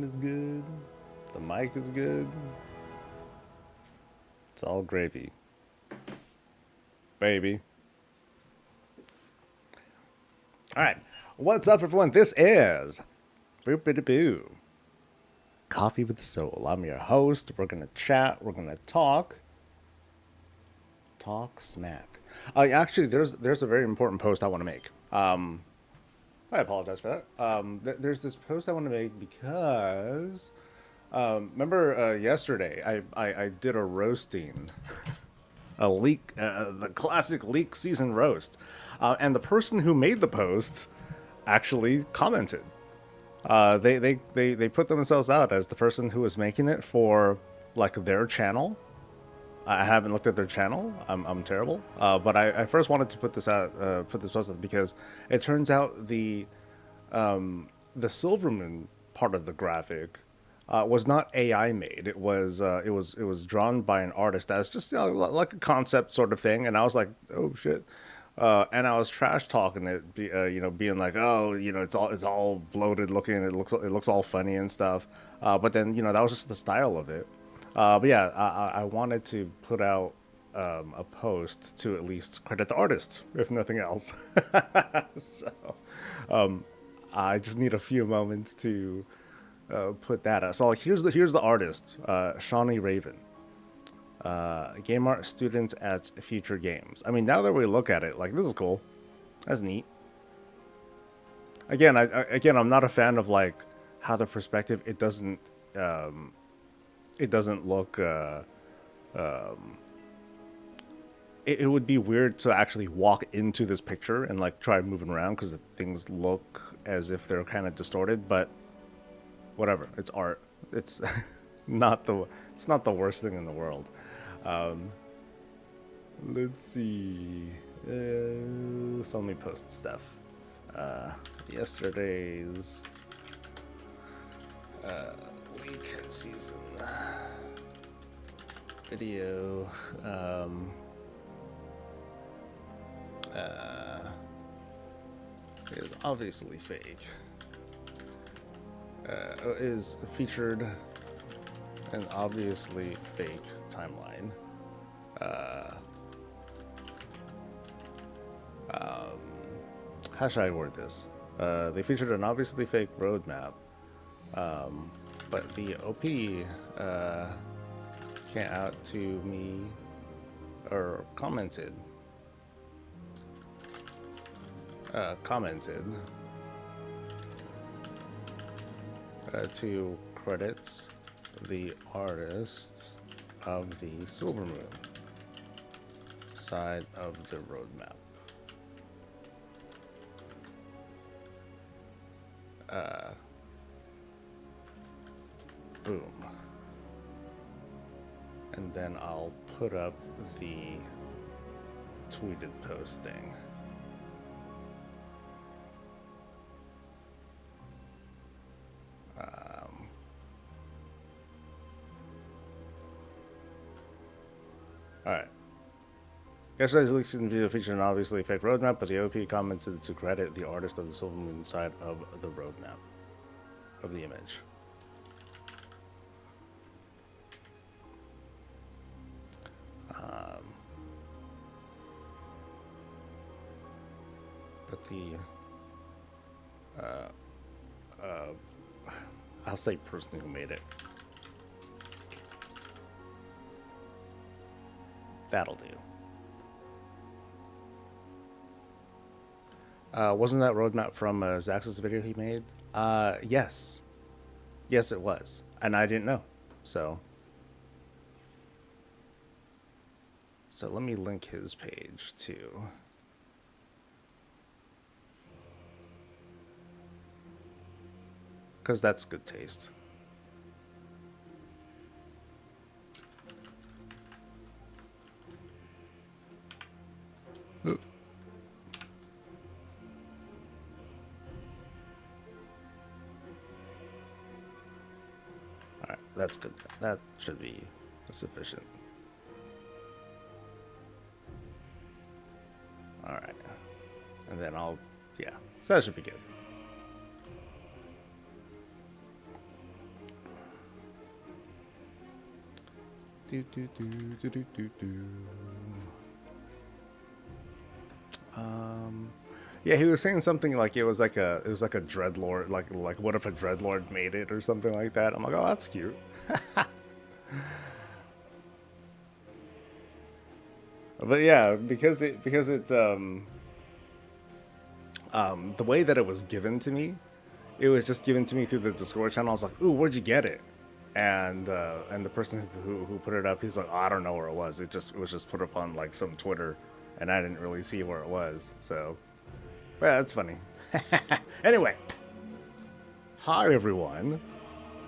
sound is good. The mic is good. It's all gravy. Baby. Alright. What's up, everyone? This is Boop-a-da-boo. Coffee with Soul. I'm your host. We're gonna chat. We're gonna talk. Talk smack. Actually, there's a very important post I want to make. I apologize for that. There's this post I want to make because remember yesterday I did a roasting, a leak, the classic leak season roast, and the person who made the post actually commented. They put themselves out as the person who was making it for like their channel. I haven't looked at their channel. I'm terrible. But I first wanted to put this post out because it turns out the Silvermoon part of the graphic was not AI made. It was drawn by an artist as just like a concept sort of thing. And I was like, oh shit. And I was trash talking it, being like, oh, it's all bloated looking. It looks all funny and stuff. But then that was just the style of it. But yeah, I wanted to put out a post to at least credit the artist, if nothing else. So I just need a few moments to put that out. So like, here's the artist, Shawnee Raven, game art student at Future Games. I mean, now that we look at it, like, this is cool. That's neat. Again, I'm not a fan of like how the perspective, it doesn't look it would be weird to actually walk into this picture and like try moving around because things look as if they're kind of distorted, but whatever, it's art. It's not the worst thing in the world. Let's see, so let me post stuff. Yesterday's leak season video. Is obviously fake. Is featured an obviously fake timeline. How should I word this? They featured an obviously fake roadmap. But the OP came out to me or commented to credit the artist of the Silvermoon side of the roadmap. Boom. And then I'll put up the tweeted post thing. Alright. Yesterday's leak season video featured an obviously fake roadmap, but the OP commented to credit the artist of the Silvermoon side of the roadmap of the image. But the I'll say person who made it. That'll do. Wasn't that roadmap from Zax's video he made? Yes. Yes, it was. And I didn't know. So let me link his page too. Because that's good taste. Ooh. Alright, that's good. That should be sufficient. Alright. And then yeah. So that should be good. Do, do, do, do, do, do, do. Yeah, he was saying something like it was like a dreadlord, like what if a dreadlord made it or something like that. I'm like, oh, that's cute. But yeah, because it's the way that it was given to me, it was just given to me through the Discord channel. I was like, ooh, where'd you get it? And the person who put it up, he's like, oh, I don't know where it was. It was just put up on like some Twitter, and I didn't really see where it was. So, yeah, that's funny. Anyway, hi everyone.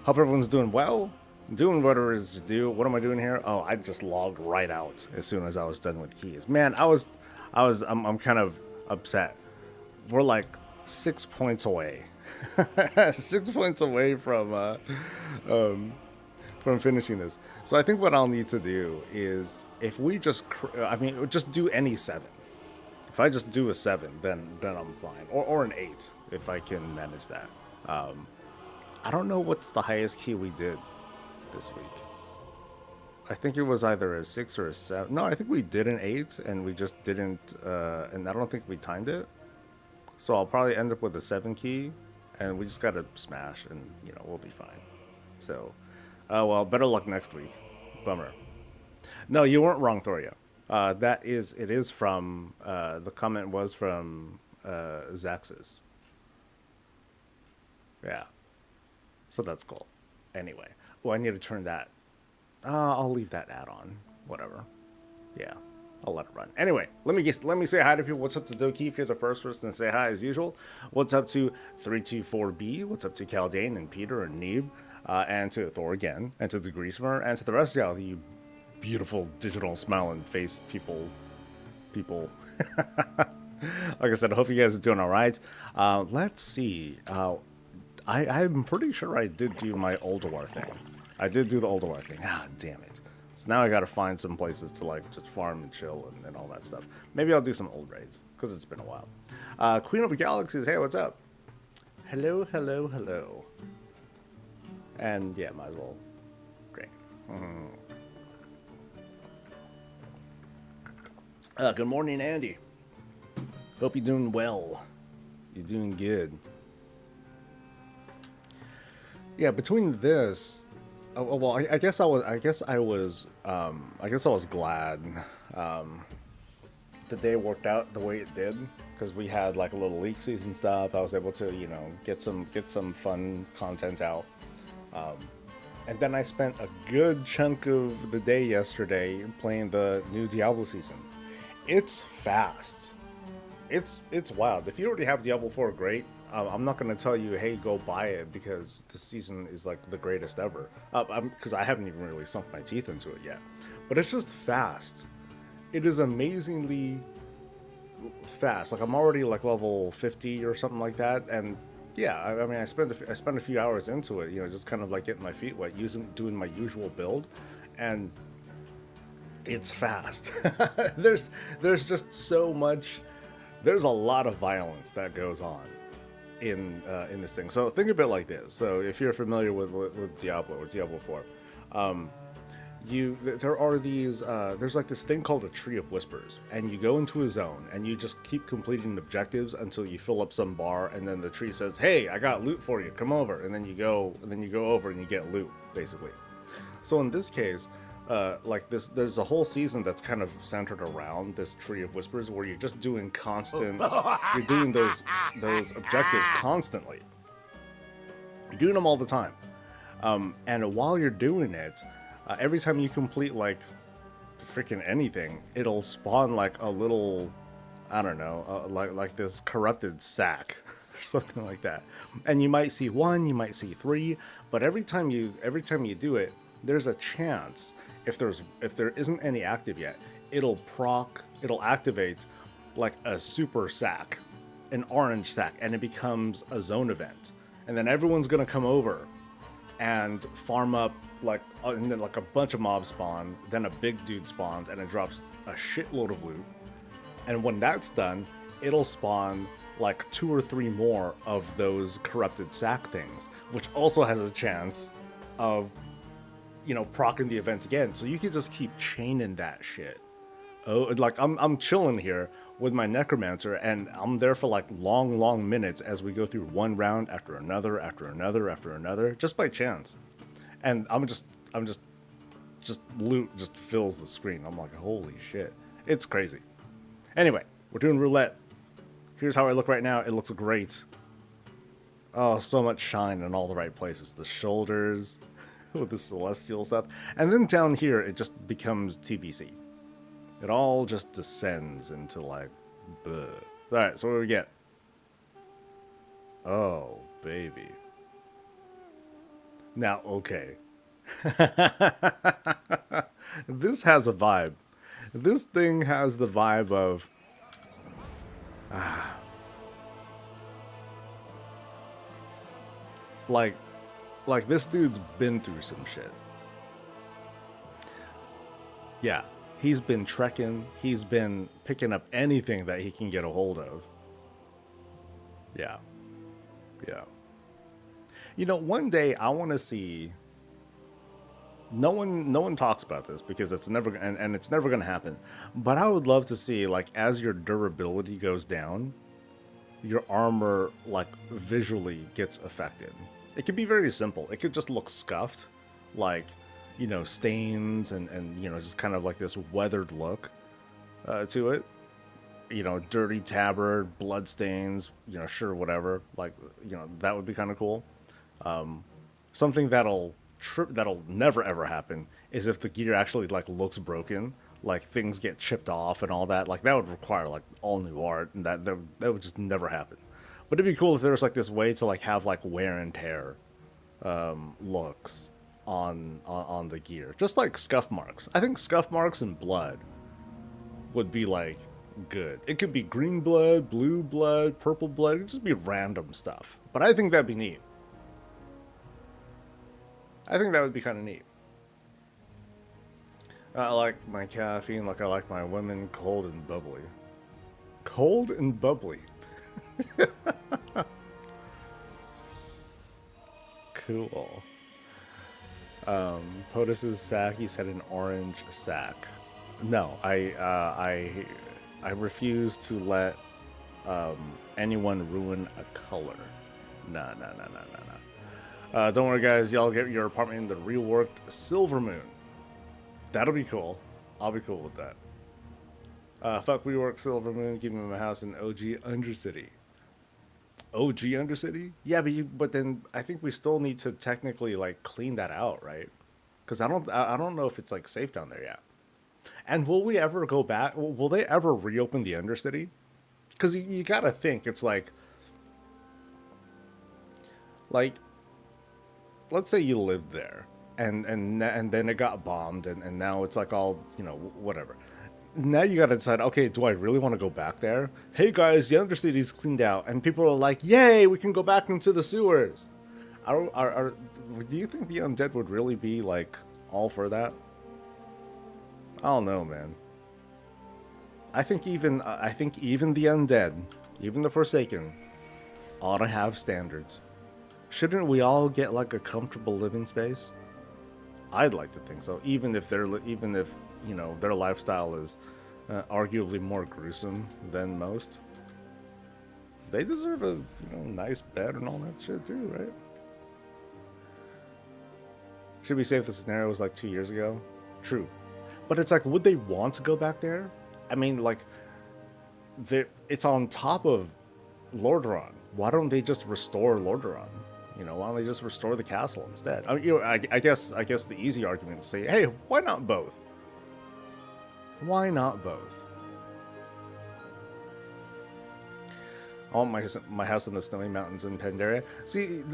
Hope everyone's doing well. Doing whatever it is to do. What am I doing here? Oh, I just logged right out as soon as I was done with keys. Man, I'm kind of upset. We're like 6 points away. 6 points away from finishing this. So I think what I'll need to do is if we just, just do any 7. If I just do a 7, then I'm fine. Or an 8 if I can manage that. I don't know what's the highest key we did this week. I think it was either a 6 or a 7. No, I think we did an 8 and we just didn't, and I don't think we timed it. So I'll probably end up with a 7 key, and we just gotta smash, and we'll be fine. So, well, better luck next week. Bummer. No, you weren't wrong, Thoria. It is from the comment was from Zaxxas. Yeah. So that's cool. Anyway, oh, I need to turn that. I'll leave that add-on. Whatever. Yeah. I'll let it run. Anyway, let me say hi to people. What's up to Doki? If you're the first person to say hi as usual. What's up to 324B? What's up to Caldane and Peter and Neeb? And to Thor again. And to the Greasemer. And to the rest of y'all, you beautiful digital smiling face people. Like I said, I hope you guys are doing all right. Let's see. I'm pretty sure I did do my Ulduar thing. I did do the Ulduar thing. Ah, damn it. So now I gotta find some places to like just farm and chill and all that stuff. Maybe I'll do some old raids, because it's been a while. Queen of the Galaxies, hey, what's up? Hello, hello, hello. And yeah, might as well. Great. Good morning, Andy. Hope you're doing well. You're doing good. Yeah, between this, well, I guess I was glad the day worked out the way it did, because we had like a little leak season stuff. I was able to get some fun content out, and then I spent a good chunk of the day yesterday playing the new Diablo season. It's fast. It's wild. If you already have Diablo 4, great. I'm not going to tell you, hey, go buy it, because this season is like the greatest ever. Because I haven't even really sunk my teeth into it yet. But it's just fast. It is amazingly fast. Like I'm already like level 50 or something like that, and yeah, I spent a few hours into it. Just kind of like getting my feet wet, doing my usual build, and it's fast. There's just so much. There's a lot of violence that goes on in this thing. So think of it like this. So if you're familiar with Diablo or Diablo 4, there are these there's like this thing called a Tree of Whispers, and you go into a zone and you just keep completing objectives until you fill up some bar, and then the tree says, hey, I got loot for you, come over, and then you go over and you get loot, basically. So in this case, there's a whole season that's kind of centered around this Tree of Whispers, where you're just doing you're doing those objectives constantly. You're doing them all the time. And while you're doing it, every time you complete like freaking anything, it'll spawn like a little, I don't know, like this corrupted sack or something like that. And you might see 1, you might see 3, but every time you do it, there's a chance, if there isn't any active yet, it'll activate like a super sack, an orange sack, and it becomes a zone event. And then everyone's gonna come over and farm up, and then like a bunch of mobs spawn, then a big dude spawns, and it drops a shitload of loot. And when that's done, it'll spawn like 2 or 3 more of those corrupted sack things, which also has a chance of you know, procking the event again. So you can just keep chaining that shit. Oh, like I'm chilling here with my necromancer, and I'm there for like long minutes as we go through one round after another, after another, after another, just by chance. And just loot just fills the screen. I'm like, holy shit, it's crazy. Anyway, we're doing roulette. Here's how I look right now. It looks great. Oh, so much shine in all the right places. The shoulders with the celestial stuff, and then down here it just becomes TBC. It all just descends into like, bleh. All right, so what do we get? Oh, baby. Now, okay. This has a vibe. This thing has the vibe of... like this dude's been through some shit. Yeah. He's been trekking. He's been picking up anything that he can get a hold of. Yeah. Yeah. You know, one day I want to see... No one talks about this because it's never... And it's never going to happen. But I would love to see, like, as your durability goes down, your armor, like, visually gets affected. It could be very simple. It could just look scuffed. Like... you know, stains and you know, just kind of like this weathered look to it. You know, dirty tabard, blood stains, you know, sure, whatever. Like, you know, that would be kind of cool. Something that'll never ever happen is if the gear actually like looks broken, like things get chipped off and all that. Like that would require like all new art, and that would just never happen. But it'd be cool if there was like this way to like have like wear and tear looks on the gear, just like scuff marks. I think scuff marks and blood would be like good. It could be green blood, blue blood, purple blood. It'd just be random stuff. But I think that'd be neat. I think that would be kind of neat. I like my caffeine like I like my women, cold and bubbly. Cold and bubbly. Cool. POTUS's sack, he said an orange sack. No, I refuse to let anyone ruin a color. Nah. Don't worry, guys. Y'all get your apartment in the reworked Silver Moon. That'll be cool. I'll be cool with that. Fuck reworked Silver Moon. Give me my house in OG Undercity. OG Undercity? Yeah, but then I think we still need to technically like clean that out, right? Because I don't know if it's like safe down there yet. And will we ever go back? Will they ever reopen the Undercity? Because you gotta think it's like, let's say you lived there, and then it got bombed, and now it's like all, you know, whatever. Now you gotta decide, okay, do I really want to go back there? Hey guys, the Undercity's cleaned out, and people are like, yay, we can go back into the sewers. Do you think the undead would really be like all for that? I don't know, man. I think even the undead, even the Forsaken, ought to have standards. Shouldn't we all get like a comfortable living space? I'd like to think so. Even if you know their lifestyle is arguably more gruesome than most, they deserve a nice bed and all that shit too, right? Should we say if the scenario was like 2 years ago? True, but it's like, would they want to go back there? I mean, like, it's on top of Lordaeron. Why don't they just restore Lordaeron? You know, why don't they just restore the castle instead? I mean, I guess the easy argument is say, hey, why not both? Why not both? I want my house in the snowy mountains in Pandaria. See,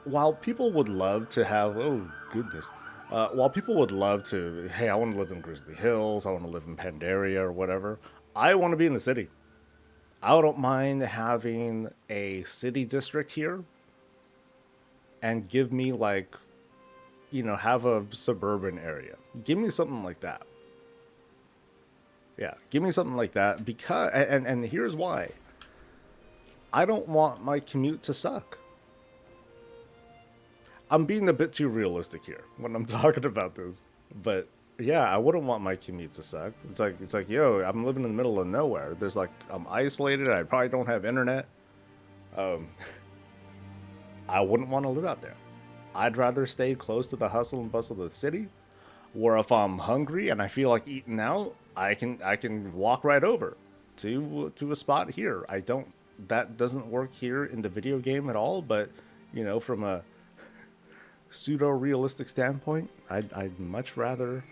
while people would love to have, oh goodness, while people would love to, hey, I want to live in Grizzly Hills, I want to live in Pandaria or whatever, I want to be in the city. I don't mind having a city district here and give me like, have a suburban area. Give me something like that. Yeah, give me something like that, because, and here's why. I don't want my commute to suck. I'm being a bit too realistic here when I'm talking about this, but yeah, I wouldn't want my commute to suck. It's like, yo, I'm living in the middle of nowhere. There's like, I'm isolated. I probably don't have internet. I wouldn't want to live out there. I'd rather stay close to the hustle and bustle of the city, where if I'm hungry and I feel like eating out, I can walk right over to a spot here. I don't That doesn't work here in the video game at all, but from a pseudo realistic standpoint, I'd much rather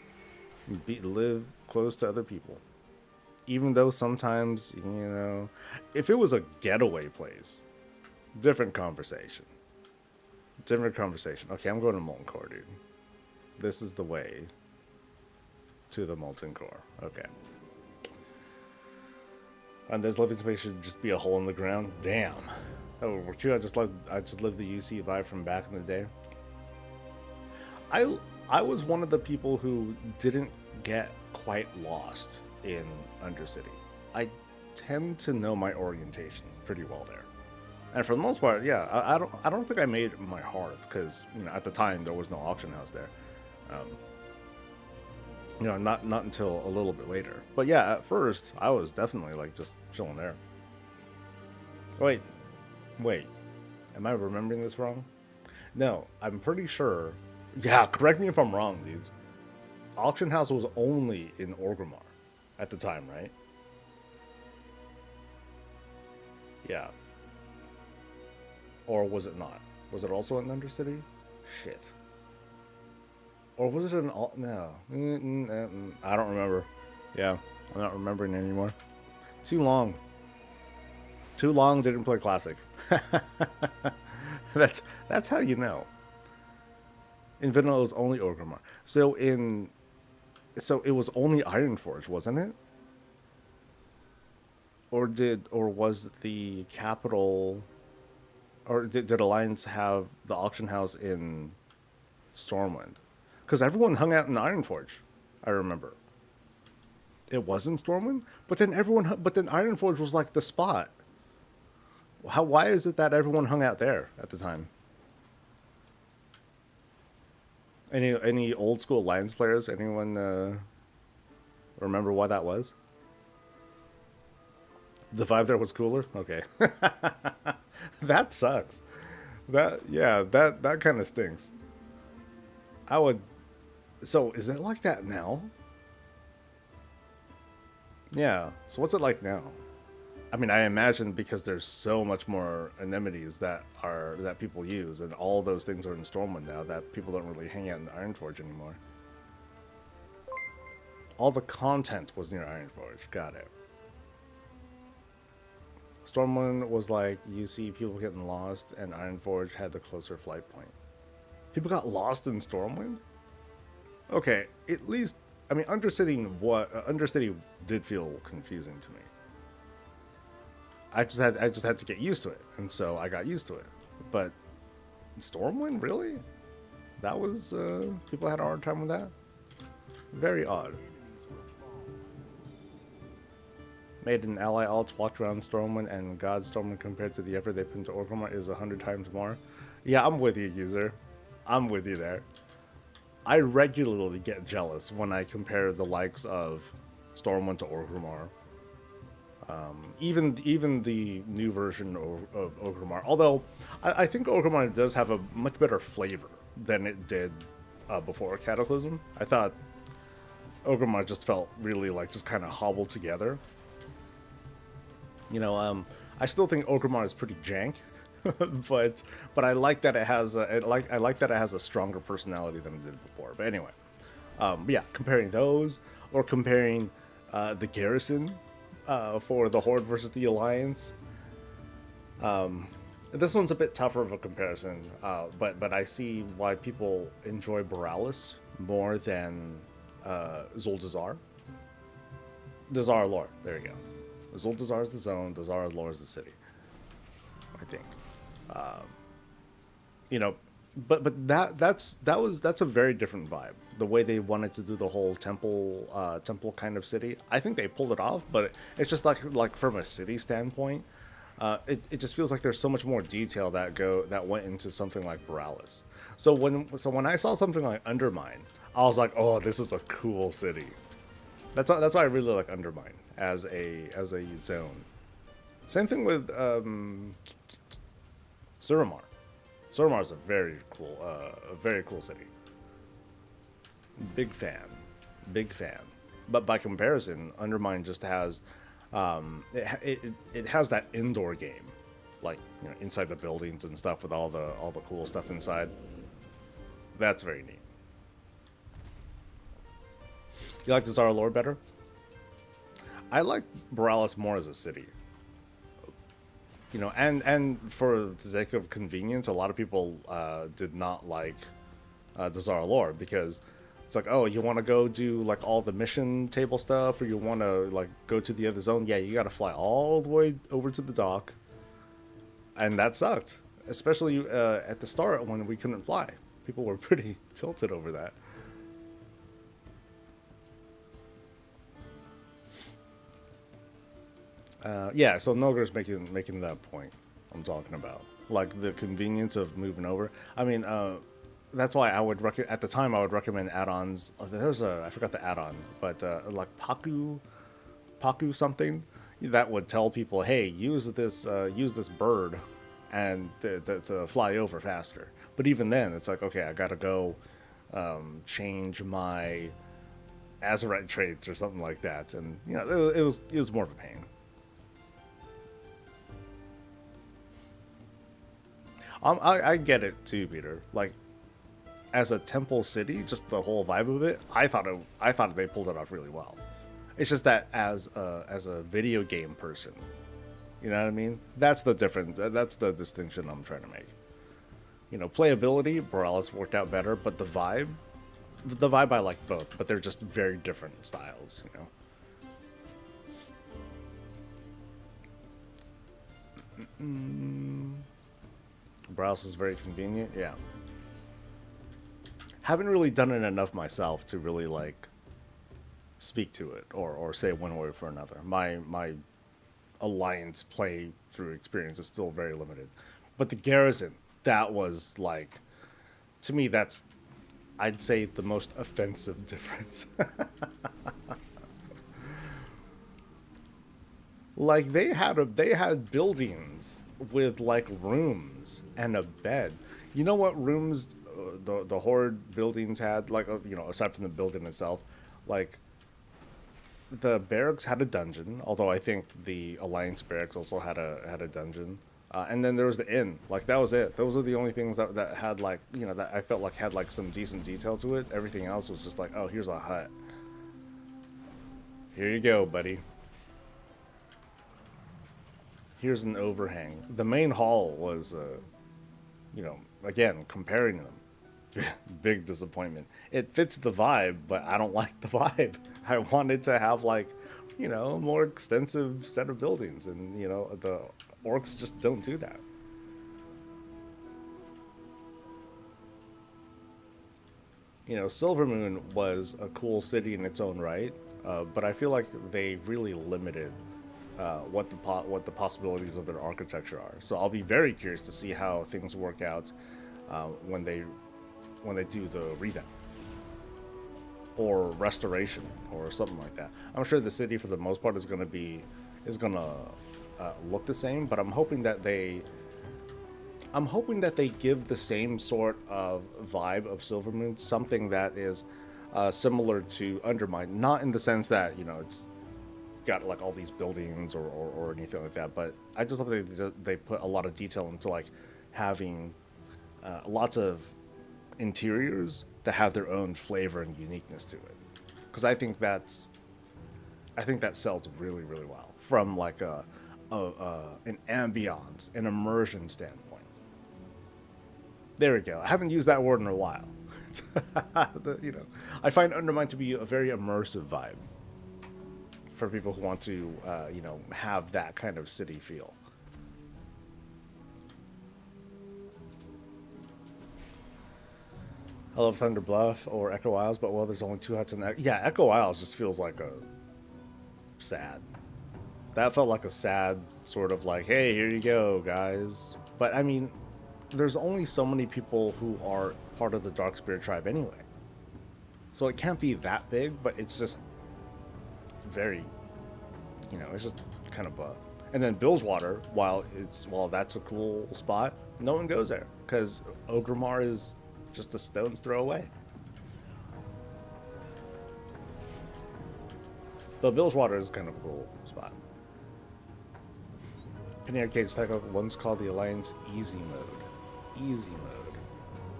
live close to other people. Even though sometimes, if it was a getaway place, different conversation. Different conversation. Okay, I'm going to Molten Core, dude. This is the way to the Molten Core. Okay. And this living space should just be a hole in the ground. Damn. That would work too. I just lived the UC vibe from back in the day. I was one of the people who didn't get quite lost in Undercity. I tend to know my orientation pretty well there. And for the most part, yeah, I don't think I made my hearth because at the time there was no auction house there. Not until a little bit later. But yeah, at first I was definitely like just chilling there. Wait, am I remembering this wrong? No, I'm pretty sure. Yeah, correct me if I'm wrong, dudes. Auction house was only in Orgrimmar at the time, right? Yeah. Or was it not? Was it also in Undercity? Shit. Or was it an alt? No. I don't remember. Yeah, I'm not remembering anymore. Too long. Too long, didn't play Classic. That's how you know. In vanilla, it was only Orgrimmar. So it was only Ironforge, wasn't it? Or was the capital, or did Alliance have the auction house in Stormwind? Because everyone hung out in Ironforge, I remember. It wasn't Stormwind, but then Ironforge was like the spot. Why is it that everyone hung out there at the time? Any old school Alliance players? Anyone remember why that was? The vibe there was cooler? Okay. That sucks. That kind of stinks. So is it like that now? Yeah. So what's it like now? I mean, I imagine because there's so much more anemones that people use, and all those things are in Stormwind now, that people don't really hang out in Ironforge anymore. All the content was near Ironforge. Got it. Stormwind was like, you see people getting lost, and Ironforge had the closer flight point. People got lost in Stormwind? Okay, at least, I mean, Undercity did feel confusing to me. I just had to get used to it, and so I got used to it. But Stormwind, really? That was people had a hard time with that. Very odd. Made an ally alt, walked around Stormwind, and God Stormwind compared to the effort they put into Orgrimmar is 100 times more. Yeah, I'm with you, user. I'm with you there. I regularly get jealous when I compare the likes of Stormwind to Orgrimmar. Even the new version of Orgrimmar. Although, I think Orgrimmar does have a much better flavor than it did before Cataclysm. I thought Orgrimmar just felt really like just kind of hobbled together. I still think Orgrimmar is pretty jank, but I like that it has I like that it has a stronger personality than it did before. But anyway, but yeah, comparing those or comparing the Garrison for the Horde versus the Alliance. This one's a bit tougher of a comparison, but I see why people enjoy Borealis more than Zuldazar. Dazar lore, there you go. Zuldazar is the zone, Dazar lore is the city, I think. But that's a very different vibe. The way they wanted to do the whole temple kind of city, I think they pulled it off. But it's just like from a city standpoint, it just feels like there's so much more detail that went into something like Borealis. So when I saw something like Undermine, I was like, oh, this is a cool city. That's why I really like Undermine as a zone. Same thing with Suramar. Suramar is a very cool city. Big fan, big fan. But by comparison, Undermine just has it has that indoor game, like inside the buildings and stuff with all the cool stuff inside. That's very neat. You like the Zara lore better? I like Borealis more as a city. And for the sake of convenience, a lot of people did not like the Zara lore because it's like, oh, you want to go do like all the mission table stuff, or you want to like go to the other zone? Yeah, you got to fly all the way over to the dock, and that sucked. Especially at the start when we couldn't fly, people were pretty tilted over that. Yeah, so Nogur's making that point I'm talking about, like the convenience of moving over. I mean, that's why I would at the time I would recommend add-ons. There's a I forgot the add-on, but like Paku something that would tell people, hey, use this bird and to fly over faster. But even then, it's like, okay, I gotta go change my Azerite traits or something like that, and it was more of a pain. I get it too, Peter. Like, as a temple city, just the whole vibe of it, I thought they pulled it off really well. It's just that as a video game person, you know what I mean? That's the difference. That's the distinction I'm trying to make. Playability, Borealis worked out better, but the vibe I like both, but they're just very different styles. Borealis is very convenient. Yeah. Haven't really done it enough myself to really like speak to it or say one word for another. My alliance play through experience is still very limited. But the garrison, that was like, to me, that's, I'd say, the most offensive difference. Like they had buildings with like rooms and a bed. You know what rooms the horde buildings had, like aside from the building itself, like the barracks had a dungeon, although I think the alliance barracks also had a dungeon, and then there was the inn. Like that was it. Those are the only things that had like that I felt like had like some decent detail to it. Everything else was just like, oh, here's a hut, here you go, buddy, here's an overhang. The main hall was again, comparing them, big disappointment. It fits the vibe, but I don't like the vibe. I wanted to have like, a more extensive set of buildings, and the orcs just don't do that. Silvermoon was a cool city in its own right, but I feel like they really limited what the possibilities of their architecture are. So I'll be very curious to see how things work out when they do the revamp or restoration or something like that. I'm sure the city for the most part is gonna look the same, but I'm hoping that they give the same sort of vibe of Silvermoon, something that is similar to Undermine, not in the sense that it's got like all these buildings or anything like that, but I just hope they put a lot of detail into like having lots of interiors that have their own flavor and uniqueness to it, because I think that sells really, really well from like an ambiance, an immersion standpoint. There we go. I haven't used that word in a while. I find Undermine to be a very immersive vibe for people who want to have that kind of city feel. I love Thunder Bluff or Echo Isles, but there's only 2 huts in that. Yeah, Echo Isles just feels like a sad. That felt like a sad sort of like, hey, here you go, guys. But I mean, there's only so many people who are part of the Dark Spirit tribe anyway. So it can't be that big, but it's just very, it's just kind of blah. And then Billswater, while that's a cool spot, no one goes there because Ogrimmar is just a stone's throw away. Though Billswater is kind of a cool spot. Penny Arcade's title, one's called the Alliance Easy Mode. Easy Mode.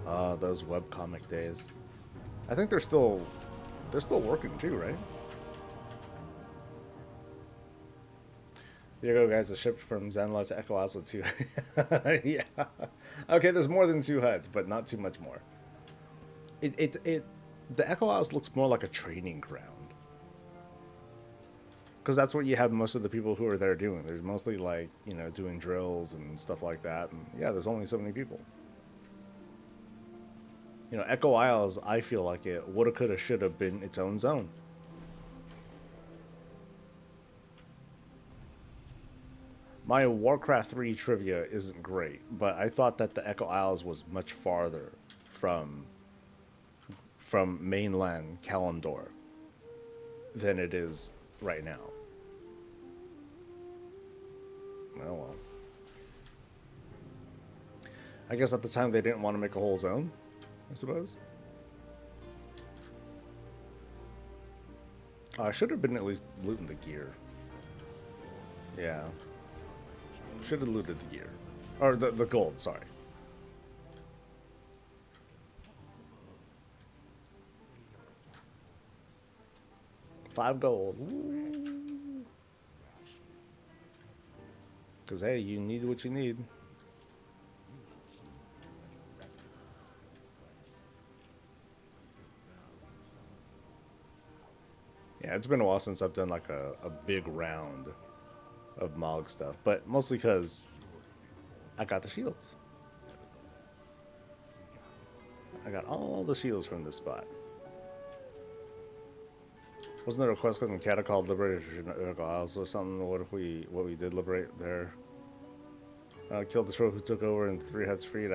Ah, those webcomic days. I think they're still working too, right? There you go, guys. A ship from Zanlar to Echo Isle with 2. Yeah. Okay, there's more than 2 HUDs, but not too much more. The Echo Isles looks more like a training ground. Because that's what you have most of the people who are there doing. There's mostly like, doing drills and stuff like that. And yeah, there's only so many people. Echo Isles, I feel like it woulda, coulda, shoulda been its own zone. My Warcraft 3 trivia isn't great, but I thought that the Echo Isles was much farther from mainland Kalimdor than it is right now. Oh well. I guess at the time they didn't want to make a whole zone, I suppose. I should have been at least looting the gear. Yeah. Should have looted the gear. Or the gold, sorry. $5 gold. Because, hey, you need what you need. Yeah, it's been a while since I've done like a big round of Mog stuff, but mostly because I got the shields. I got all the shields from this spot. Wasn't there a quest in Catacomb liberated Isles or something? What we did liberate there? Killed the troll who took over and 3 heads freed.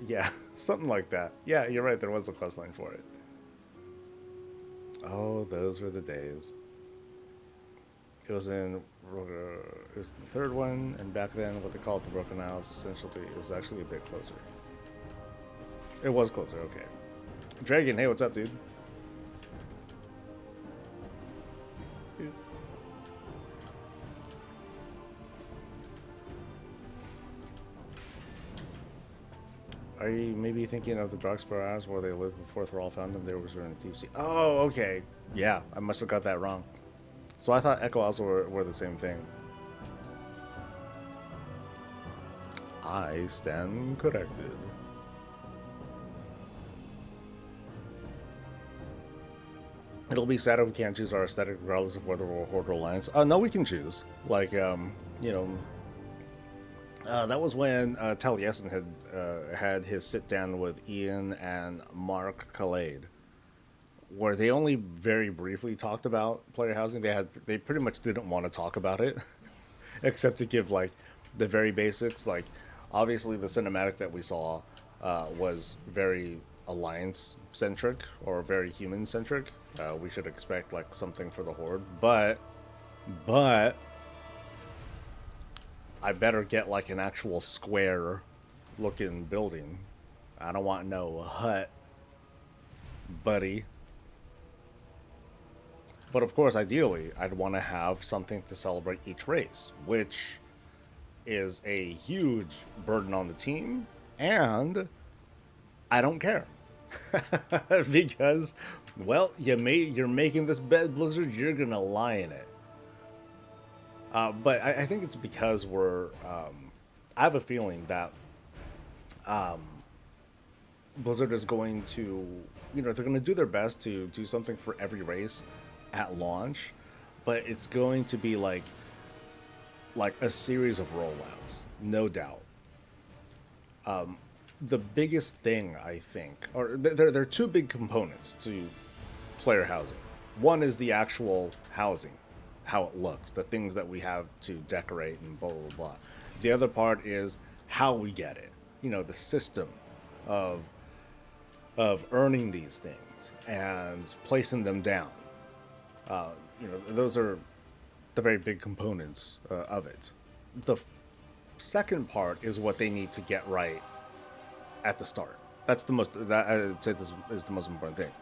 Yeah, something like that. Yeah, you're right. There was a quest line for it. Oh, those were the days. It was the 3rd one, and back then, what they called the Broken Isles, essentially, it was actually a bit closer. It was closer, okay. Dragon, hey, what's up, dude? Are you maybe thinking of the Dracthyr Isles where they lived before Thrall found them? They were in the deep sea. Oh, okay. Yeah, I must have got that wrong. So I thought Echo Isles were the same thing. I stand corrected. It'll be sad if we can't choose our aesthetic regardless of whether we're Horde or Alliance. No, we can choose. Like, that was when Taliesin had his sit down with Ian and Mark Khaled, where they only very briefly talked about player housing. They pretty much didn't want to talk about it, except to give like the very basics. Like, obviously the cinematic that we saw was very Alliance centric or very human centric. We should expect like something for the Horde, but I better get like an actual square looking building. I don't want no hut, buddy. But of course, ideally, I'd want to have something to celebrate each race, which is a huge burden on the team, and I don't care. Because, well, you're making this bed, Blizzard, you're gonna lie in it. But I think it's because I have a feeling that Blizzard is going to, they're going to do their best to do something for every race at launch, but it's going to be like a series of rollouts, no doubt. The biggest thing, I think, or there are 2 big components to player housing. One is the actual housing, how it looks, the things that we have to decorate and blah, blah, blah. The other part is how we get it. the system of earning these things and placing them down. Those are the very big components of it. The second part is what they need to get right at the start. That's the most. That I'd say this is the most important thing.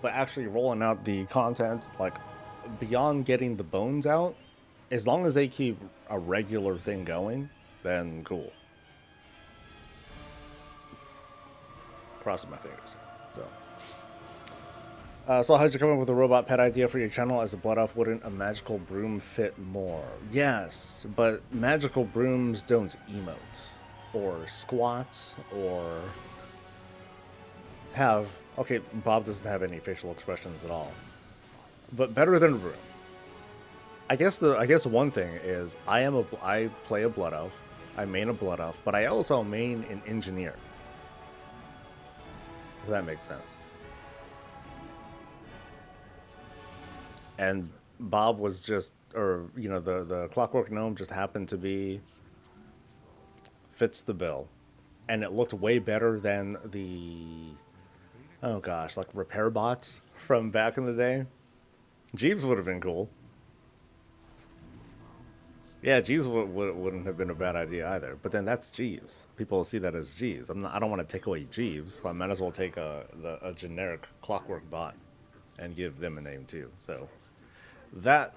But actually rolling out the content, like beyond getting the bones out, as long as they keep a regular thing going, then cool. Crossing my fingers. So how'd you come up with a robot pet idea for your channel? As a blood elf, wouldn't a magical broom fit more? Yes, but magical brooms don't emote, or squat, or have... Okay, Bob doesn't have any facial expressions at all. But better than a broom. I guess one thing is I play a blood elf, I main a blood elf, but I also main an engineer. If that makes sense. And Bob was just, or the Clockwork Gnome just happened to be fits the bill, and it looked way better than the like repair bots from back in the day. Jeeves would have been cool. Yeah, Jeeves wouldn't have been a bad idea either. But then that's Jeeves. People see that as Jeeves. I don't want to take away Jeeves, so I might as well take a generic Clockwork bot and give them a name too. So that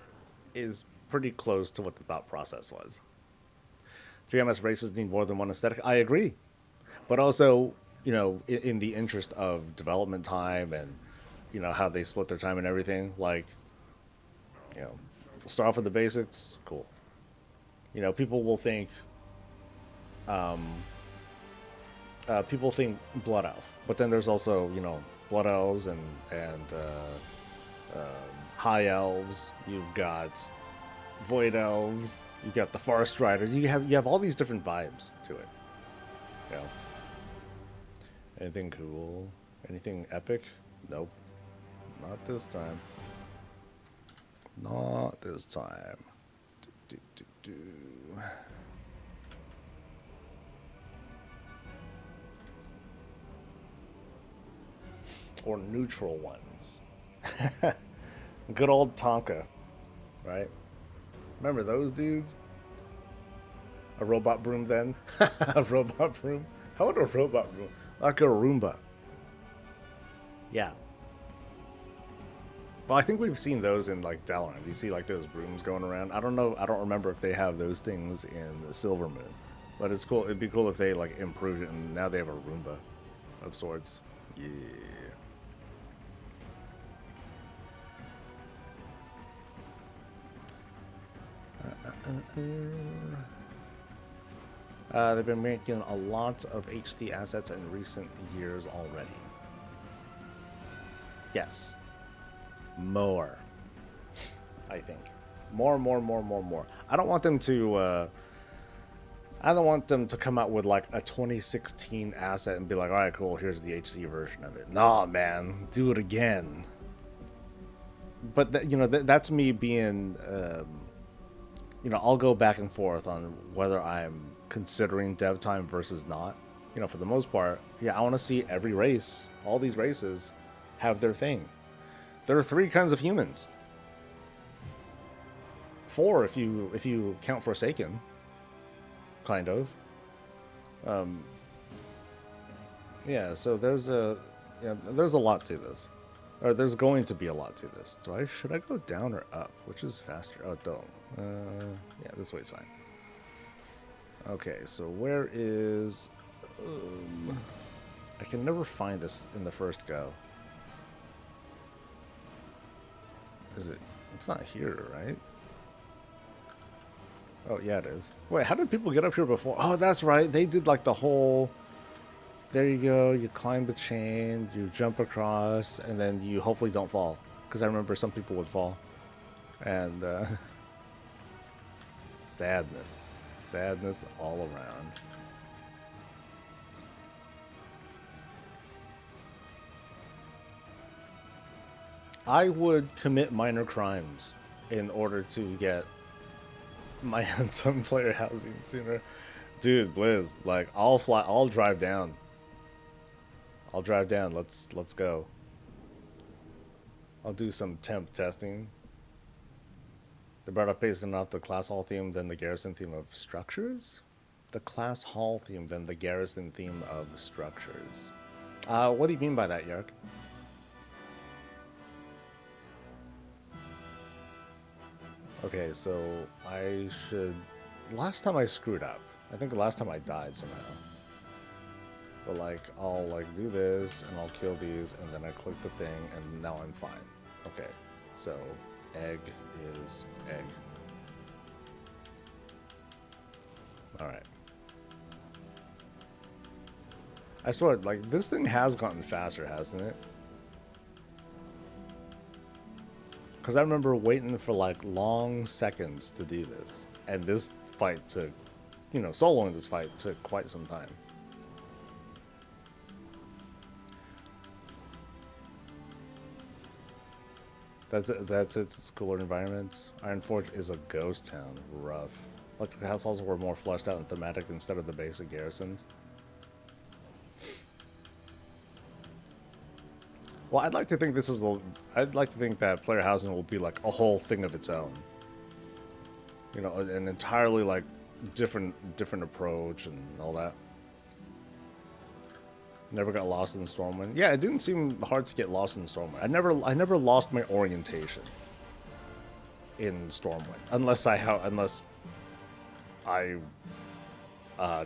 is pretty close to what the thought process was. 3MS races need more than one aesthetic. I agree. But also, in the interest of development time and, how they split their time and everything, like, start off with the basics, cool. People will think, Blood Elf, but then there's also, Blood Elves and High Elves. You've got Void Elves. You got the Forest Riders. You have all these different vibes to it. Anything cool? Anything epic? Nope. Not this time. Not this time. Or neutral ones. Good old Tonka, right? Remember those dudes? A robot broom then? A robot broom? How would a robot broom? Like a Roomba. Yeah. Well, I think we've seen those in like Dalaran. You see like those brooms going around. I don't know. I don't remember if they have those things in the Silver Moon. But it's cool. It'd be cool if they like improved it and now they have a Roomba of sorts. Yeah. They've been making a lot of HD assets in recent years already. Yes. More. I think. More. I don't want them to come out with like a 2016 asset and be like, alright, cool, here's the HD version of it. Nah, man. Do it again. But, that's me being... I'll go back and forth on whether I'm considering dev time versus not. For the most part, yeah, I want to see every race, all these races, have their thing. There are 3 kinds of humans. 4 if you count Forsaken. Kind of. Yeah, so there's a lot to this. Or there's going to be a lot to this. Should I go down or up? Which is faster? Oh, don't. Yeah, this way's fine. Okay, so where is... I can never find this in the first go. Is it? It's not here, right? Oh, yeah, it is. Wait, how did people get up here before? Oh, that's right. They did like the whole... There you go. You climb the chain, you jump across, and then you hopefully don't fall. Because I remember some people would fall. And, sadness. Sadness all around. I would commit minor crimes in order to get my hands on player housing sooner. Dude, Blizz, like I'll fly, I'll drive down. I'll drive down. Let's go. I'll do some temp testing. They brought up based off the class hall theme, then the garrison theme of structures. The class hall theme, then the garrison theme of structures. What do you mean by that, Yark? Okay, so I should. Last time I screwed up. I think the last time I died somehow. But like, I'll like do this, and I'll kill these, and then I click the thing, and now I'm fine. Okay, so egg is egg. Alright. I swear, like, this thing has gotten faster, hasn't it? Because I remember waiting for, like, long seconds to do this. And this fight took, you know, soloing this fight took quite some time. That's it. That's it. It's a cooler environment. Ironforge is a ghost town. Rough. Like the households were more fleshed out and thematic instead of the basic garrisons. Well, I'd like to think this is the. I'd like to think that player housing will be like a whole thing of its own. You know, an entirely like different approach and all that. Never got lost in Stormwind. Yeah, it didn't seem hard to get lost in Stormwind. I never lost my orientation in Stormwind, unless I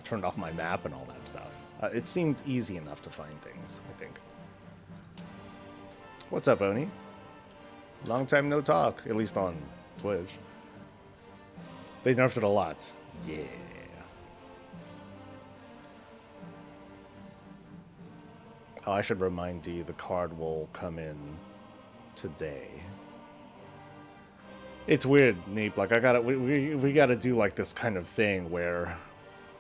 turned off my map and all that stuff. It seemed easy enough to find things, I think. What's up, Oni? Long time no talk, at least on Twitch. They nerfed it a lot. Yeah. Oh, I should remind D the card will come in today. It's weird, Neep. Like we gotta do like this kind of thing where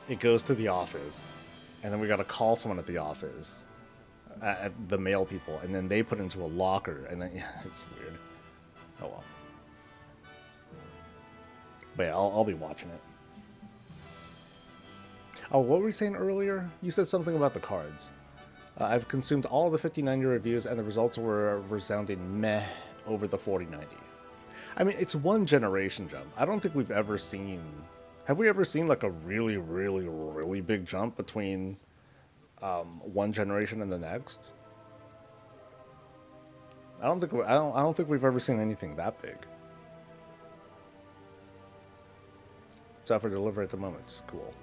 it goes to the office, and then we gotta call someone at the office, at the mail people, and then they put it into a locker, and then yeah, it's weird. Oh well. But yeah, I'll be watching it. Oh, what were you saying earlier? You said something about the cards. I've consumed all the 5090 reviews, and the results were resounding meh over the 4090. I mean, it's one generation jump. I don't think we've ever seen... Have we ever seen, like, a really, really, really big jump between one generation and the next? I don't think we've ever seen anything that big. It's out for delivery at the moment. Cool.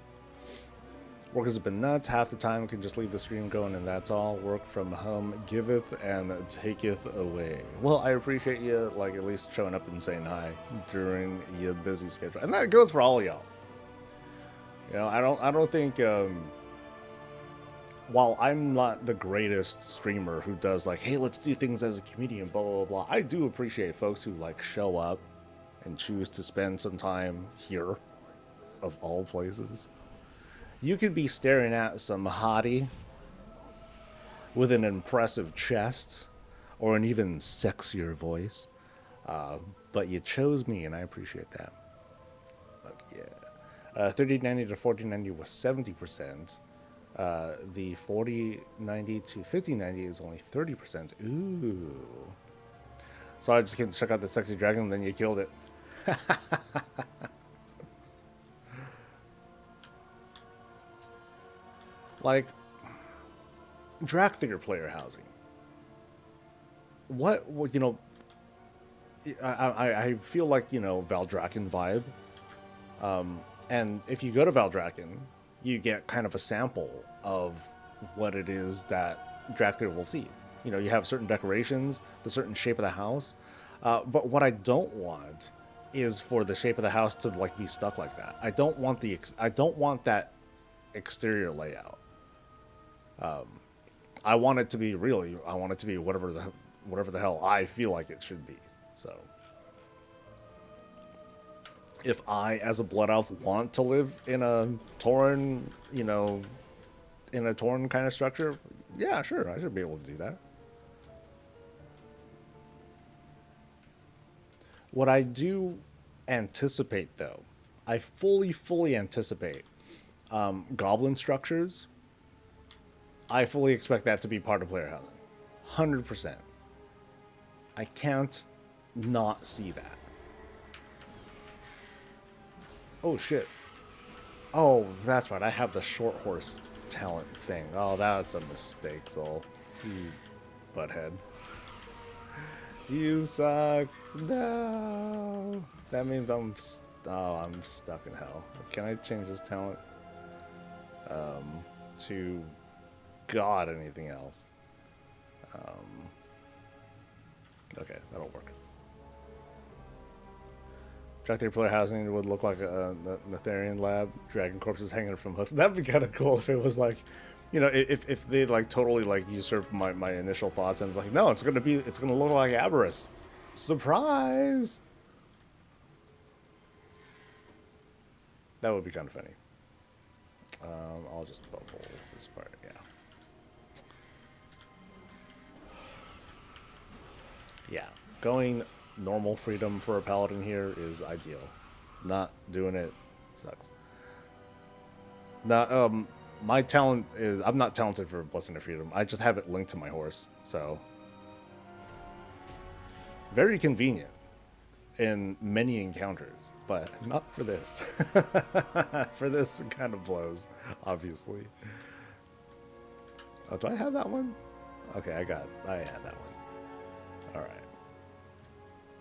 Workers have been nuts. Half the time can just leave the stream going, and that's all. Work from home giveth and taketh away. Well, I appreciate you, like, at least showing up and saying hi during your busy schedule, and that goes for all of y'all. You know, I don't think. While I'm not the greatest streamer who does like, hey, let's do things as a comedian, blah blah blah, I do appreciate folks who like show up and choose to spend some time here, of all places. You could be staring at some hottie with an impressive chest or an even sexier voice, but you chose me, and I appreciate that. But yeah, 3090 to 4090 was 70%. The 4090 to 5090 is only 30%. Ooh. So I just came to check out the sexy dragon, and then you killed it. Like, Dracthyr player housing. What you know, I feel like, you know, Valdrakken vibe. And if you go to Valdrakken, you get kind of a sample of what it is that Dracthyr will see. You know, you have certain decorations, the certain shape of the house. But what I don't want is for the shape of the house to like be stuck like that. I don't want that exterior layout. I want it to be I want it to be whatever the hell I feel like it should be. So if I, as a blood elf, want to live in a Tauren, you know, in a Tauren kind of structure, yeah, sure, I should be able to do that. What I do anticipate, though, I fully anticipate Goblin structures, I fully expect that to be part of player housing. 100%. I can't not see that. Oh, shit. Oh, that's right. I have the short horse talent thing. Oh, that's a mistake, Soul. You butthead. You suck. No. That means I'm stuck in hell. Can I change this talent to God anything else? Okay, that'll work. Dracthyr player housing would look like a Netherian lab. Dragon corpses hanging from hooks. That'd be kind of cool if it was like, you know, if they like totally like usurped my initial thoughts and it's like, no, it's gonna look like Aberrus. Surprise! That would be kind of funny. I'll just bubble this part. Yeah. Yeah, going normal freedom for a paladin here is ideal. Not doing it sucks. Not my talent is I'm not talented for Blessing of Freedom. I just have it linked to my horse, so very convenient in many encounters, but not for this. For this, it kind of blows, obviously. Oh, do I have that one? Okay, I had that one. All right.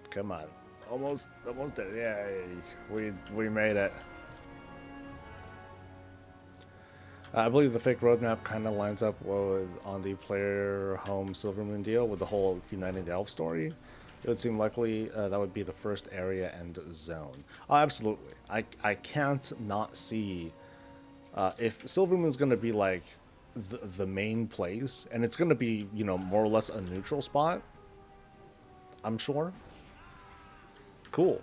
Come on. Almost there. Yay. We made it. I believe the fake roadmap kind of lines up well with, on the player home Silvermoon deal with the whole Uniting the Elf story. It would seem likely that would be the first area and zone. Oh, absolutely. I can't not see if Silvermoon's going to be like the main place, and it's going to be, you know, more or less a neutral spot, I'm sure. Cool.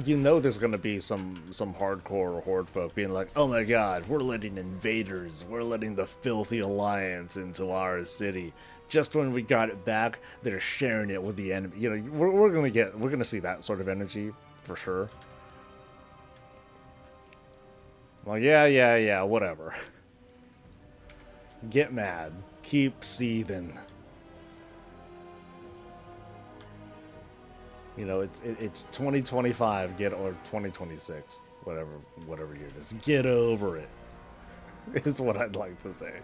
You know there's going to be some hardcore horde folk being like, oh my god, we're letting invaders, we're letting the filthy alliance into our city. Just when we got it back, they're sharing it with the enemy. You know, we're going to see that sort of energy for sure. Well, yeah, whatever. Get mad. Keep seething. You know, it's 2025, or 2026, whatever year it is. Get over it. Is what I'd like to say.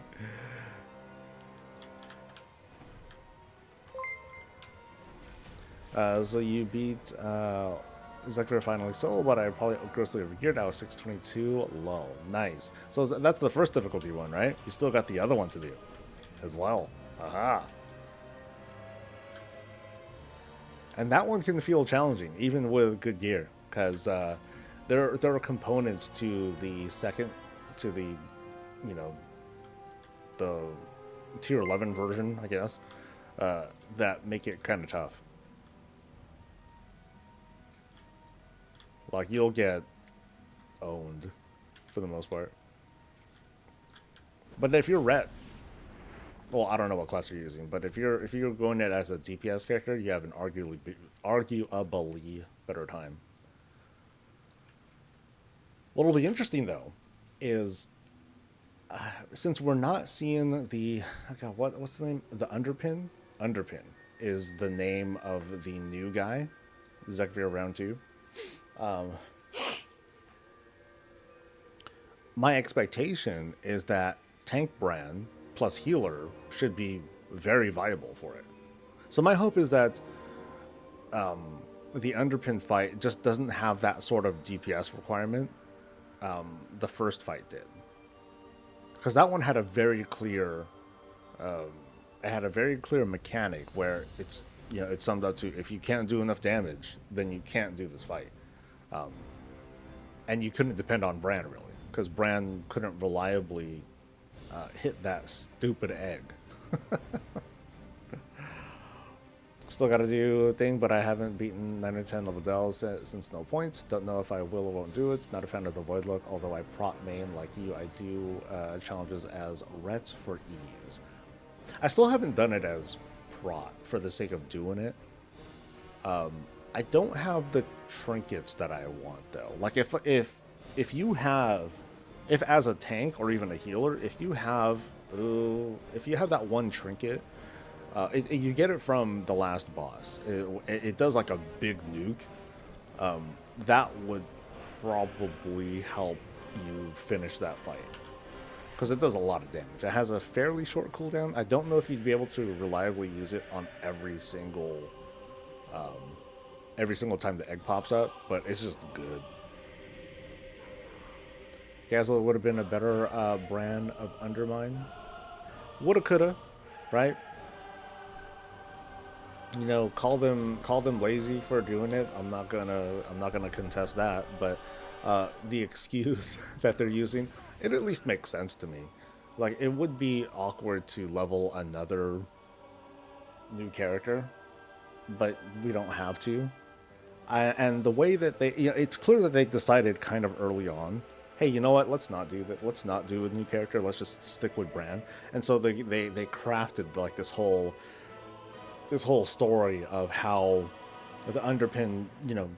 So you beat Zector finally solo, but I probably grossly overgeared. I was 622. Lol. Nice. So that's the first difficulty one, right? You still got the other one to do as well. Aha. And that one can feel challenging, even with good gear, because there are components to the you know, the tier 11 version, I guess, that make it kind of tough. Like, you'll get owned for the most part. But if you're ret, well, I don't know what class you're using, but if you're going it as a DPS character, you have an arguably better time. What'll be interesting though is since we're not seeing the what's the name? The underpin? Underpin is the name of the new guy, Zekvir round 2. My expectation is that tank Brann plus healer should be very viable for it. So my hope is that the underpin fight just doesn't have that sort of DPS requirement the first fight did, because that one had a very clear mechanic where it's, you know, it's summed up to, if you can't do enough damage, then you can't do this fight. And you couldn't depend on Brann, really, because Brann couldn't reliably hit that stupid egg. Still got to do a thing, but I haven't beaten 9 or 10 level dells since no points. Don't know if I will or won't do it. Not a fan of the void look, although I prot main like you. I do challenges as rets for ease. I still haven't done it as prot for the sake of doing it. I don't have the trinkets that I want though. Like if if you have, if as a tank or even a healer, if you have that one trinket, you get it from the last boss. It does like a big nuke. That would probably help you finish that fight because it does a lot of damage. It has a fairly short cooldown. I don't know if you'd be able to reliably use it on every single time the egg pops up, but it's just good. Gazlo would have been a better brand of Undermine. Woulda, coulda, right? You know, call them lazy for doing it. I'm not gonna contest that, but the excuse that they're using, it at least makes sense to me. Like, it would be awkward to level another new character, but we don't have to. And the way that they, you know, it's clear that they decided kind of early on, hey, you know what? Let's not do that. Let's not do a new character. Let's just stick with Brann. And so they crafted like this whole story of how the Underpin, you know,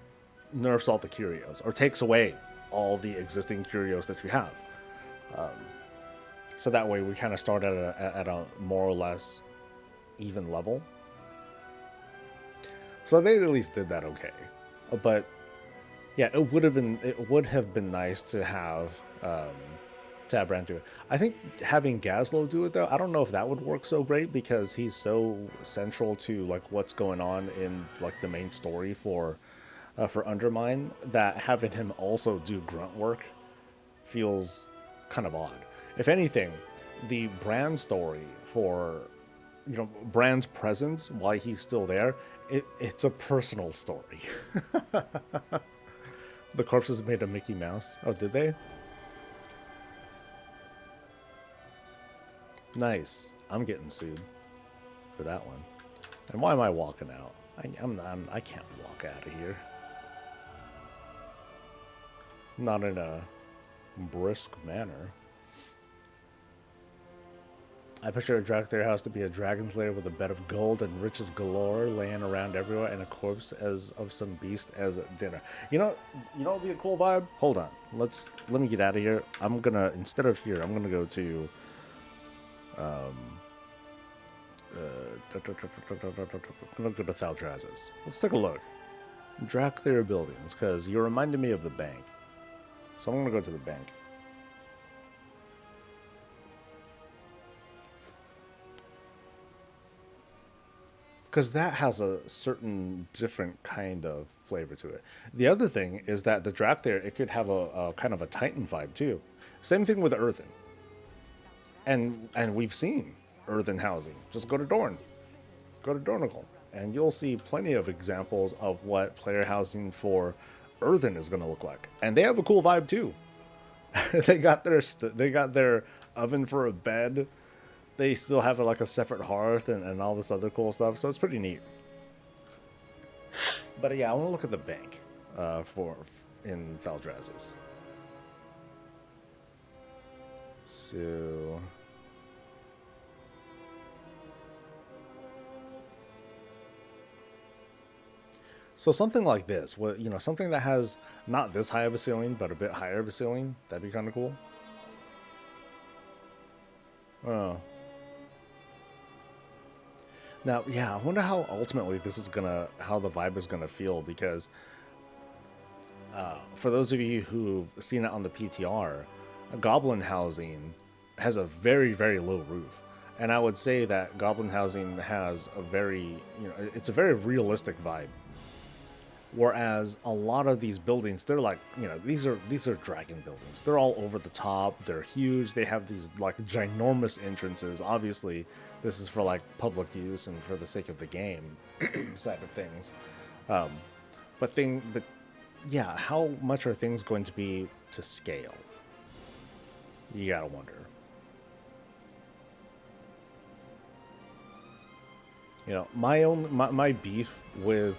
nerfs all the curios or takes away all the existing curios that you have. So that way we kind of start at a more or less even level. So they at least did that okay. But yeah, it would have been nice to have Brann do it. I think having Gazlo do it though, I don't know if that would work so great because he's so central to like what's going on in like the main story for Undermine, that having him also do grunt work feels kind of odd. If anything, the Brann story for, you know, Brann's presence, why he's still there, it's a personal story. The corpses made a Mickey Mouse. Oh, did they? Nice. I'm getting sued for that one. And why am I walking out? I can't walk out of here. Not in a brisk manner. I picture a Dracthyr house to be a dragon's lair with a bed of gold and riches galore laying around everywhere, and a corpse as of some beast as dinner. You know what would be a cool vibe? Hold on. Let me get out of here. I'm gonna, instead of here, I'm gonna go to I'm gonna go to Thaldraz's. Let's take a look. Dracthyr buildings, because you reminded me of the bank. So I'm gonna go to the bank. Because that has a certain different kind of flavor to it. The other thing is that the Dracthyr, it could have a kind of a Titan vibe too. Same thing with Earthen. And we've seen Earthen housing. Just go to Dorn. Go to Dornicle. And you'll see plenty of examples of what player housing for Earthen is going to look like. And they have a cool vibe too. they got their oven for a bed. They still have like a separate hearth and all this other cool stuff, so it's pretty neat. But yeah, I want to look at the bank in Thaldraz's. So something like this, you know, something that has not this high of a ceiling, but a bit higher of a ceiling, that'd be kind of cool. Oh. Now, yeah, I wonder how ultimately how the vibe is gonna feel, because for those of you who've seen it on the PTR, Goblin housing has a very, very low roof. And I would say that Goblin housing has a very, you know, it's a very realistic vibe. Whereas a lot of these buildings, they're like, you know, these are dragon buildings. They're all over the top. They're huge. They have these like ginormous entrances. Obviously, this is for like public use and for the sake of the game side of things. But yeah, how much are things going to be to scale? You gotta wonder. You know, my beef with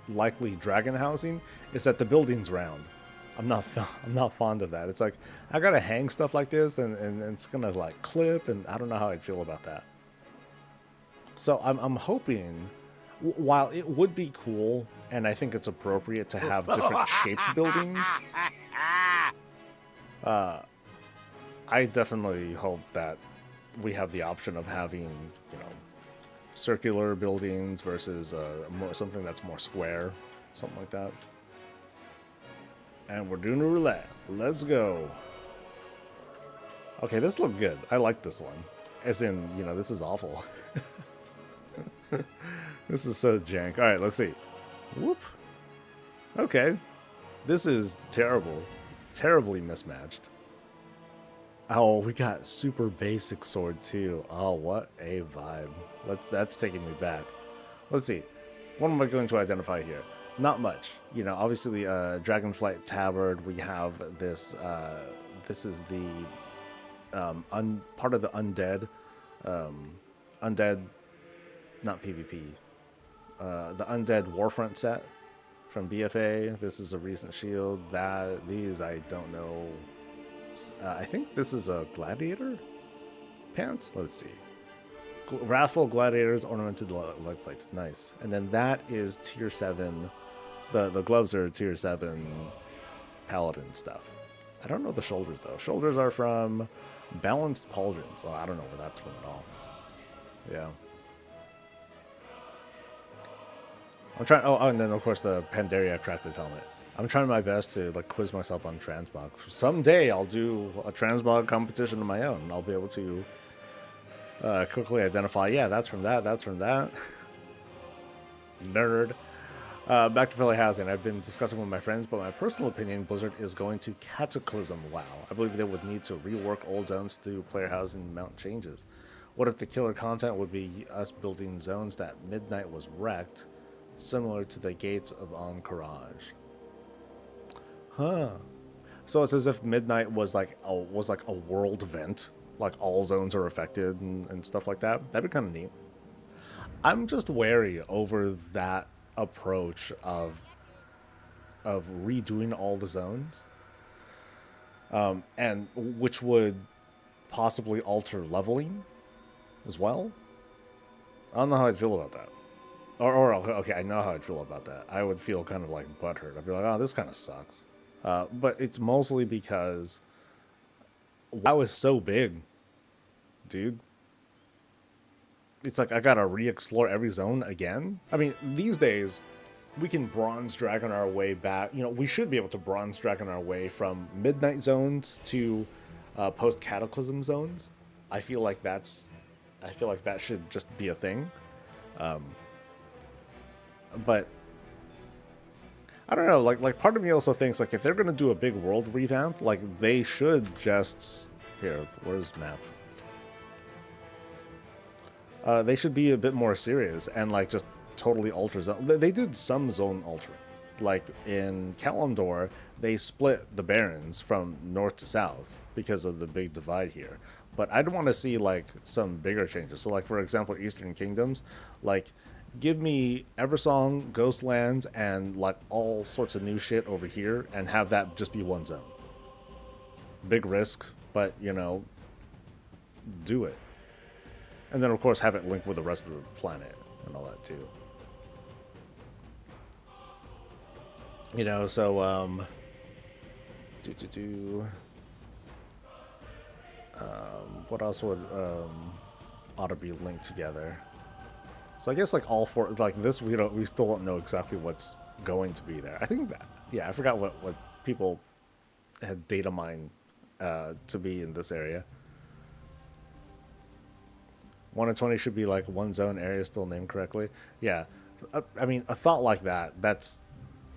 likely dragon housing is that the building's round. I'm not fond of that. It's like, I gotta hang stuff like this and it's gonna like clip, and I don't know how I'd feel about that. So I'm hoping While it would be cool, and I think it's appropriate to have different shaped buildings, I definitely hope that we have the option of having, you know, circular buildings versus something that's more square, something like that. And we're doing a roulette. Let's go. Okay, this looked good. I like this one. As in, you know, this is awful. This is so jank. All right, let's see. Whoop. Okay. This is terrible. Terribly mismatched. Oh, we got super basic sword too. Oh, what a vibe. That's taking me back. Let's see. What am I going to identify here? Not much. You know, obviously, Dragonflight Tabard. We have this. This is the part of the undead. Undead, not PvP. The undead Warfront set from BFA. This is a recent shield. These I don't know. I think this is a gladiator pants. Let's see. Wrathful gladiators, ornamented leg plates. Nice. And then that is tier 7. The gloves are tier 7 paladin stuff. I don't know the shoulders though. Shoulders are from Balanced Pauldron, so I don't know where that's from at all. Yeah. I'm trying. Oh, and then of course the Pandaria crafted helmet. I'm trying my best to like quiz myself on transmog. Someday I'll do a transmog competition of my own. I'll be able to quickly identify. Yeah, that's from that. That's from that. Nerd. Back to Philly housing. I've been discussing with my friends, but my personal opinion, Blizzard is going to cataclysm WoW. I believe they would need to rework old zones to do player housing mount changes. What if the killer content would be us building zones that Midnight was wrecked, similar to the Gates of Encourage? Huh. So it's as if Midnight was like a world event, like all zones are affected and stuff like that. That'd be kind of neat. I'm just wary over that approach of redoing all the zones, and which would possibly alter leveling as well. I don't know how I'd feel about that. Or okay, I know how I'd feel about that. I would feel kind of like butthurt. I'd be like, oh, this kind of sucks. But it's mostly because WoW is so big, dude. It's like I gotta re-explore every zone again. I mean, these days, we can Bronze Dragon our way back. You know, we should be able to Bronze Dragon our way from Midnight zones to post-Cataclysm zones. I feel like that should just be a thing. But I don't know. Like part of me also thinks like if they're gonna do a big world revamp, like they should just where's map? They should be a bit more serious and like just totally alter zone. They did some zone altering. Like in Kalimdor, they split the Barrens from north to south because of the big divide here. But I'd want to see like some bigger changes. So like for example, Eastern Kingdoms, like give me Eversong, Ghostlands, and like all sorts of new shit over here and have that just be one zone. Big risk, but you know, do it. And then, of course, have it linked with the rest of the planet and all that, too. You know, so, what else would, ought to be linked together? So I guess, like, all four, like, this, we still don't know exactly what's going to be there. I think that, yeah, I forgot what people had data mined, to be in this area. 1 in 20 should be like one zone area still named correctly. Yeah, I mean a thought like that.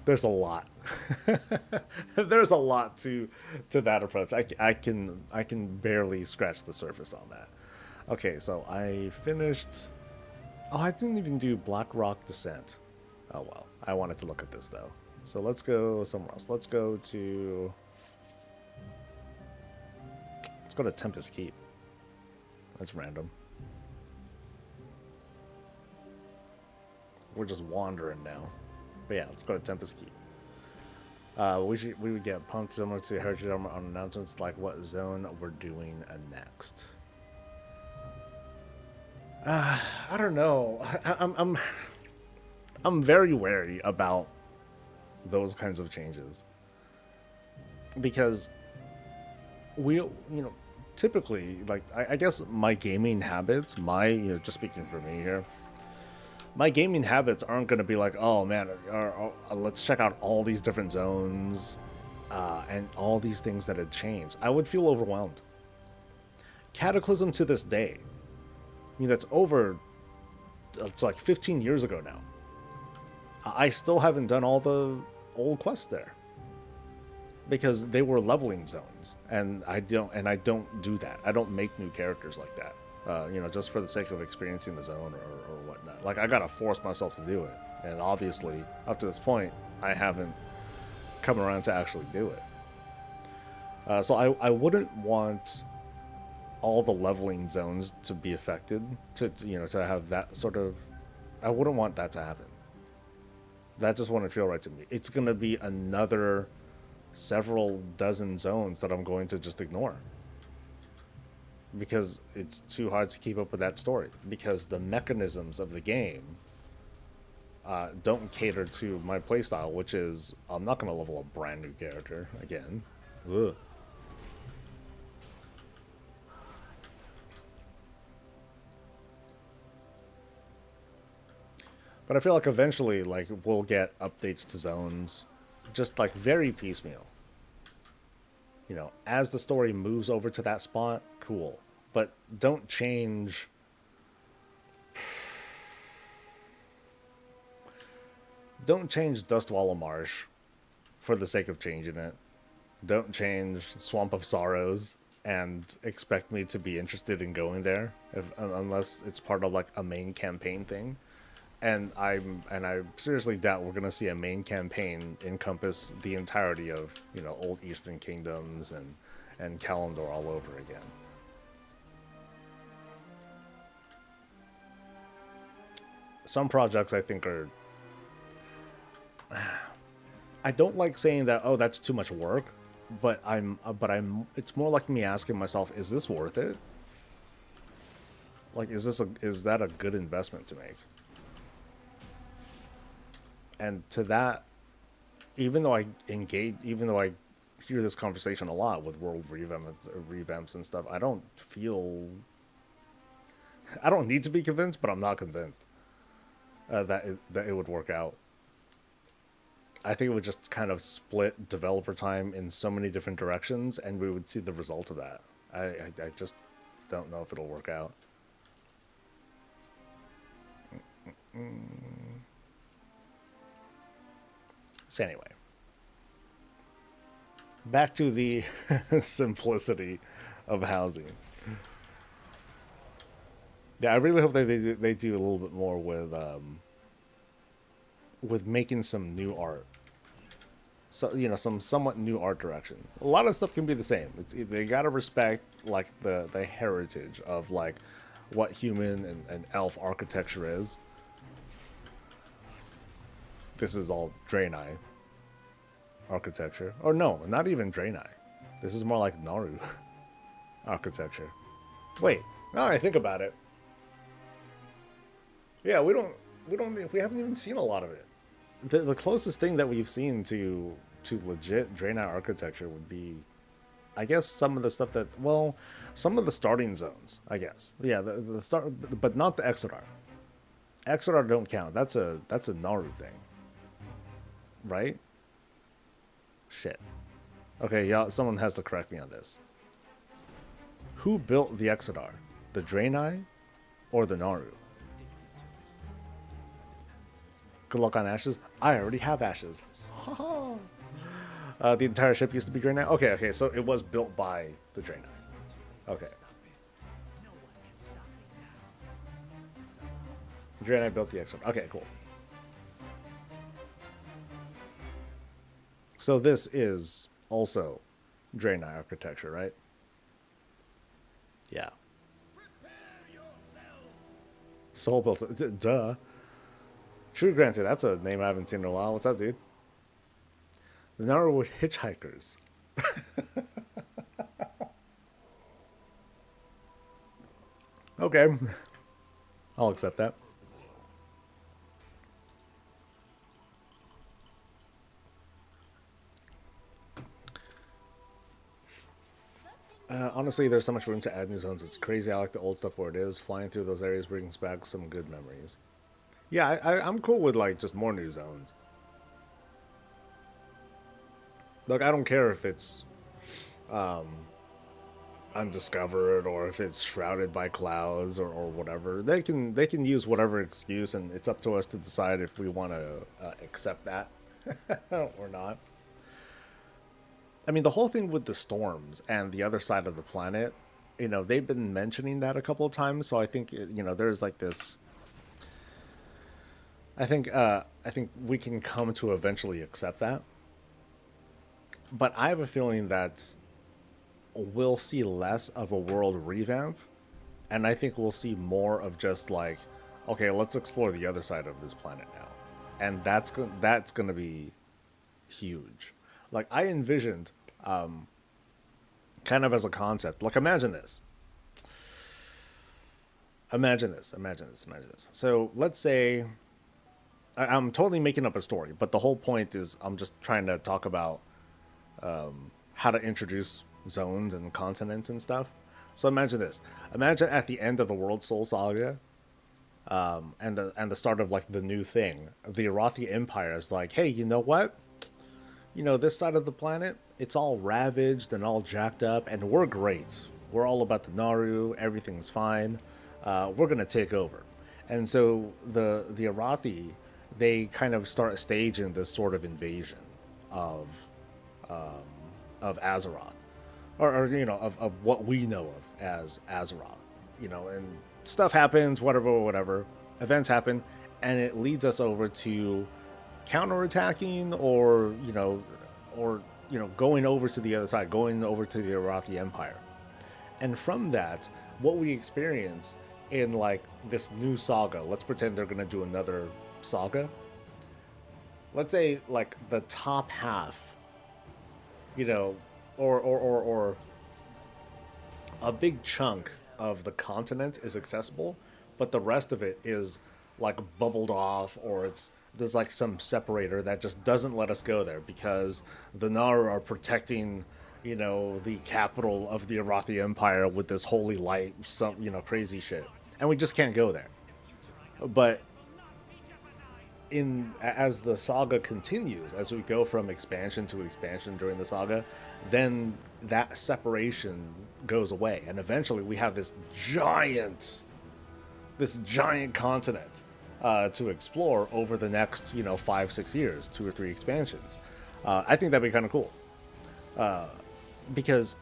There's a lot. There's a lot to that approach. I can barely scratch the surface on that. Okay, so I finished. Oh, I didn't even do Black Rock Descent. Oh well, I wanted to look at this though. So let's go somewhere else. Let's go to Tempest Keep. That's random. We're just wandering now. But yeah, let's go to Tempest Keep. We would get pumped similar to Heritage Armor on announcements like what zone we're doing next. I don't know. I'm very wary about those kinds of changes because typically, like, I guess my gaming habits, just speaking for me here, my gaming habits aren't going to be like, oh man, let's check out all these different zones and all these things that had changed. I would feel overwhelmed. Cataclysm to this day, that's over, it's like 15 years ago now. I still haven't done all the old quests there because they were leveling zones, and I don't do that. I don't make new characters like that. Just for the sake of experiencing the zone or whatnot. Like, I gotta force myself to do it, and obviously, up to this point, I haven't come around to actually do it. So I wouldn't want all the leveling zones to be affected. To have that sort of, I wouldn't want that to happen. That just wouldn't feel right to me. It's gonna be another several dozen zones that I'm going to just ignore because it's too hard to keep up with that story, because the mechanisms of the game don't cater to my playstyle, which is I'm not going to level a brand new character again. Ugh. But I feel like eventually, like, we'll get updates to zones, just like very piecemeal. As the story moves over to that spot, cool. But don't change. Don't change Dustwallow Marsh for the sake of changing it. Don't change Swamp of Sorrows and expect me to be interested in going there, unless it's part of like a main campaign thing. And I seriously doubt we're gonna see a main campaign encompass the entirety of old Eastern Kingdoms and Kalimdor all over again. Some projects I think are. I don't like saying that. Oh, that's too much work, but It's more like me asking myself, is this worth it? Like, is that a good investment to make? And to that, even though I hear this conversation a lot with world revamps and stuff, I don't need to be convinced, but I'm not convinced that it would work out. I think it would just kind of split developer time in so many different directions, and we would see the result of that. I just don't know if it'll work out. So anyway, back to the simplicity of housing. Yeah, I really hope they do a little bit more with making some new art. So some somewhat new art direction. A lot of stuff can be the same. They gotta respect like the heritage of like what human and elf architecture is. This is all Draenei architecture. Or no, not even Draenei. This is more like Naru architecture. Wait, now I think about it. Yeah, we haven't even seen a lot of it. The closest thing that we've seen to legit Draenei architecture would be, I guess, some of the stuff some of the starting zones, I guess. Yeah, the start, but not the Exodar. Exodar don't count. That's a Naru thing. Right? Shit. Okay, yeah, someone has to correct me on this. Who built the Exodar? The Draenei or the Naru? Good luck on Ashes. I already have Ashes. The entire ship used to be Draenei. Okay, so it was built by the Draenei. Okay. Draenei built the Exodar. Okay, cool. So this is also Draenei architecture, right? Yeah. Soul built it. Duh. True Granted, that's a name I haven't seen in a while. What's up, dude? The Naru were hitchhikers. Okay. I'll accept that. Honestly, there's so much room to add new zones. It's crazy. I like the old stuff where it is. Flying through those areas brings back some good memories. Yeah, I'm cool with like just more new zones. Like I don't care if it's undiscovered or if it's shrouded by clouds or whatever. They can use whatever excuse, and it's up to us to decide if we want to accept that or not. I mean, the whole thing with the storms and the other side of the planet, they've been mentioning that a couple of times. So I think there's like this. I think we can come to eventually accept that, but I have a feeling that we'll see less of a world revamp, and I think we'll see more of just like, okay, let's explore the other side of this planet now, and that's gonna be huge. Like I envisioned, kind of as a concept. Like imagine this. So let's say I'm totally making up a story, but the whole point is I'm just trying to talk about how to introduce zones and continents and stuff. So imagine this. Imagine at the end of the World Soul Saga, and the start of like the new thing, the Arathi Empire is like, hey, you know what? This side of the planet, it's all ravaged and all jacked up, and we're great. We're all about the Naru. Everything's fine. We're gonna take over. And so the Arathi, they kind of start staging this sort of invasion of Azeroth, of what we know of as Azeroth, and stuff happens, whatever, events happen, and it leads us over to counterattacking or going over to the other side, going over to the Arathi Empire. And from that, what we experience in like this new saga, let's pretend they're going to do another saga. Let's say like the top half, or a big chunk of the continent is accessible, but the rest of it is like bubbled off, or there's like some separator that just doesn't let us go there because the Naru are protecting, the capital of the Arathi Empire with this holy light, some crazy shit, and we just can't go there. But as the saga continues, as we go from expansion to expansion during the saga, then that separation goes away, and eventually we have this giant continent to explore over the next 5-6 years, 2 or 3 expansions. I think that'd be kind of cool, because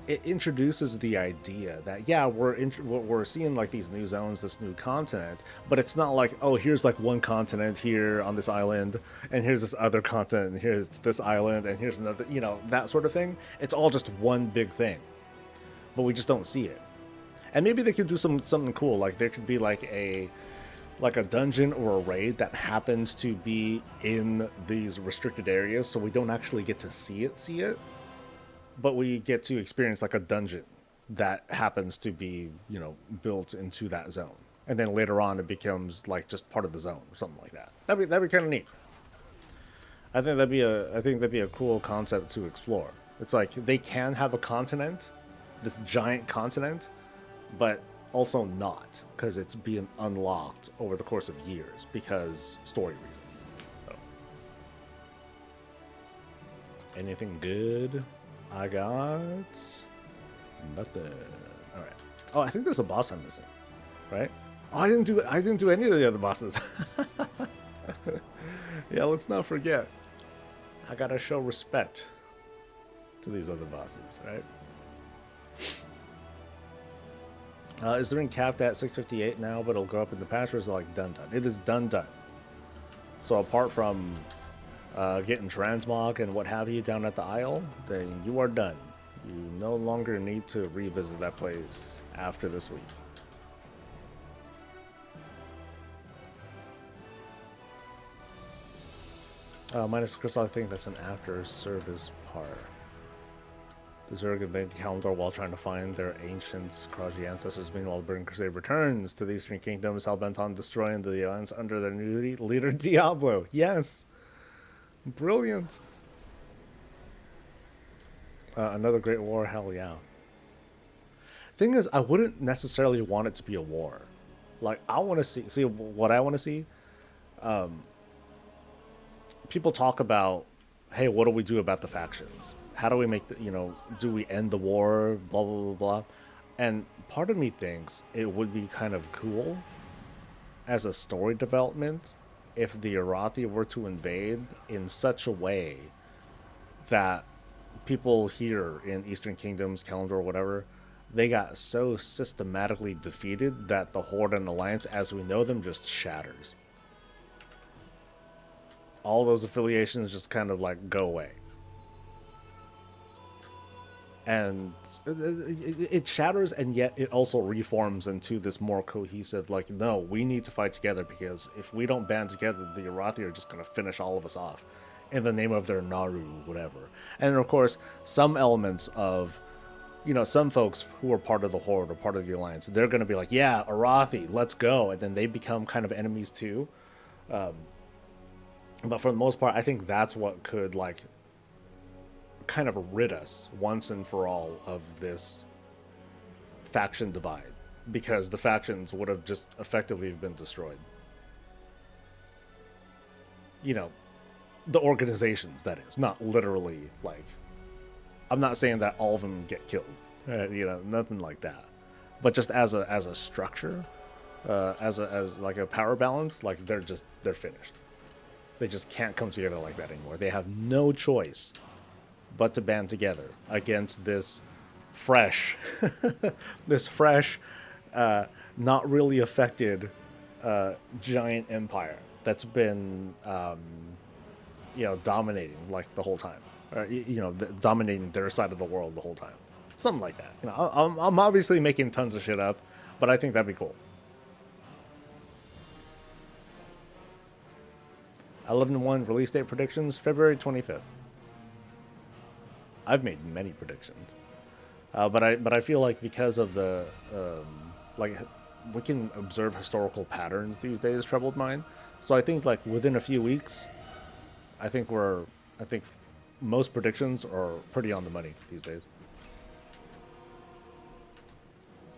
it introduces the idea that we're seeing like these new zones, this new continent, but it's not like, oh, here's like one continent here on this island, and here's this other continent, and here's this island, and here's another, that sort of thing. It's all just one big thing, but we just don't see it. And maybe they could do something cool, like there could be like a dungeon or a raid that happens to be in these restricted areas, so we don't actually get to see it, but we get to experience like a dungeon that happens to be, built into that zone. And then later on it becomes like just part of the zone or something like that. That'd be kind of neat. I think that'd be a cool concept to explore. It's like they can have a continent, this giant continent, but also not, because it's being unlocked over the course of years because story reasons. So. Anything good? I got nothing. All right. Oh, I think there's a boss I'm missing, right? Oh, I didn't do any of the other bosses. Yeah, let's not forget. I gotta show respect to these other bosses, right? Is the ring capped at 658 now, but it'll go up in the patch, or is it like done? It is done. So apart from getting transmog and what have you down at the Isle, then you are done. You no longer need to revisit that place after this week. Minus Crystal, I think that's an after-service part. The Zerg invade Kalimdor while trying to find their ancient Kraji ancestors. Meanwhile, Burning Crusade returns to the Eastern Kingdoms, hell-bent on destroying the Alliance under their new leader, Diablo. Yes! Brilliant! Another great war, hell yeah. thing is, I wouldn't necessarily want it to be a war. Like, I want to see what I want to see. People talk about, hey, what do we do about the factions? How do we make the, do we end the war? Blah, blah, blah, blah. And part of me thinks it would be kind of cool as a story development if the Arathi were to invade in such a way that people here in Eastern Kingdoms, Calendar, or whatever, they got so systematically defeated that the Horde and Alliance, as we know them, just shatters. All those affiliations just kind of like go away. And it shatters, and yet it also reforms into this more cohesive, like, no, we need to fight together, because if we don't band together, the Arathi are just going to finish all of us off in the name of their Naru, whatever. And of course, some elements of, some folks who are part of the Horde or part of the Alliance, they're going to be like, yeah, Arathi, let's go. And then they become kind of enemies too. But for the most part, I think that's what could, like, kind of rid us once and for all of this faction divide, because the factions would have just effectively been destroyed. The organizations, that is, not literally, like, I'm not saying that all of them get killed, nothing like that, but just as a structure, as like a power balance, like, they're finished. They just can't come together like that anymore. They have no choice but to band together against this fresh, not really affected giant empire that's been, dominating like the whole time, or, dominating their side of the world the whole time, something like that. I'm obviously making tons of shit up, but I think that'd be cool. 11-1 release date predictions, February 25th. I've made many predictions, but I feel like because of the like, we can observe historical patterns these days, Troubled Mind. So I think, like, within a few weeks, I think most predictions are pretty on the money these days.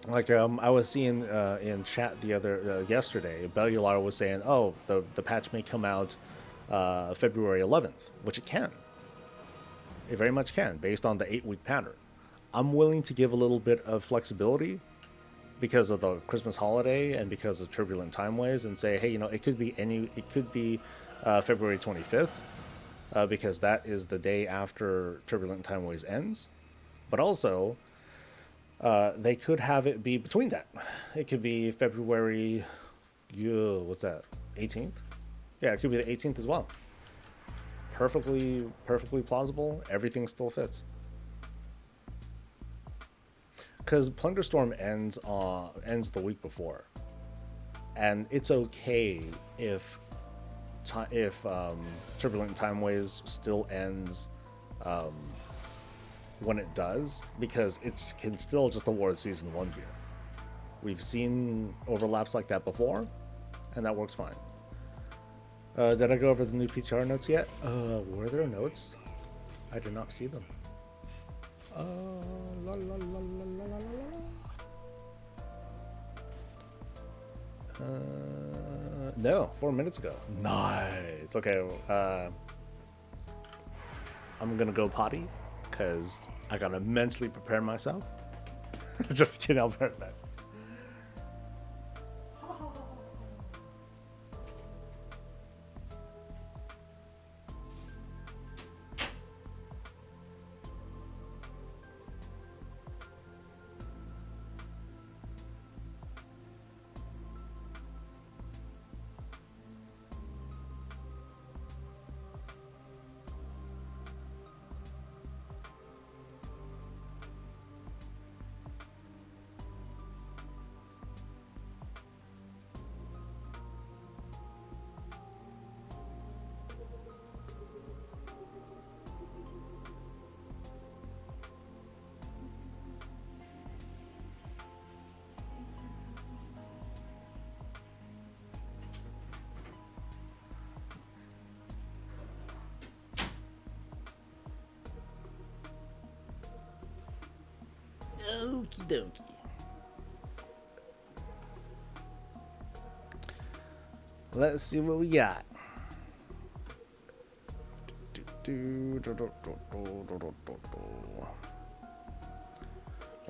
Like, I was seeing in chat yesterday, Bellular was saying, oh, the patch may come out February 11th, which it can. It very much can, based on the 8-week pattern. I'm willing to give a little bit of flexibility because of the Christmas holiday and because of turbulent timeways, and say, hey, it could be February 25th, because that is the day after turbulent timeways ends. But also, they could have it be between that. It could be February, what's that, 18th? Yeah, it could be the 18th as well. Perfectly plausible. Everything still fits. Because Plunderstorm ends the week before, and it's okay if Turbulent Timeways still ends when it does, because it can still just award Season 1 gear. We've seen overlaps like that before, and that works fine. Did I go over the new PTR notes yet? Were there notes? I did not see them. La, la, la, la, la, la, la. No, 4 minutes ago. Nice. Okay. I'm gonna go potty because I gotta mentally prepare myself. Just kidding. I'll be right back. Okie dokie. Let's see what we got. Well,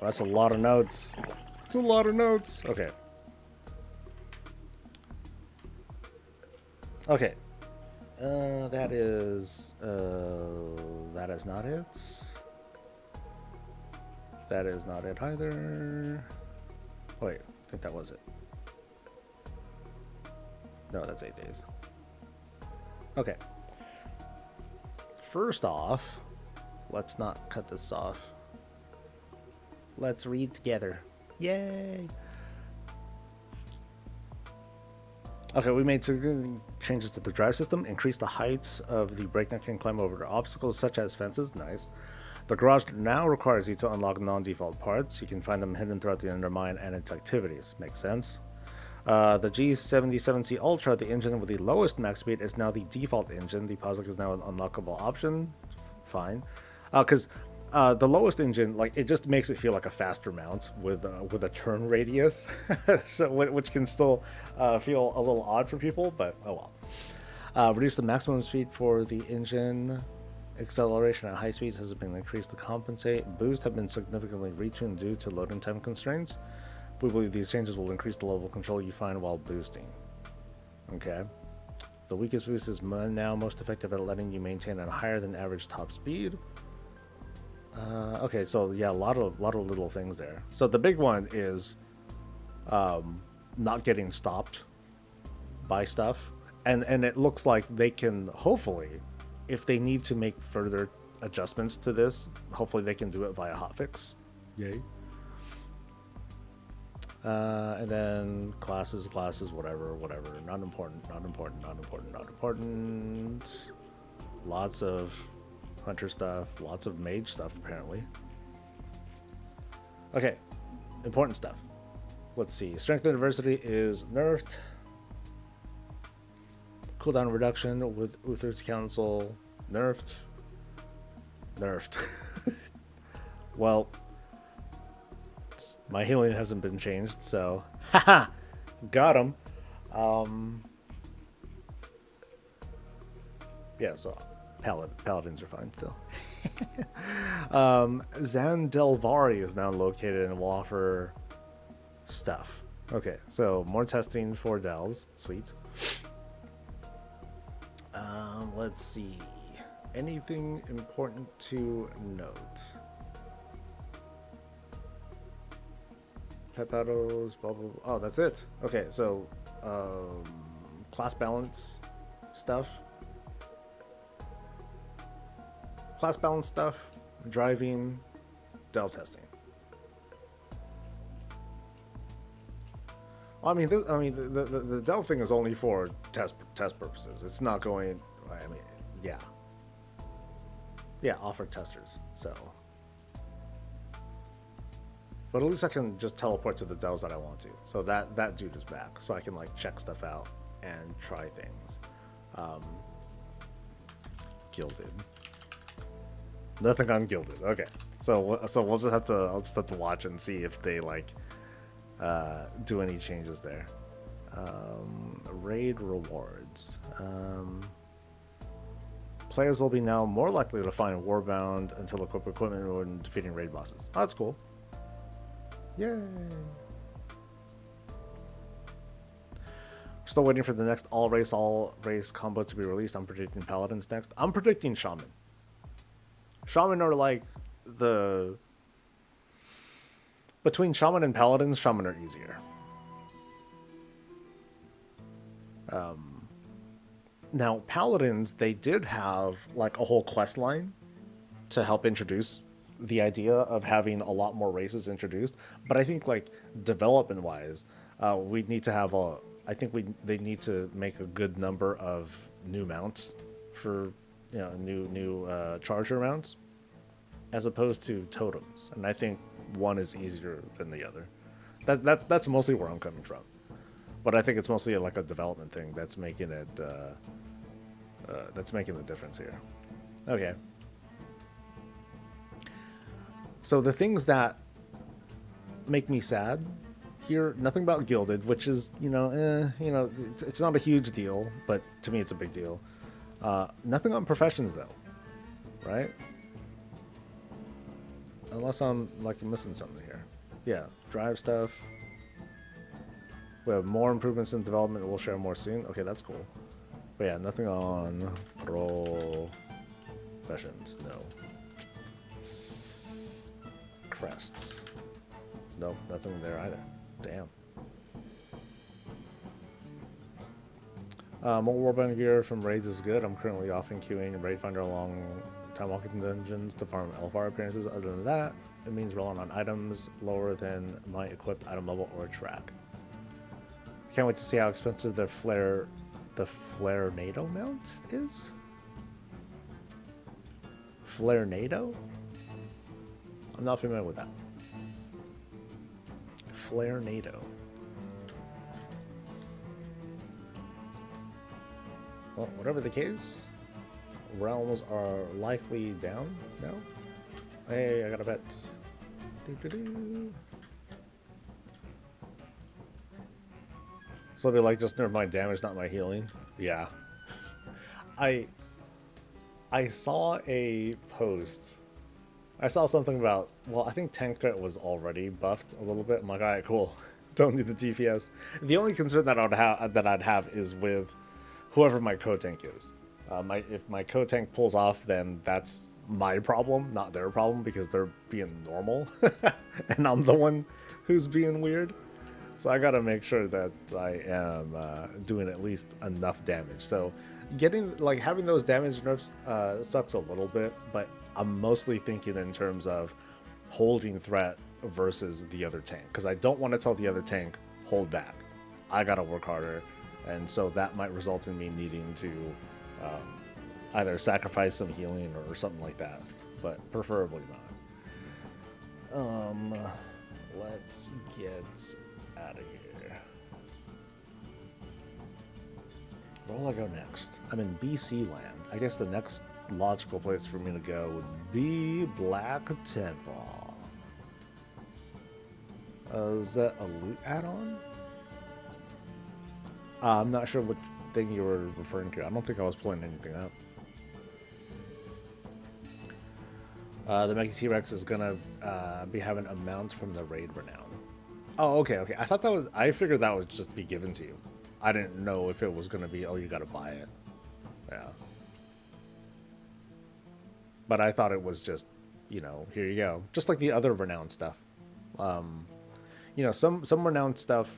that's a lot of notes. It's a lot of notes. Okay. Okay. That is not it. That is not it either. Wait, I think that was it. No, that's 8 days. Okay. First off, let's not cut this off. Let's read together. Yay! Okay, we made significant changes to the drive system, increased the heights of the breakneck can climb over obstacles such as fences. Nice. The garage now requires you to unlock non-default parts. You can find them hidden throughout the undermine and its activities. Makes sense. The G77C Ultra, the engine with the lowest max speed, is now the default engine. The POSIC is now an unlockable option. Fine. Because the lowest engine, like, it just makes it feel like a faster mount with a turn radius, so which can still feel a little odd for people, but oh well. Reduce the maximum speed for the engine. Acceleration at high speeds has been increased to compensate. Boost have been significantly retuned due to loading time constraints. We believe these changes will increase the level of control you find while boosting. Okay. The weakest boost is now most effective at letting you maintain a higher than average top speed. Okay, so yeah, a lot of little things there. So the big one is not getting stopped by stuff, and it looks like they can, hopefully, if they need to make further adjustments to this, hopefully they can do it via hotfix. Yay. And then classes, whatever. Not important. Lots of hunter stuff, lots of mage stuff, apparently. Okay, important stuff. Let's see. Strength and diversity is nerfed. Cooldown reduction with Uther's Council, nerfed. Well, my healing hasn't been changed, so haha, got him. Yeah, so paladins are fine still. Zandelvari is now located and will offer stuff. Okay, so more testing for delves, sweet. Let's see. Anything important to note? Pet battles, blah, blah, blah. Oh, that's it. Okay, so class balance stuff. Class balance stuff, driving, delve testing. I mean, the delve thing is only for test purposes. It's not going. I mean, yeah, offer testers. So, but at least I can just teleport to the delves that I want to. So that dude is back, so I can like check stuff out and try things. Gilded. Nothing on Gilded. Okay, so we'll just have to. I'll just have to watch and see if they like do any changes there. Raid rewards. Players will be now more likely to find Warbound until equip equipment when defeating raid bosses. Oh, that's cool. Yay! Still waiting for the next all race combo to be released. I'm predicting Paladins next. I'm predicting Shaman. Shaman are like the... Between Shaman and Paladins, Shaman are easier. Now, Paladins, they did have like a whole quest line to help introduce the idea of having a lot more races introduced. But I think like development-wise, we need to have a... I think they need to make a good number of new mounts for, you know, new charger mounts, as opposed to totems. And I think one is easier than the other. That's mostly where I'm coming from. But I think it's mostly like a development thing that's making it that's making the difference here. Okay. So the things that make me sad Here, nothing about Gilded, which is, it's not a huge deal, but to me it's a big deal. Nothing on Professions, though, right? Unless I'm, like, missing something here. Yeah, drive stuff. We have more improvements in development. We'll share more soon. Okay, that's cool. But yeah, nothing on Professions. No. Crests. Nope, nothing there either. Damn. More Warband gear from raids is good. I'm currently often queuing Raid Finder along time walking dungeons to farm Elfar appearances. Other than that, it means rolling on items lower than my equipped item level or track. Can't wait to see how expensive the Flare-nado mount is. Flare-nado? I'm not familiar with that. Flare-nado. Well, whatever the case, realms are likely down now. Hey, I got a bet. So it'll be like, just never mind damage, not my healing. Yeah. I saw a post. I saw something about, well, I think tank threat was already buffed a little bit. I'm like, all right, cool. Don't need the DPS. The only concern that I'd have is with whoever my co-tank is. If my co-tank pulls off, then that's my problem, not their problem, because they're being normal, and I'm the one who's being weird. So I gotta make sure that I am doing at least enough damage. So having those damage nerfs sucks a little bit, but I'm mostly thinking in terms of holding threat versus the other tank, because I don't want to tell the other tank, hold back. I gotta work harder, and so that might result in me needing to either sacrifice some healing or something like that, but preferably not. Let's get out of here. Where will I go next? I'm in BC land. I guess the next logical place for me to go would be Black Temple. Is that a loot add-on? I'm not sure what thing you were referring to. I don't think I was pulling anything up. The Mega T-Rex is gonna be having a mount from the Raid Renown. Oh, okay. I figured that would just be given to you. I didn't know if it was gonna be, oh, you gotta buy it. Yeah. But I thought it was just, here you go. Just like the other Renown stuff. Some Renown stuff,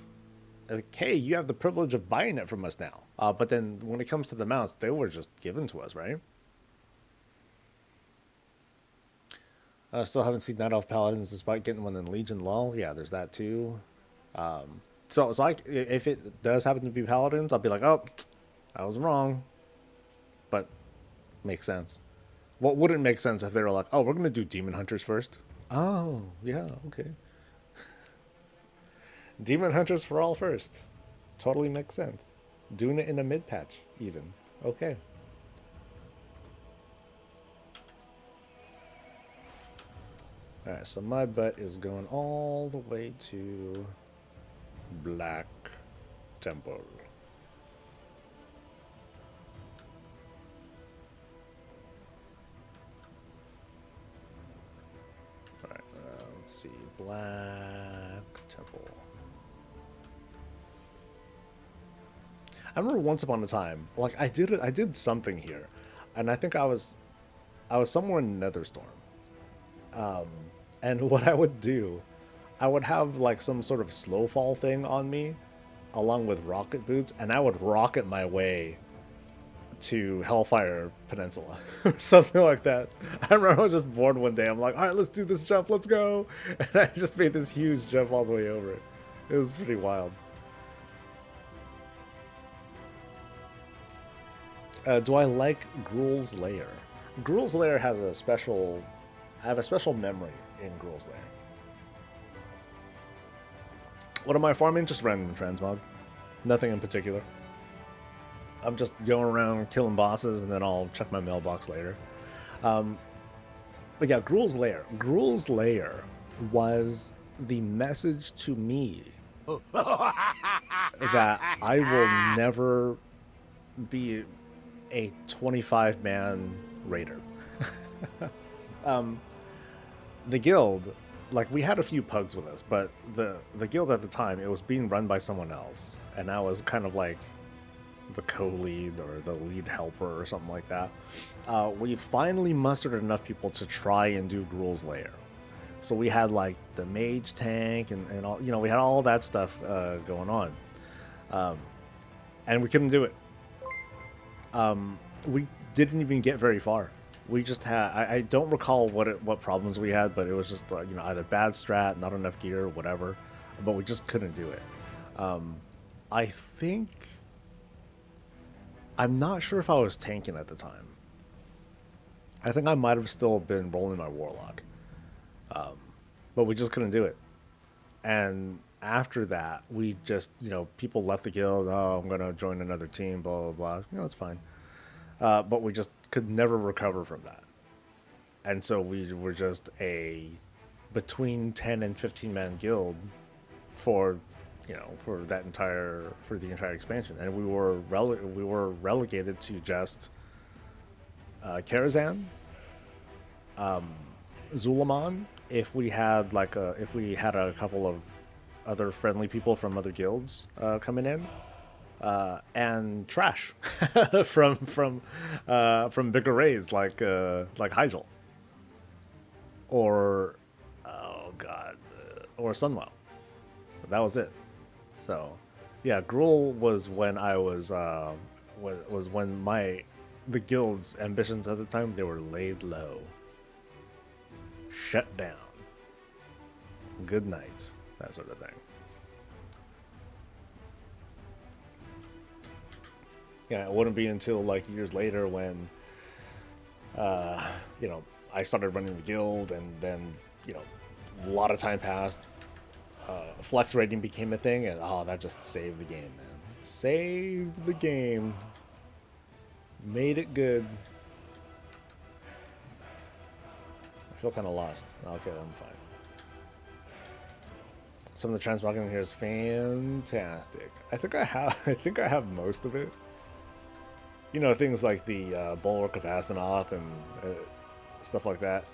like, hey, you have the privilege of buying it from us now. But then when it comes to the mounts, they were just given to us, right? Still haven't seen Night Elf Paladins despite getting one in Legion lol. Yeah, there's that too. So if it does happen to be Paladins, I'll be like, oh, I was wrong. But makes sense. What wouldn't make sense if they were like, oh, we're going to do Demon Hunters first? Oh, yeah, okay. Demon Hunters for all first. Totally makes sense. Doing it in a mid-patch, even. Okay. Alright, so my bet is going all the way to Black Temple. Alright, let's see. Black Temple. I remember once upon a time, like I did something here, and I think I was somewhere in Netherstorm. And what I would do, I would have like some sort of slow fall thing on me, along with rocket boots, and I would rocket my way to Hellfire Peninsula or something like that. I remember I was just bored one day. I'm like, all right, let's do this jump, let's go, and I just made this huge jump all the way over it. It was pretty wild. Do I like Gruul's Lair? Gruul's Lair has a special... I have a special memory in Gruul's Lair. What am I farming? Just random transmog. Nothing in particular. I'm just going around killing bosses, and then I'll check my mailbox later. But yeah, Gruul's Lair. Gruul's Lair was the message to me that I will never be a 25-man raider. The guild, like, we had a few pugs with us, but the guild at the time, it was being run by someone else, and I was kind of like the co-lead or the lead helper or something like that. We finally mustered enough people to try and do Gruul's Lair. So we had like the mage tank and all, you know, we had all that stuff going on, and we couldn't do it. We didn't even get very far. We just had, I don't recall what problems we had, but it was just you know, either bad strat, not enough gear, whatever, but we just couldn't do it. I think, I'm not sure if I was tanking at the time. I think I might have still been rolling my warlock, but we just couldn't do it. And after that, we just, you know, people left the guild. Oh, I'm gonna join another team. Blah blah blah. You know, it's fine. But we just could never recover from that, and so we were just a between 10 and 15 man guild for, you know, for the entire expansion, and we were relegated to just Karazhan, Zulaman, if we had a couple of other friendly people from other guilds coming in, and trash from bigger raids like Hyjal or oh god or Sunwell. That was it. So yeah, Gruul was when I was when the guild's ambitions at the time, they were laid low, shut down, good night, that sort of thing. Yeah, it wouldn't be until like years later when, you know, I started running the guild, and then, you know, a lot of time passed. Flex rating became a thing, and oh, that just saved the game, man. Saved the game. Made it good. I feel kind of lost. Okay, I'm fine. Some of the transmogging in here is fantastic. I think I have most of it. You know, things like the Bulwark of Asenath and stuff like that.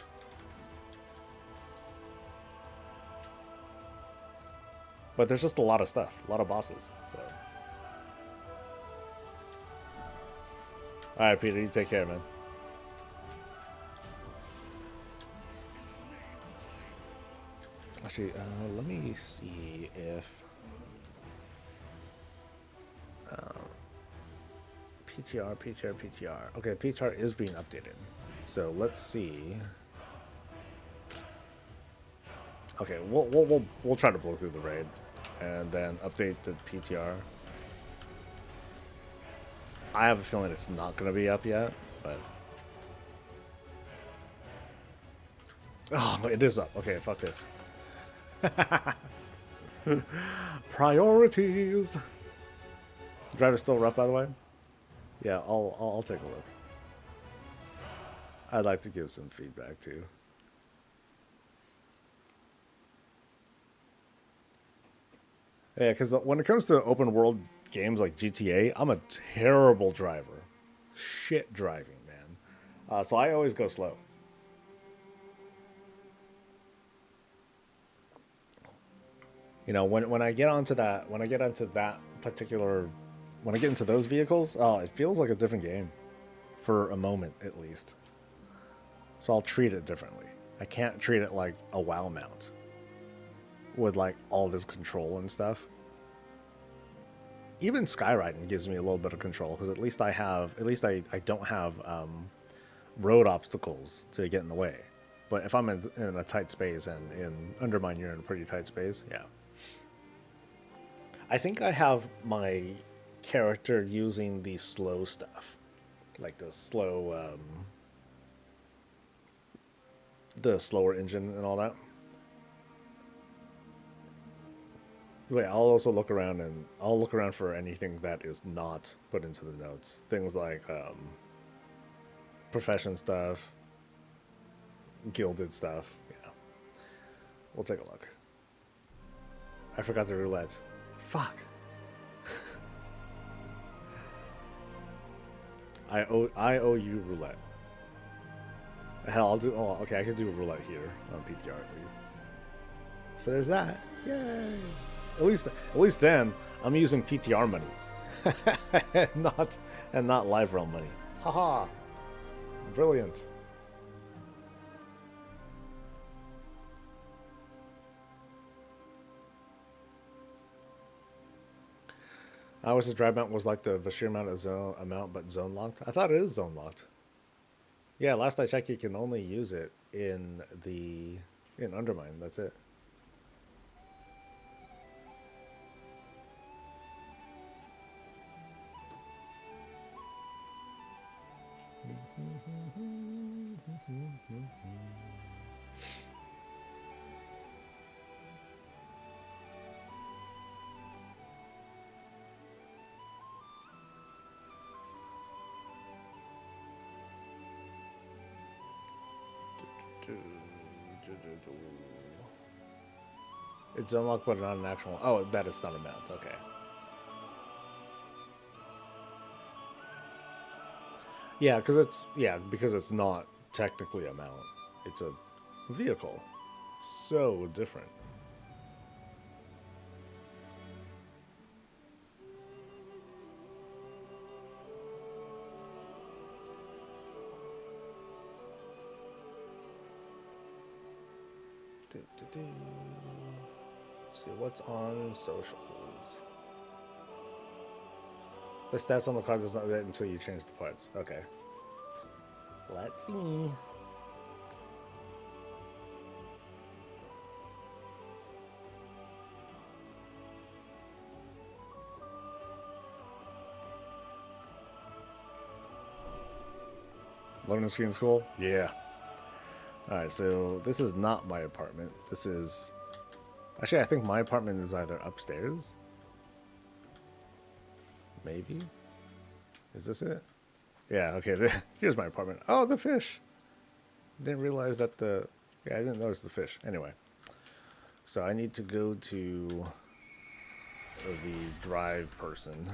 But there's just a lot of stuff, a lot of bosses. So, all right, Peter, you take care, man. Actually, let me see if PTR. Okay, PTR is being updated. So let's see. Okay, we'll try to blow through the raid, and then update the PTR. I have a feeling it's not going to be up yet, but oh, it is up. Okay, fuck this. Priorities. Drive is still rough, by the way. Yeah, I'll take a look. I'd like to give some feedback too. Yeah, because when it comes to open world games like GTA, I'm a terrible driver. Shit driving, man. So I always go slow. You know, when I get onto that, when I get into those vehicles, oh, it feels like a different game, for a moment at least. So I'll treat it differently. I can't treat it like a WoW mount with like all this control and stuff. Even skywriting gives me a little bit of control, because at least I don't have road obstacles to get in the way. But if I'm in a tight space, and in Undermine you're in a pretty tight space, yeah. I think I have my character using the slow stuff, like the slower engine and all that. Wait, I'll also look around, and I'll look around for anything that is not put into the notes. Things like profession stuff, gilded stuff. Yeah, we'll take a look. I forgot the roulette. Fuck. I owe you roulette. Hell, I'll do. Oh, okay. I can do a roulette here on PTR at least. So there's that. Yay! At least then I'm using PTR money, and not live realm money. Haha! Brilliant. I wish the dry mount was like the Vashir mount amount, but zone locked. I thought it is zone locked. Yeah, last I checked, you can only use it in Undermine. That's it. It's unlocked, but not an actual. Oh, that is not a mount. Okay. Yeah, because it's not technically a mount. It's a vehicle. So different. Let's see what's on socials. The stats on the card does not get until you change the parts. Okay. Let's see. Loading screen school? Yeah. Alright, so this is not my apartment. This is... Actually, I think my apartment is either upstairs. Maybe? Is this it? Yeah, okay. Here's my apartment. Oh, the fish! Didn't realize that the... Yeah, I didn't notice the fish. Anyway. So I need to go to the drive person.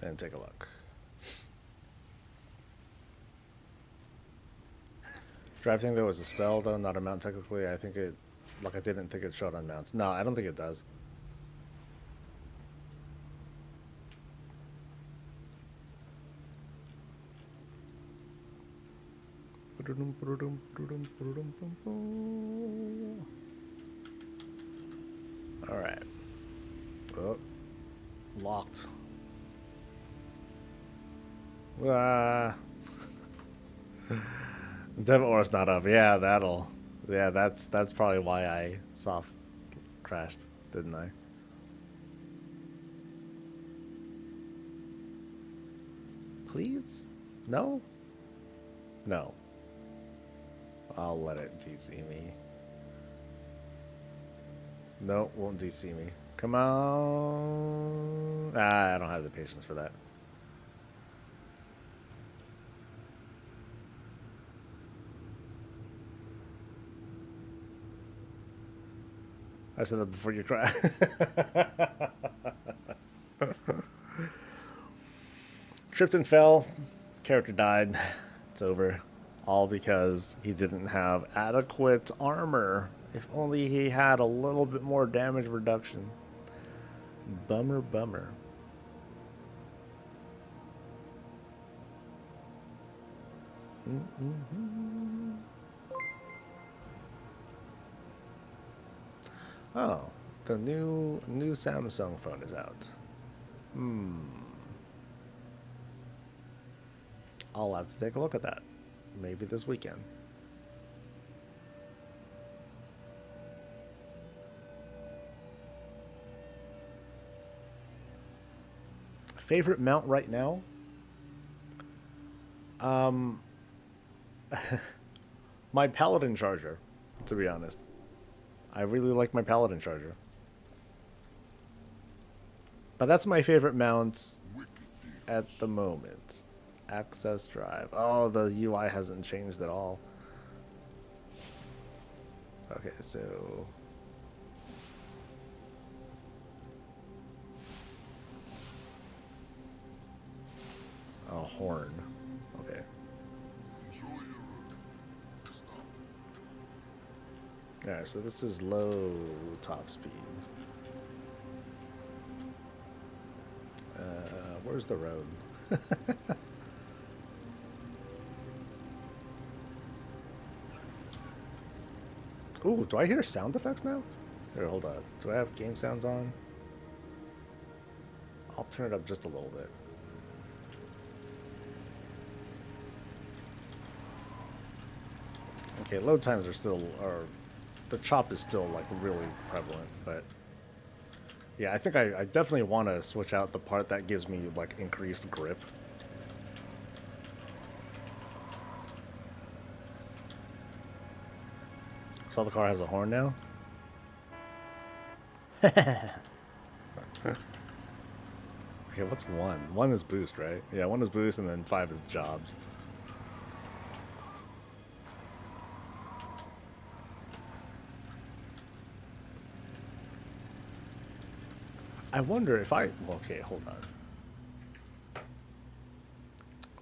And take a look. Drive thing though is a spell though, not a mount technically. I think it, like I didn't think it showed on mounts. No, I don't think it does. All right. Oh, locked. Devil Aura's not up. Yeah, that'll. Yeah, that's probably why I soft crashed, didn't I? Please? No? No. I'll let it DC me. No, won't DC me. Come on. I don't have the patience for that. I said that before you cry. Tripped and fell. Character died. It's over. All because he didn't have adequate armor. If only he had a little bit more damage reduction. Bummer, bummer. Oh, the new Samsung phone is out. I'll have to take a look at that. Maybe this weekend. Favorite mount right now? My Paladin Charger, to be honest. I really like my Paladin Charger. But that's my favorite mount at the moment. Access drive. Oh, the UI hasn't changed at all. Okay, so a horn. Okay. Alright, so this is low top speed. Where's the road? Ooh, do I hear sound effects now? Here, hold on. Do I have game sounds on? I'll turn it up just a little bit. Okay, load times are still, or the chop is still like really prevalent, but yeah, I think I definitely want to switch out the part that gives me like increased grip. So the car has a horn now? Okay, what's 1? 1 is boost, right? Yeah, 1 is boost and then 5 is jobs. I wonder if I... Well, okay, hold on.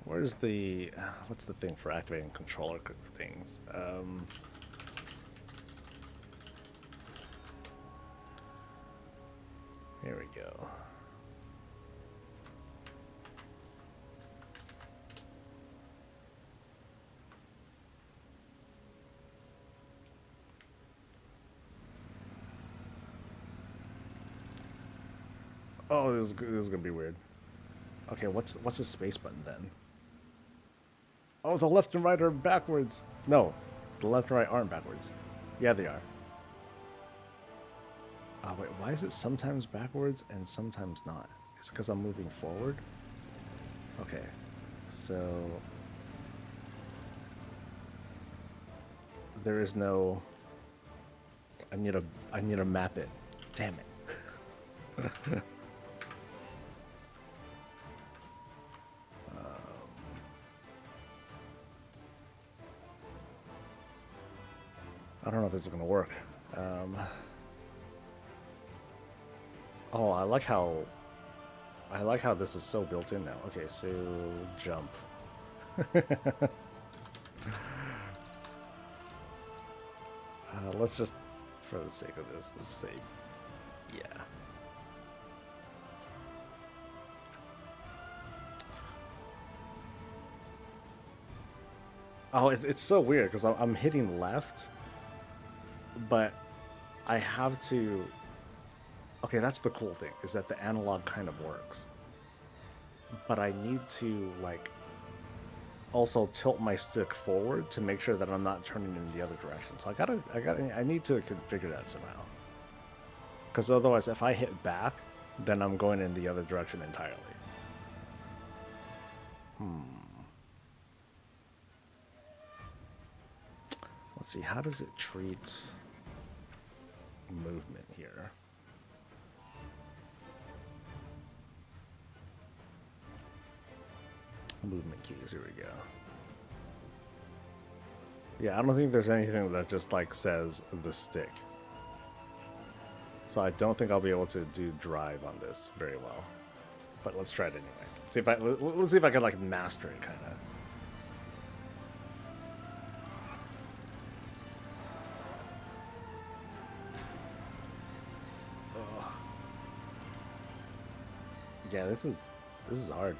Where's the... What's the thing for activating controller things? Here we go. Oh, this is gonna be weird. Okay, what's the space button then? Oh, the left and right are backwards. No, the left and right aren't backwards. Yeah, they are. Oh, wait, why is it sometimes backwards and sometimes not? Is it because I'm moving forward? Okay, so there is no... I need to map it. Damn it. I don't know if this is gonna work. Oh, I like how this is so built in now. Okay, so jump. Let's just, for the sake of this, let's say, yeah. Oh, it's so weird because I'm hitting left, but I have to... Okay, that's the cool thing, is that the analog kind of works. But I need to, like, also tilt my stick forward to make sure that I'm not turning in the other direction. So I need to configure that somehow. Because otherwise, if I hit back, then I'm going in the other direction entirely. Let's see, how does it treat movement here? Movement keys, here we go. Yeah, I don't think there's anything that just like says the stick. So I don't think I'll be able to do drive on this very well. But let's try it anyway. Let's see if I can like master it kind of. Yeah, this is hard.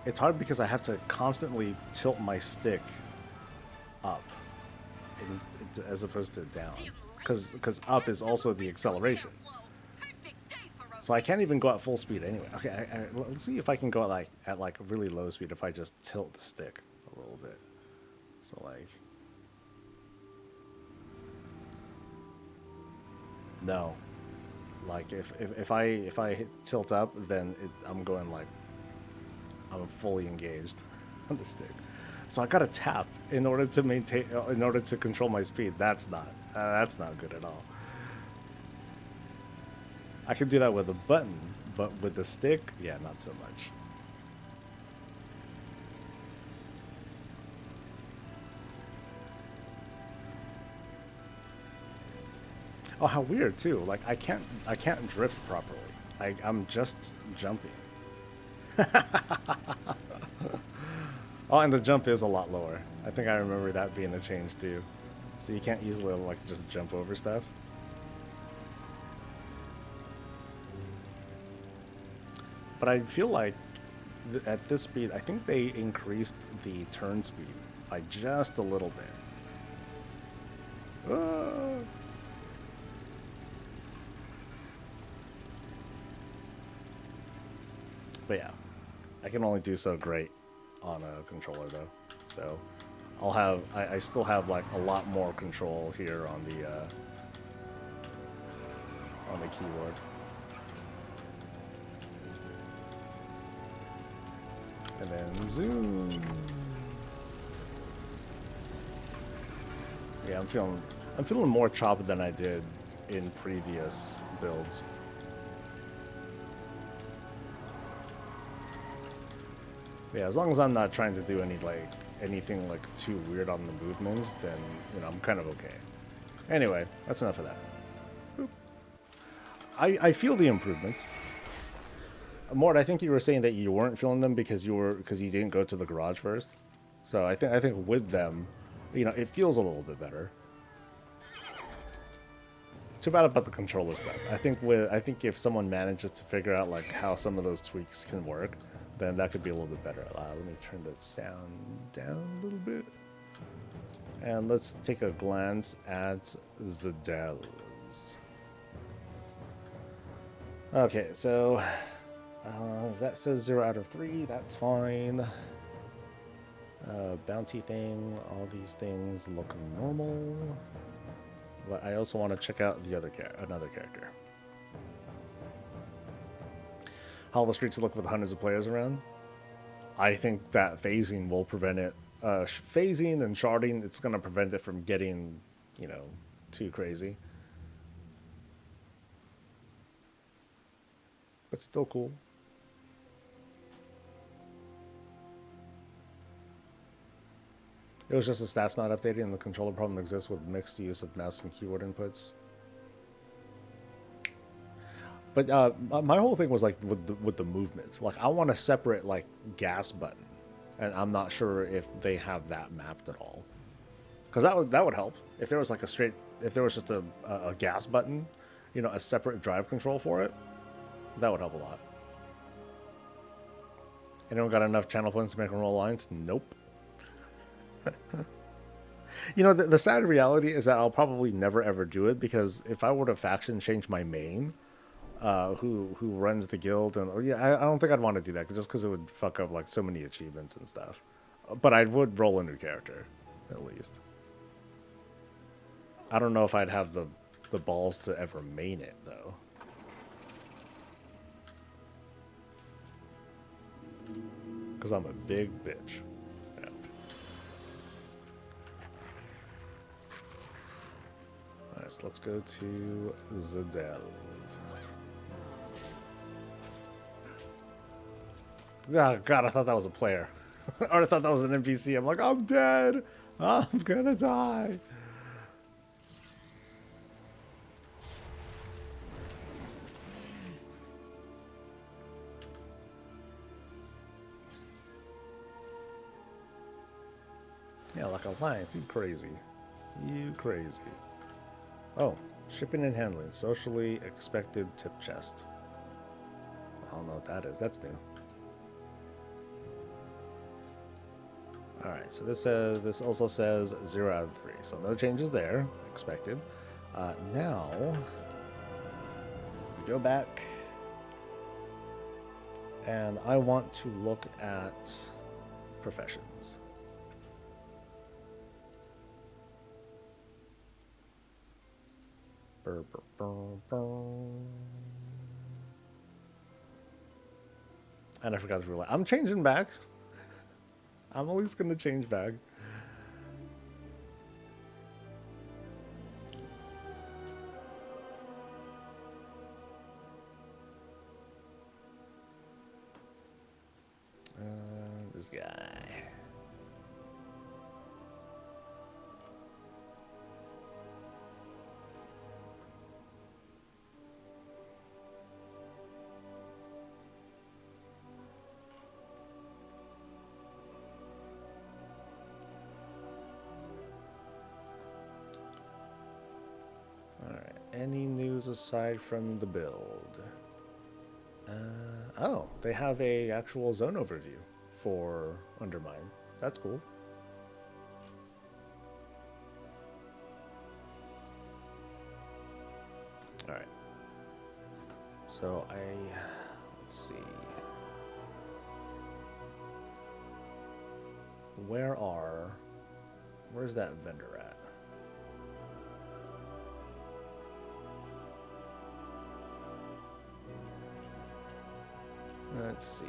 It's hard because I have to constantly tilt my stick up as opposed to down. Because up is also the acceleration. So I can't even go at full speed anyway. Okay, let's see if I can go at like really low speed if I just tilt the stick a little bit. So like... No. Like if I hit tilt up, then I'm going like... I'm fully engaged on the stick. So I gotta tap in order to maintain, in order to control my speed. That's not good at all. I can do that with a button, but with the stick, yeah, not so much. Oh, how weird too. Like I can't drift properly. I'm just jumping. Oh, and the jump is a lot lower. I think I remember that being a change too. So you can't easily like just jump over stuff. But I feel like at this speed, I think they increased the turn speed by just a little bit. But yeah, I can only do so great on a controller though. So I'll have, I still have like a lot more control here on the keyboard. And then zoom. Yeah, I'm feeling more choppy than I did in previous builds. Yeah, as long as I'm not trying to do anything like too weird on the movements, then I'm kind of okay. Anyway, that's enough of that. Boop. I feel the improvements. Mort, I think you were saying that you weren't feeling them because you didn't go to the garage first. So I think with them, it feels a little bit better. Too bad about the controller stuff. I think if someone manages to figure out like how some of those tweaks can work, then that could be a little bit better. Let me turn the sound down a little bit. And let's take a glance at Zedell's. Okay, so that says 0 out of 3. That's fine. Bounty thing, all these things look normal. But I also want to check out the another character. How the streets look with hundreds of players around. I think that phasing will prevent it. Phasing and sharding, it's going to prevent it from getting, too crazy. But still cool. It was just the stats not updated and the controller problem exists with mixed use of mouse and keyboard inputs. But my whole thing was like with the movements. Like I want a separate like gas button, and I'm not sure if they have that mapped at all. Because that would help if there was like if there was just a gas button, a separate drive control for it. That would help a lot. Anyone got enough channel points to make a roll lines? Nope. The sad reality is that I'll probably never ever do it, because if I were to faction change my main, who runs the guild, and I don't think I'd want to do that just because it would fuck up like so many achievements and stuff. But I would roll a new character, at least. I don't know if I'd have the balls to ever main it though. Because I'm a big bitch. Yeah. Alright, so let's go to Zedell. Oh god, I thought that was a player. Or I thought that was an NPC. I'm like, I'm dead. I'm gonna die. Yeah, like a Alliance. You crazy. You crazy. Oh, shipping and handling. Socially expected tip chest. I don't know what that is. That's new. Alright, so this also says 0 out of 3. So no changes there. Expected. Now, we go back. And I want to look at professions. Burr, burr, burr, burr. And I forgot to realize I'm changing back. I'm at least gonna change back. This guy. any news aside from the build? Oh, they have a actual zone overview for Undermine. That's cool. All right. So let's see. Where's that vendor at? Let's see.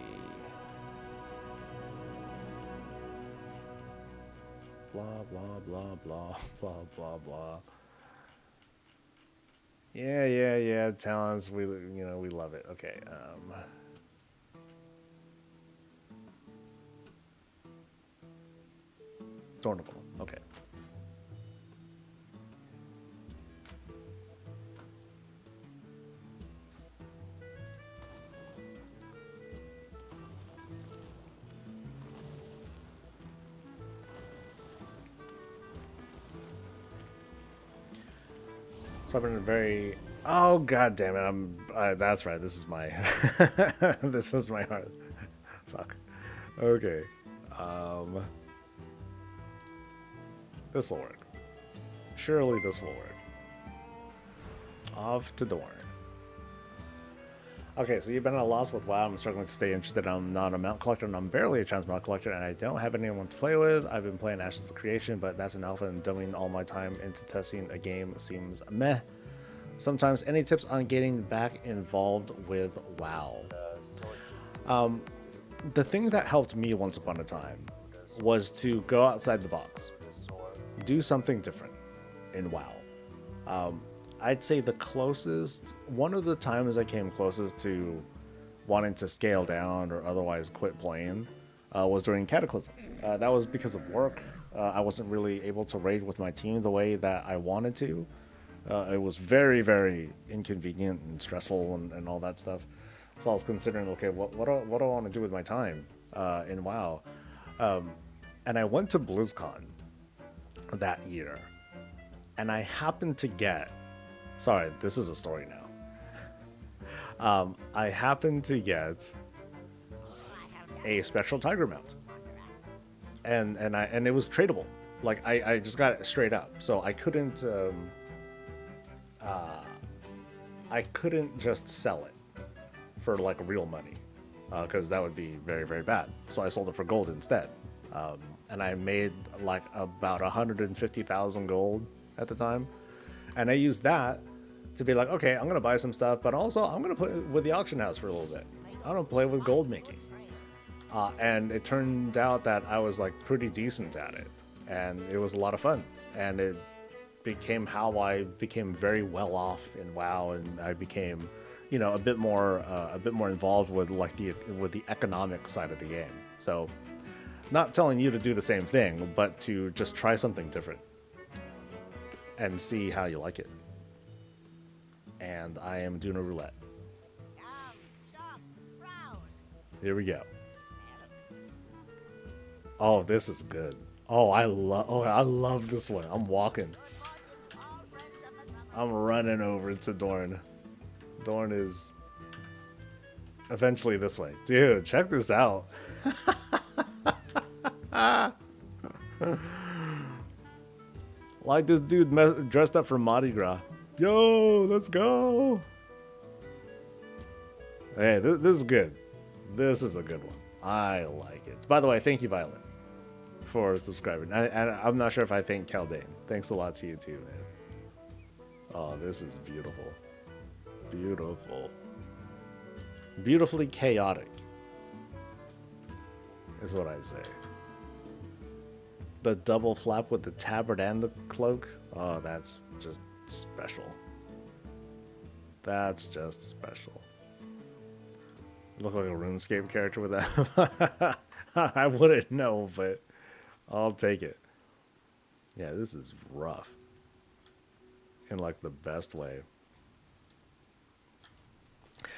Blah, blah, blah, blah, blah, blah, blah. Yeah, talents, we love it. Okay, Dornable, okay. So I've been very. Oh god damn it! That's right. This is my. This is my heart. Fuck. Okay. This will work. Surely this will work. Off to Dorn. Okay, so you've been at a loss with WoW. I'm struggling to stay interested. I'm not a mount collector, and I'm barely a transmog collector, and I don't have anyone to play with. I've been playing Ashes of Creation, but that's an alpha, and dumping all my time into testing a game seems meh. Sometimes, any tips on getting back involved with WoW? The thing that helped me once upon a time was to go outside the box. Do something different in WoW. I'd say one of the times I came closest to wanting to scale down or otherwise quit playing was during Cataclysm. That was because of work. I wasn't really able to raid with my team the way that I wanted to. It was very, very inconvenient and stressful and all that stuff. So I was considering, okay, what do I want to do with my time in WoW? And I went to BlizzCon that year, and I happened to get... Sorry, this is a story now. I happened to get a Spectral Tiger mount, and it was tradable. Like I just got it straight up, so I couldn't just sell it for like real money, because that would be very, very bad. So I sold it for gold instead, and I made like about 150,000 gold at the time, and I used that to be like, okay, I'm gonna buy some stuff, but also I'm gonna play with the auction house for a little bit. I'm gonna play with gold making, and it turned out that I was like pretty decent at it, and it was a lot of fun, and it became how I became very well off in WoW, and I became, a bit more involved with like the economic side of the game. So, not telling you to do the same thing, but to just try something different and see how you like it. And I am doing a roulette. Here we go. Oh, this is good. I love this one. I'm walking. I'm running over to Dorn. Dorn is eventually this way. Dude, check this out. Like this dude dressed up for Mardi Gras. Yo, let's go. Hey, this is good. This is a good one. I like it. By the way, thank you, Violet, for subscribing. And I'm not sure if I thank Caldane. Thanks a lot to you too, man. Oh, this is beautiful. Beautiful. Beautifully chaotic is what I say. The double flap with the tabard and the cloak. Oh, that's just special. That's just special. Look like a RuneScape character with that. I wouldn't know, but I'll take it. Yeah, this is rough. In like the best way.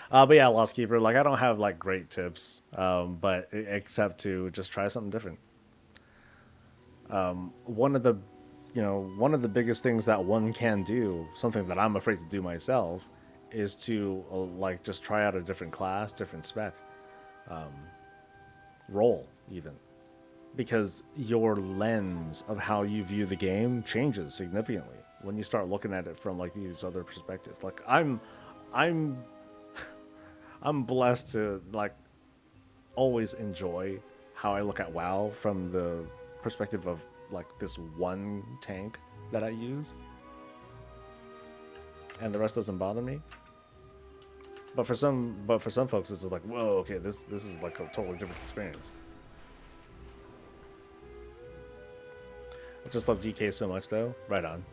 But yeah, Lost Keeper, like I don't have like great tips, but except to just try something different. One of the you know, one of the biggest things that one can do, something that I'm afraid to do myself, is to like just try out a different class, different spec, role even, because your lens of how you view the game changes significantly when you start looking at it from like these other perspectives. Like I'm I'm blessed to like always enjoy how I look at WoW from the perspective of like this one tank that I use, and the rest doesn't bother me. But for some folks, it's like, whoa, okay, this is like a totally different experience. I just love DK so much, though. Right on.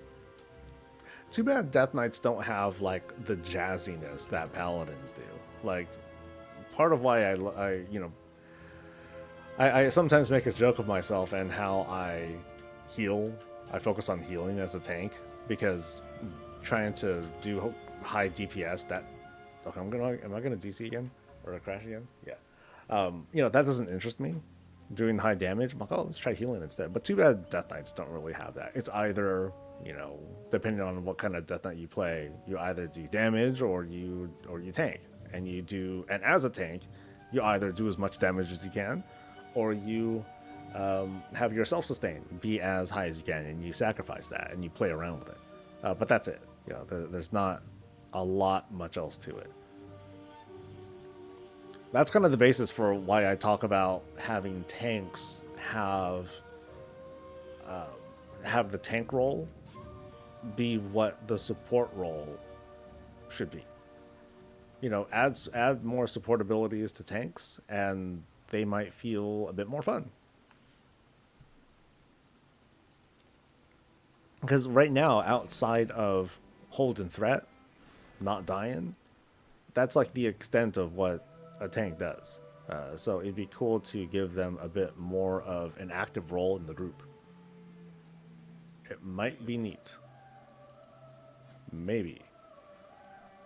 Too bad Death Knights don't have like the jazziness that Paladins do. Like, part of why I you know, I sometimes make a joke of myself and how I heal. I focus on healing as a tank because trying to do high DPS that. Okay, am I gonna DC again or crash again? Yeah. You know, that doesn't interest me. Doing high damage, I'm like, oh, let's try healing instead. But too bad Death Knights don't really have that. It's either, you know, depending on what kind of Death Knight you play, you either do damage or you tank. And you do, and as a tank, you either do as much damage as you can, or you have your self-sustain be as high as you can, and you sacrifice that and you play around with it. But that's it. You know, there's not a lot much else to it. That's kind of the basis for why I talk about having tanks have the tank role be what the support role should be. You know, add more support abilities to tanks, and they might feel a bit more fun. Because right now, outside of hold and threat, not dying, that's like the extent of what a tank does. So it'd be cool to give them a bit more of an active role in the group. It might be neat. Maybe.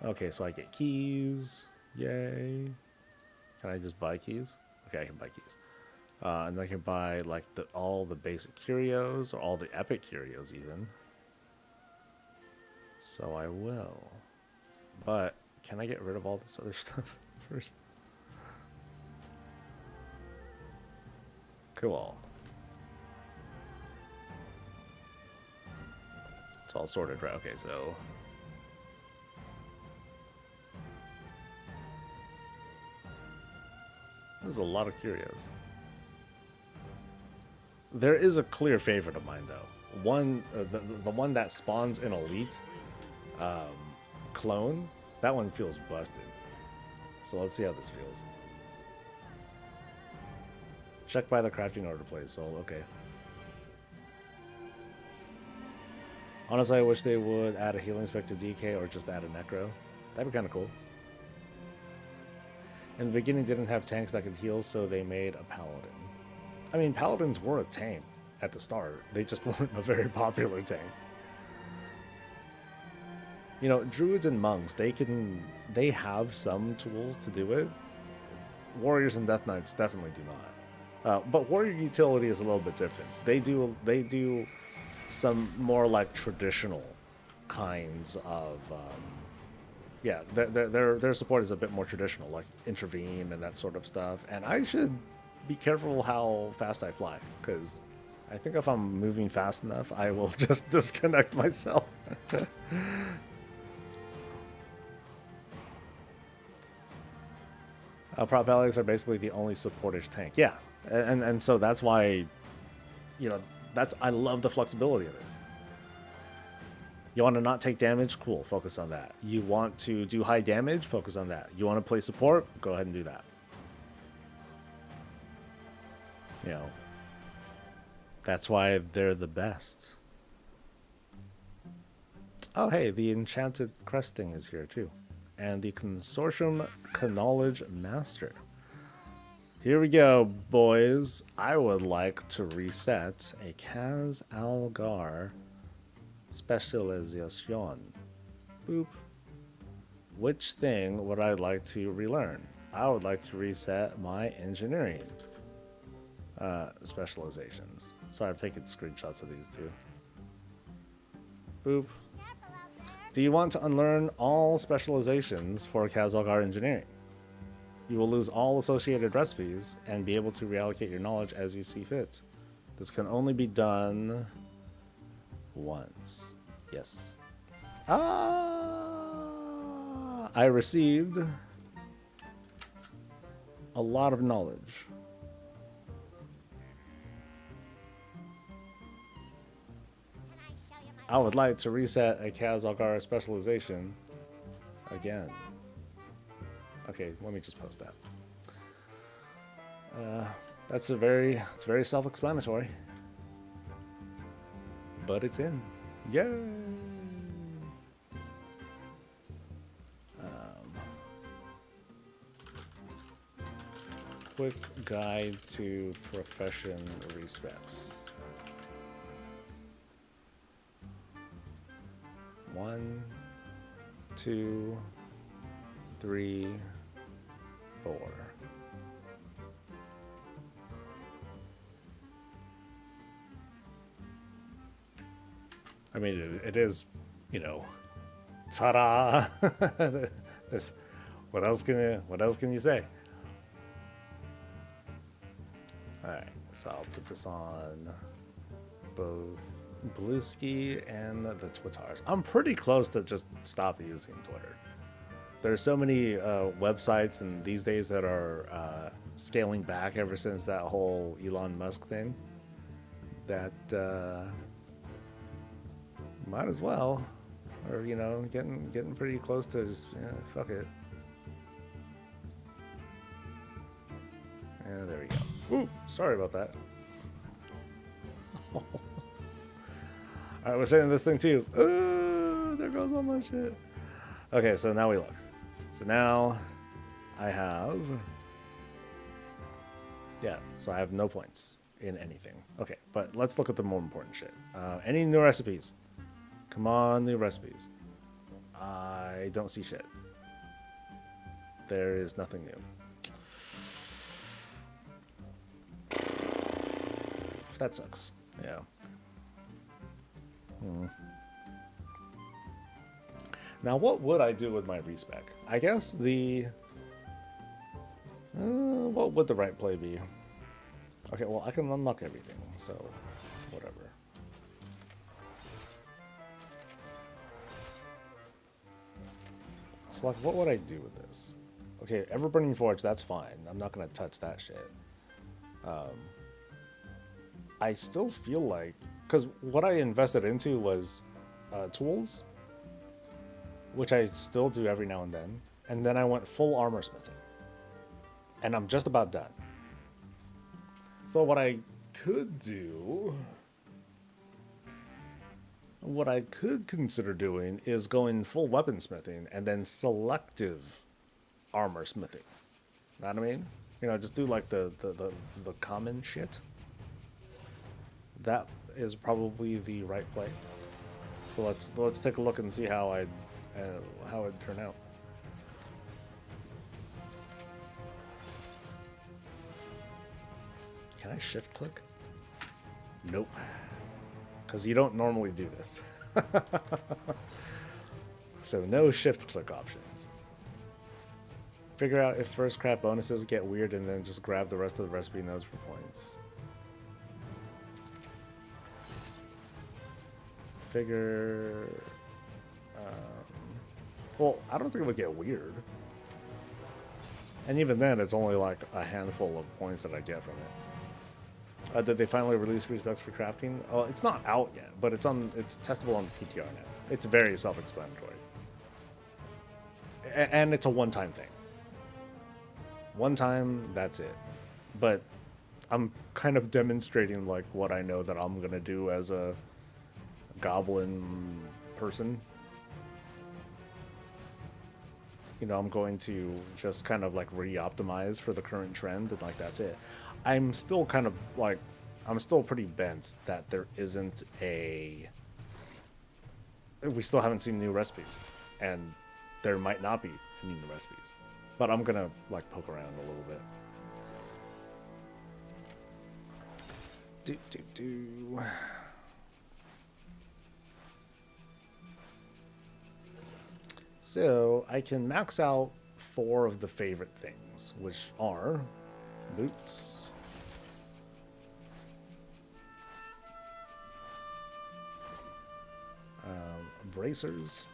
Okay, so I get keys. Yay. Can I just buy keys? Okay, I can buy keys. And I can buy like all the basic curios, or all the epic curios even. So I will. But can I get rid of all this other stuff first? Cool. It's all sorted, right? Okay, so there's a lot of curios. There is a clear favorite of mine, though. The one that spawns in Elite clone. That one feels busted. So let's see how this feels. Check by the crafting order, please. So okay. Honestly, I wish they would add a healing spec to DK or just add a necro. That'd be kind of cool. In the beginning, didn't have tanks that could heal, so they made a paladin. I mean, paladins were a tank at the start. They just weren't a very popular tank. You know, druids and monks, they have some tools to do it. Warriors and death knights definitely do not. But warrior utility is a little bit different. They do some more like traditional kinds of yeah, their support is a bit more traditional, like intervene and that sort of stuff. And I should be careful how fast I fly, because I think if I'm moving fast enough, I will just disconnect myself. Prop allies are basically the only supportish tank. Yeah, and so that's why, you know, I love the flexibility of it. You want to not take damage? Cool, focus on that. You want to do high damage? Focus on that. You want to play support? Go ahead and do that. You know, that's why they're the best. Oh, hey, the Enchanted Cresting is here too. And the Consortium Knowledge Master. Here we go, boys. I would like to reset a Kaz Algar Specialization. Boop. Which thing would I like to relearn? I would like to reset my engineering specializations. Sorry, I'm taking screenshots of these two. Boop. Do you want to unlearn all specializations for Kazalgar engineering? You will lose all associated recipes and be able to reallocate your knowledge as you see fit. This can only be done once. Yes. I received a lot of knowledge. I would like to reset a Kazalgar specialization again. Okay, let me just post that. It's very self-explanatory. But it's in. Yay! Quick guide to profession Respecs. 1, 2, 3, 4. I mean, it is, you know, ta-da! This, what else can you say? All right, so I'll put this on both Bluesky and the Twitters. I'm pretty close to just stop using Twitter. There's so many websites and these days that are scaling back ever since that whole Elon Musk thing that might as well, or you know, getting pretty close to just fuck it. And there we go. Ooh, sorry about that. Alright, we're saving this thing too. There goes all my shit. Okay, so now we look. So now I have... Yeah, so I have no points in anything. Okay, but let's look at the more important shit. Any new recipes? Come on, new recipes. I don't see shit. There is nothing new. That sucks. Yeah. Now, what would I do with my respec? I guess the... what would the right play be? Okay, well, I can unlock everything, so whatever. So, like, what would I do with this? Okay, Everburning Forge, that's fine. I'm not going to touch that shit. I still feel like... Because what I invested into was tools, which I still do every now and then. And then I went full armor smithing. And I'm just about done. So what I could do... What I could consider doing is going full weaponsmithing and then selective armor smithing. Know what I mean? You know, just do like the common shit. That is probably the right play. So let's take a look and see how it'd turn out. Can I shift click? Nope. Because you don't normally do this. So no shift click options. Figure out if first crap bonuses get weird and then just grab the rest of the recipe nodes for points. Figure... well, I don't think it would get weird. And even then, it's only like a handful of points that I get from it. Did they finally release Respecs for crafting? Oh, it's not out yet, but it's testable on the PTR now. It's very self-explanatory. And it's a one-time thing. One time, that's it. But I'm kind of demonstrating like what I know that I'm gonna do as a goblin person. You know, I'm going to just kind of like re-optimize for the current trend, and like that's it. I'm still kind of like, I'm still pretty bent that there isn't a... We still haven't seen new recipes, and there might not be any new recipes. But I'm gonna like poke around a little bit. So I can max out 4 of the favorite things, which are boots, bracers.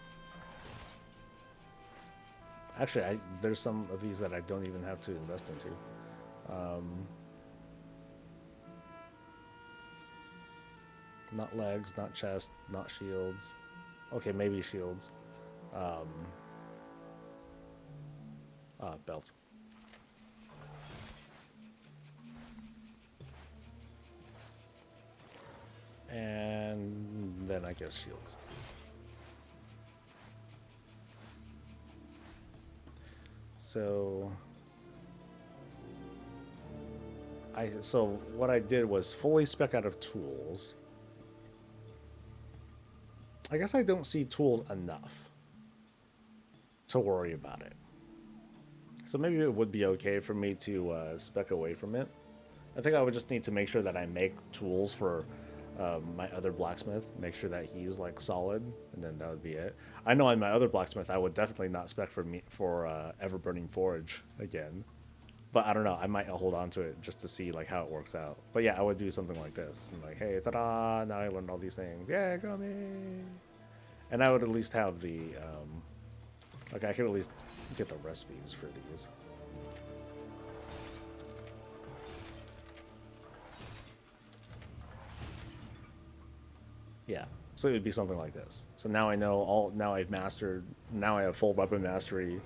Actually, there's some of these that I don't even have to invest into. Not legs, not chest, not shields. Okay, maybe shields. Belt. And then I guess shields. So what I did was fully spec out of tools. I guess I don't see tools enough to worry about it. So maybe it would be okay for me to spec away from it. I think I would just need to make sure that I make tools for my other blacksmith, make sure that he's like solid, and then that would be it. I know on my other blacksmith I would definitely not spec for ever burning forge again, but I don't know, I might hold on to it just to see like how it works out. But yeah, I would do something like this. I'm like, hey, ta-da, now I learned all these things. Yeah, go me. And I would at least have the like I could at least get the recipes for these. Yeah, so it would be something like this. So now I know all. Now I've mastered. Now I have full weapon mastery.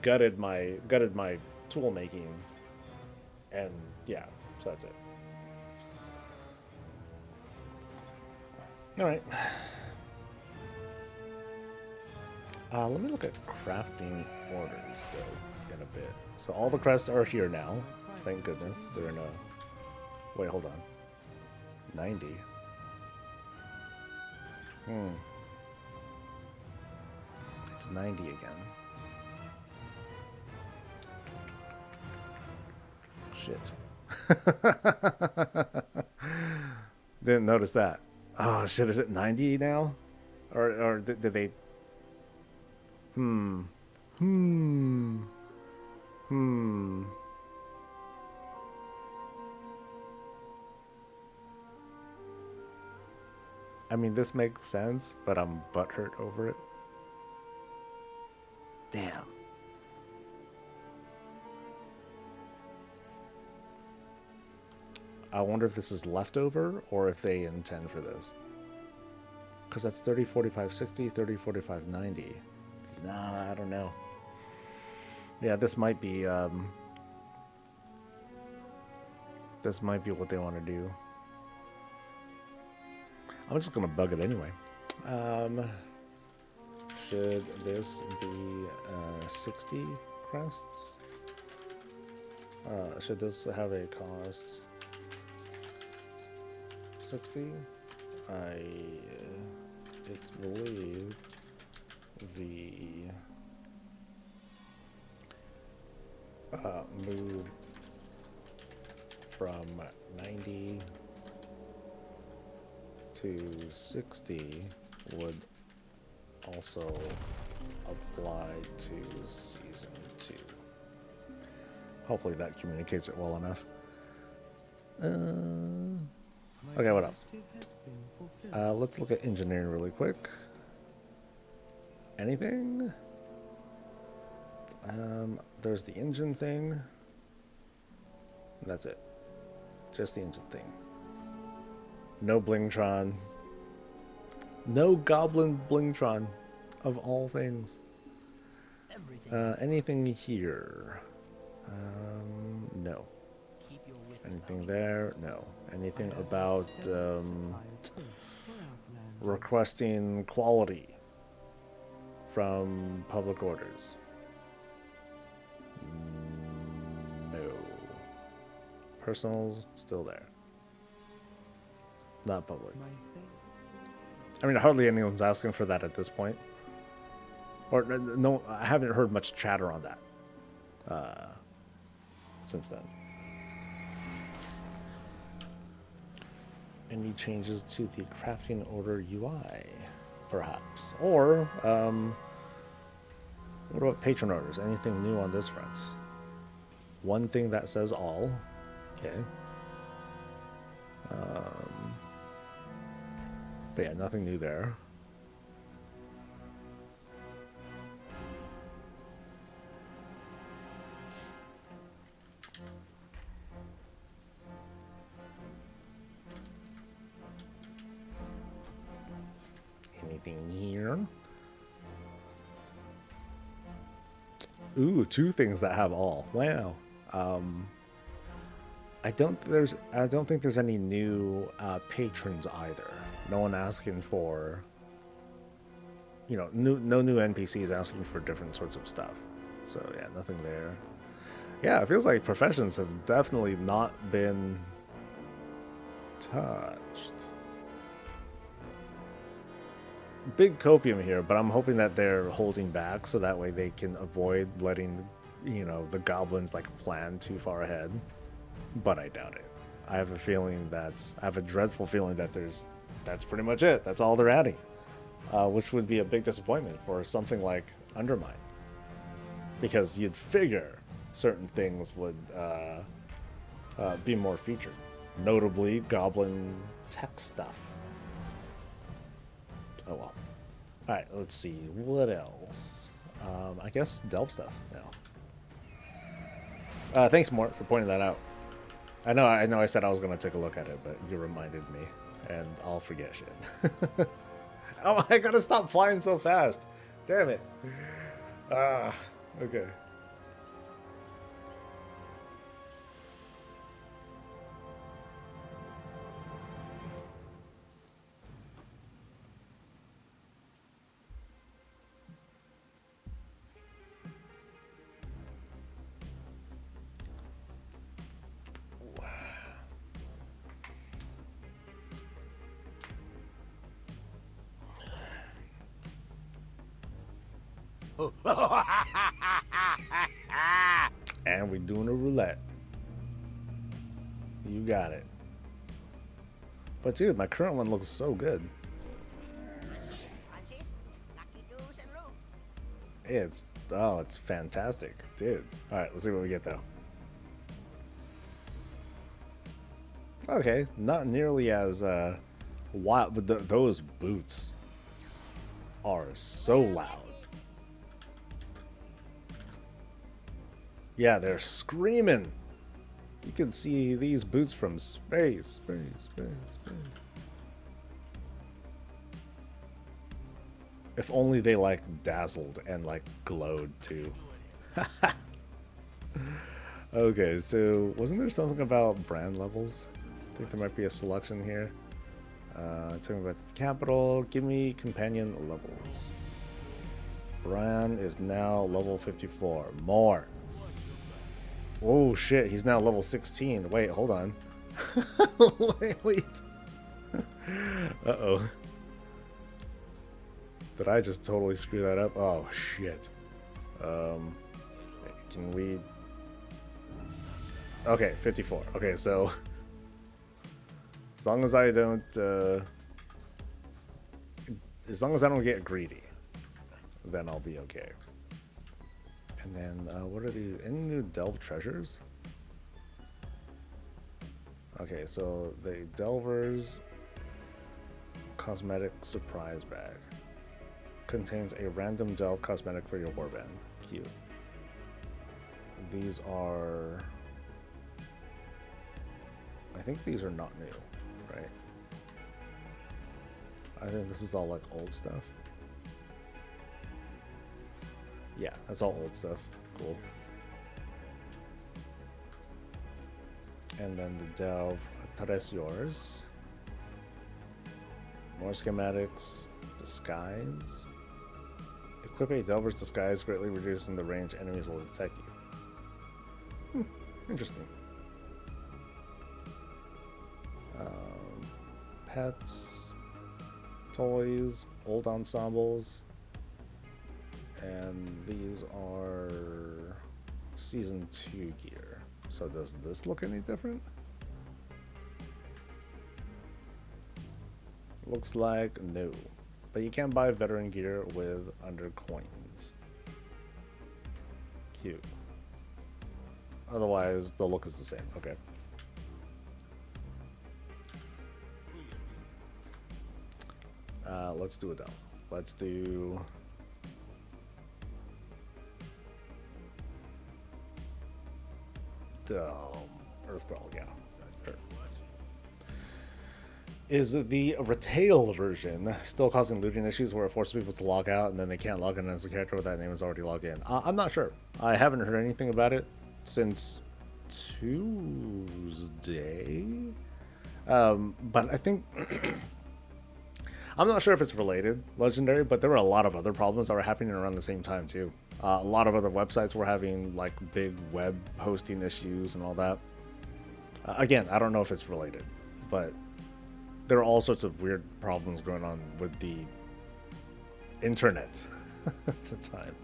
Gutted my tool making, and yeah, so that's it. All right. Let me look at crafting orders though in a bit. So all the crests are here now. Thank goodness they're in a. Wait, hold on. 90. It's 90 again. Shit. Didn't notice that. Oh shit, is it 90 now? Or did they... I mean, this makes sense, but I'm butthurt over it. Damn. I wonder if this is leftover or if they intend for this. Because that's 30, 45, 60, 30, 45, 90. Nah, I don't know. Yeah, this might be what they want to do. I'm just gonna bug it anyway. Should this be 60 crests? Should this have a cost 60? It's believed the move from 90 to 60 would also apply to season 2. Hopefully that communicates it well enough. Okay, what else? Let's look at engineering really quick. Anything? There's the engine thing. That's it. Just the engine thing. No Blingtron. No Goblin Blingtron, of all things. Anything here? No. Anything there? No. Anything about requesting quality from public orders? No. Personals still there. Not public. I mean, hardly anyone's asking for that at this point. Or no, I haven't heard much chatter on that since then. Any changes to the crafting order UI? perhaps. Or, what about patron orders? Anything new on this front? One thing that says all. Okay. But yeah, nothing new there. Anything here? Ooh, two things that have all. Wow. I don't think there's any new patrons either. No one asking for, you know, no new NPCs asking for different sorts of stuff. So yeah, nothing there. Yeah, it feels like professions have definitely not been touched. Big copium here, but I'm hoping that they're holding back so that way they can avoid letting, you know, the goblins like plan too far ahead. But I doubt it. I have a dreadful feeling that that's pretty much it. That's all they're adding, which would be a big disappointment for something like Undermine, because you'd figure certain things would be more featured, notably goblin tech stuff. Oh well. All right, let's see what else. I guess delve stuff now. Thanks, Mort, for pointing that out. I know I said I was going to take a look at it, but you reminded me, and I'll forget shit. Oh, I gotta stop flying so fast. Damn it. Okay. And we're doing a roulette. You got it. But dude, my current one looks so good. It's fantastic, dude. All right, let's see what we get though. Okay, not nearly as wild, but those boots are so loud. Yeah, they're screaming. You can see these boots from space. If only they like dazzled and like glowed too. Okay, so wasn't there something about brand levels? I think there might be a selection here. Talking about the capital, give me companion levels. Brann is now level 54. More. Oh shit, he's now level 16. Wait, hold on. wait. Uh-oh. Did I just totally screw that up? Oh shit. Can we... Okay, 54. Okay, so... As long as I don't... As long as I don't get greedy, then I'll be okay. And then, what are these? Any new Delve treasures? Okay, so the Delver's Cosmetic Surprise Bag contains a random Delve cosmetic for your warband. Cute. These are... I think these are not new, right? I think this is all like old stuff. Yeah, that's all old stuff. Cool. And then the Delve Yours. More schematics. Disguise. Equip a Delver's Disguise, greatly reducing the range enemies will detect you. Interesting. Pets. Toys. Old ensembles. And these are Season 2 gear. So does this look any different? Looks like no. But you can buy veteran gear with under coins. Cute. Otherwise, the look is the same. Okay. Let's do a delve. Let's do... Earthbrawl, yeah. Sure. Is the retail version still causing looting issues where it forces people to log out and then they can't log in as a character with that name is already logged in? I'm not sure. I haven't heard anything about it since Tuesday. But I think... I'm not sure if it's related, Legendary, but there were a lot of other problems that were happening around the same time, too. A lot of other websites were having, like, big web hosting issues and all that. Again, I don't know if it's related, but there are all sorts of weird problems going on with the internet at the time.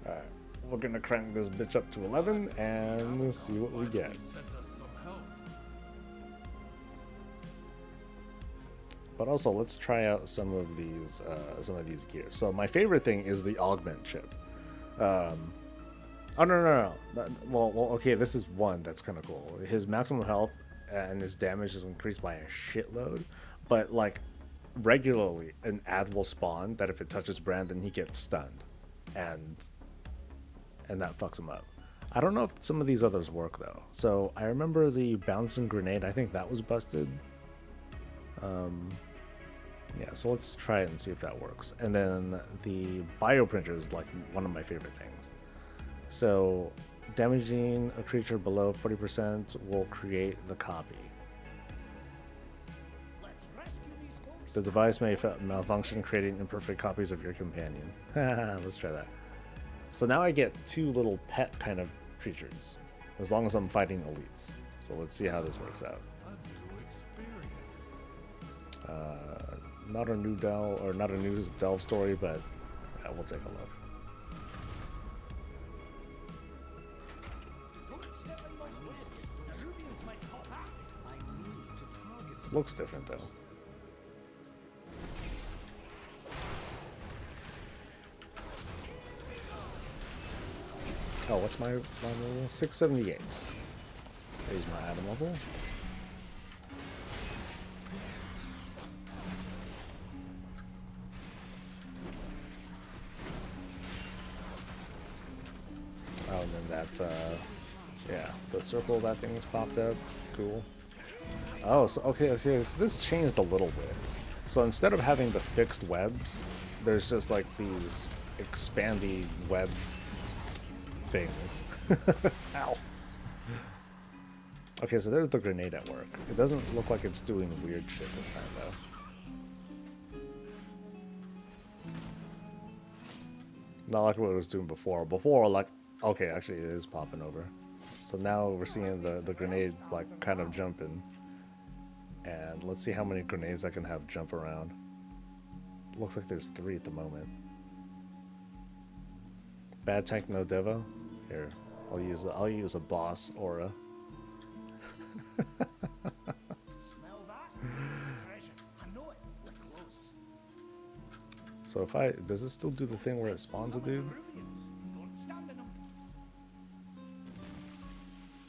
Alright, we're gonna crank this bitch up to 11 and see what we get. But also, let's try out some of these gears. So my favorite thing is the augment chip. Oh no. Well, okay, this is one that's kind of cool. His maximum health and his damage is increased by a shitload, but like regularly an ad will spawn that if it touches Brann, then he gets stunned, and that fucks him up. I don't know if some of these others work though. So I remember the bouncing grenade. I think that was busted. Yeah, so let's try it and see if that works. And then the bioprinter is like one of my favorite things. So damaging a creature below 40% will create the copy. The device may malfunction, creating imperfect copies of your companion. Let's try that. So now I get two little pet kind of creatures, as long as I'm fighting elites. So let's see how this works out. Not a new delve, or not a new delve story, but yeah, we'll take a look. Looks different though. Oh, what's my level? 678. There's my item level. Oh, and then that, yeah, the circle that thing's popped up. Cool. Oh, so okay, so this changed a little bit. So instead of having the fixed webs, there's just like these expandy web things. Ow. Okay, so there's the grenade at work. It doesn't look like it's doing weird shit this time, though. Not like what it was doing before. Before, like, okay, actually it is popping over. So now we're seeing the grenade, like, kind of jumping. And let's see how many grenades I can have jump around. Looks like there's 3 at the moment. Bad tank, no devo. Here, I'll use a boss aura. Smell that? It's treasure. I know it. We're close. So if does it still do the thing where it spawns a dude? Don't stand in them.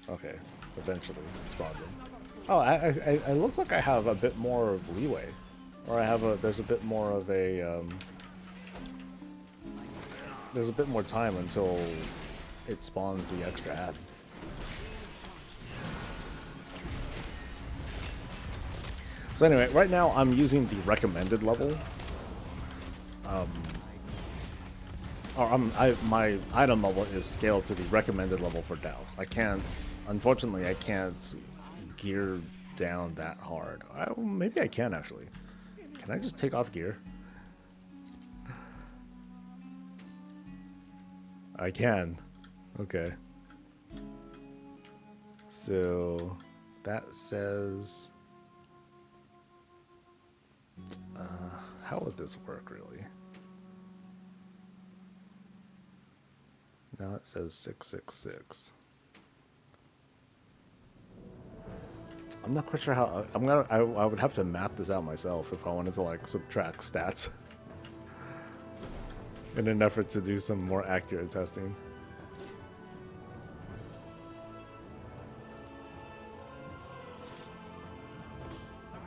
Okay, eventually it spawns him. Oh, it looks like I have a bit more leeway, or there's a bit more of a there's a bit more time until it spawns the extra ad. So anyway, right now I'm using the recommended level. My item level is scaled to the recommended level for delves. Unfortunately, I can't gear down that hard. Maybe I can actually. Can I just take off gear? I can. Okay. So that says, how would this work really? Now it says 666. I'm not quite sure how. I would have to map this out myself if I wanted to like subtract stats in an effort to do some more accurate testing.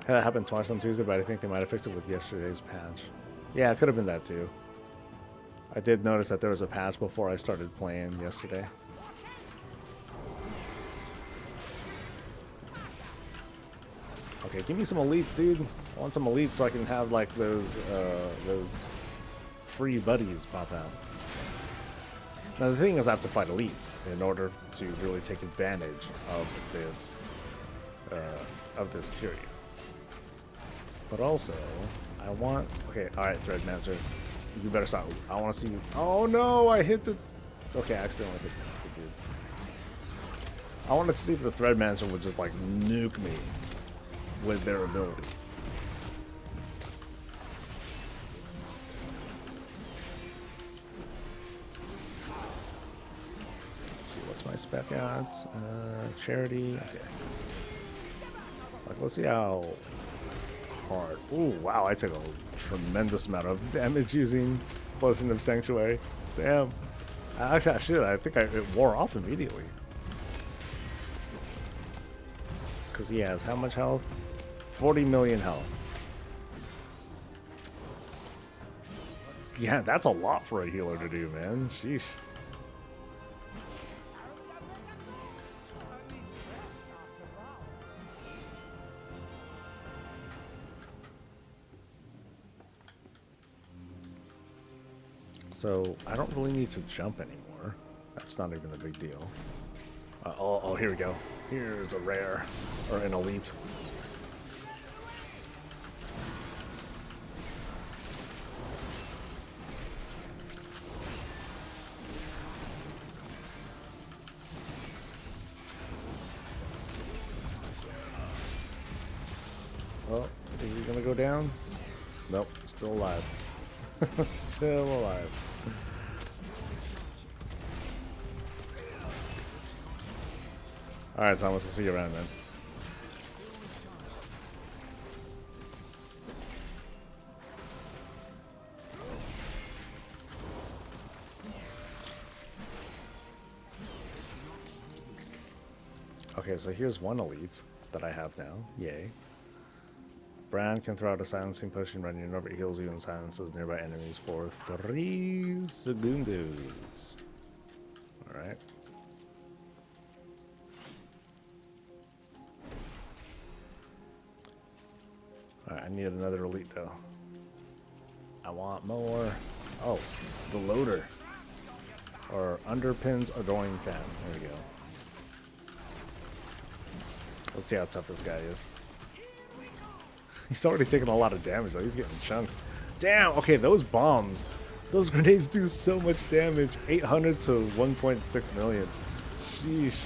That happened twice on Tuesday, but I think they might have fixed it with yesterday's patch. Yeah, it could have been that too. I did notice that there was a patch before I started playing yesterday. Okay, give me some elites, dude. I want some elites so I can have like those free buddies pop out. Now the thing is, I have to fight elites in order to really take advantage of this curie. But also, I want. Okay, all right, Threadmancer, you better stop. I want to see you. Oh no, I hit the. Okay, I accidentally hit the dude. I wanted to see if the Threadmancer would just like nuke me with their ability. Let's see, what's my spec at? Charity. Okay. Like, let's see how hard. Ooh, wow! I took a tremendous amount of damage using Blessing of Sanctuary. Damn. Actually, I should. I think it wore off immediately. Because he has how much health? 40 million health. Yeah, that's a lot for a healer to do, man. Sheesh. So, I don't really need to jump anymore. That's not even a big deal. Oh, here we go. Here's a rare. Or an elite. Oh, is he gonna go down? Nope, still alive. Still alive. Alright, Thomas, I'll see you around then. Okay, so here's one elite that I have now. Yay. Brann can throw out a silencing potion when your Nova heals you and silences nearby enemies for 3 segundos. Alright. Alright, I need another elite though. I want more. Oh, the loader. Or underpins adoring fan. There we go. Let's see how tough this guy is. He's already taken a lot of damage though. He's getting chunked. Damn, okay, those bombs. Those grenades do so much damage. 800 to 1.6 million. Sheesh.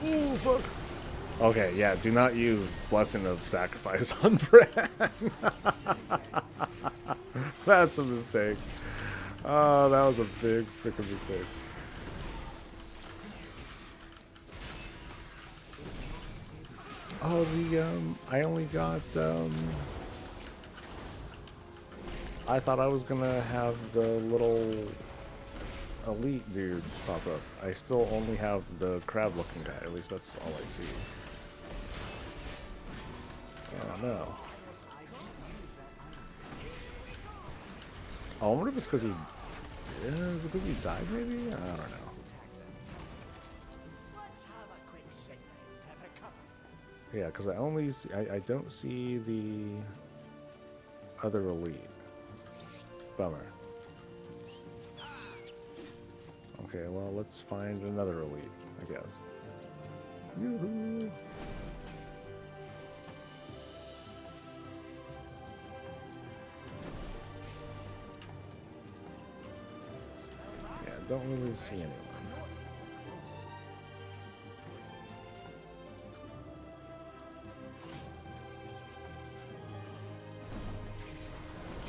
Ooh, fuck. Okay, yeah, do not use Blessing of Sacrifice on Brann. That's a mistake. Oh, that was a big freaking mistake. Oh, I only got, I thought I was gonna have the little elite dude pop up. I still only have the crab-looking guy. At least that's all I see. Oh, no. Oh, I wonder if it's because he... Is it because he died, maybe? I don't know. Yeah, because I only see, I don't see the other elite. Bummer. Okay, well, let's find another elite, I guess. Yoo-hoo! Yeah, don't really see anyone.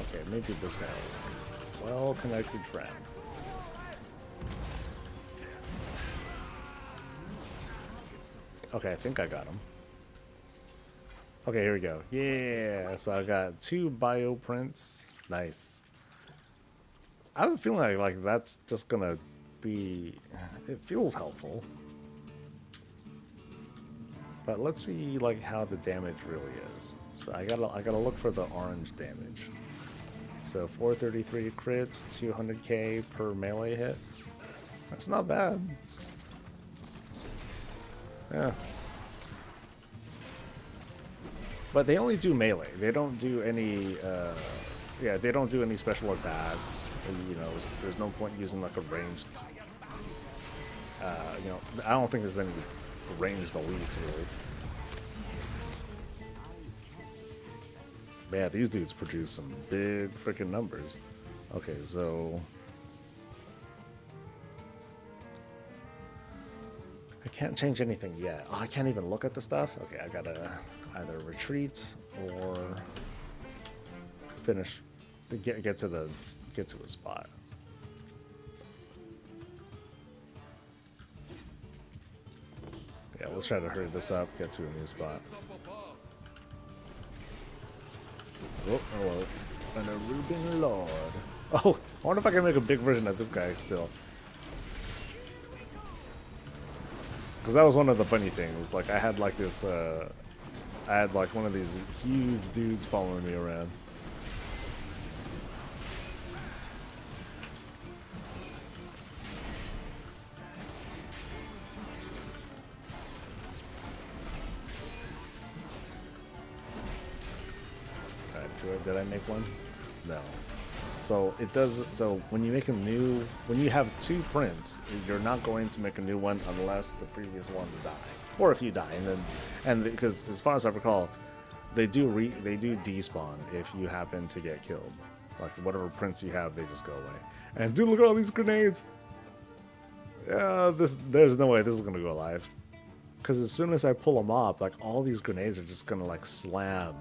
Okay, maybe this guy. Well-connected friend. Okay, I think I got him. Okay, here we go. Yeah, so I got 2 bioprints. Nice. I have a feeling like that's just gonna be... It feels helpful. But let's see like how the damage really is. So I gotta look for the orange damage. So 433 crits, 200k per melee hit. That's not bad. Yeah. But they only do melee. They don't do any, yeah, they don't do any special attacks. And, you know, there's no point using like a ranged, you know, I don't think there's any ranged elites really. But yeah, these dudes produce some big freaking numbers. Okay, so I can't change anything yet. Oh, I can't even look at the stuff? Okay, I gotta either retreat or finish, get to a spot. Yeah, let's try to hurry this up, get to a new spot. Oh, hello. An Aruban Lord. Oh, I wonder if I can make a big version of this guy still. Because that was one of the funny things. Like, I had like this, I had like one of these huge dudes following me around. Alright, did I make one? No. So it does, so when you make a new, when you have 2 prints, you're not going to make a new one unless the previous one die. Or if you die, and because as far as I recall, they do despawn if you happen to get killed. Like whatever prints you have, they just go away. And dude, look at all these grenades! Yeah, there's no way this is gonna go alive. Because as soon as I pull a mob, like all these grenades are just gonna like slam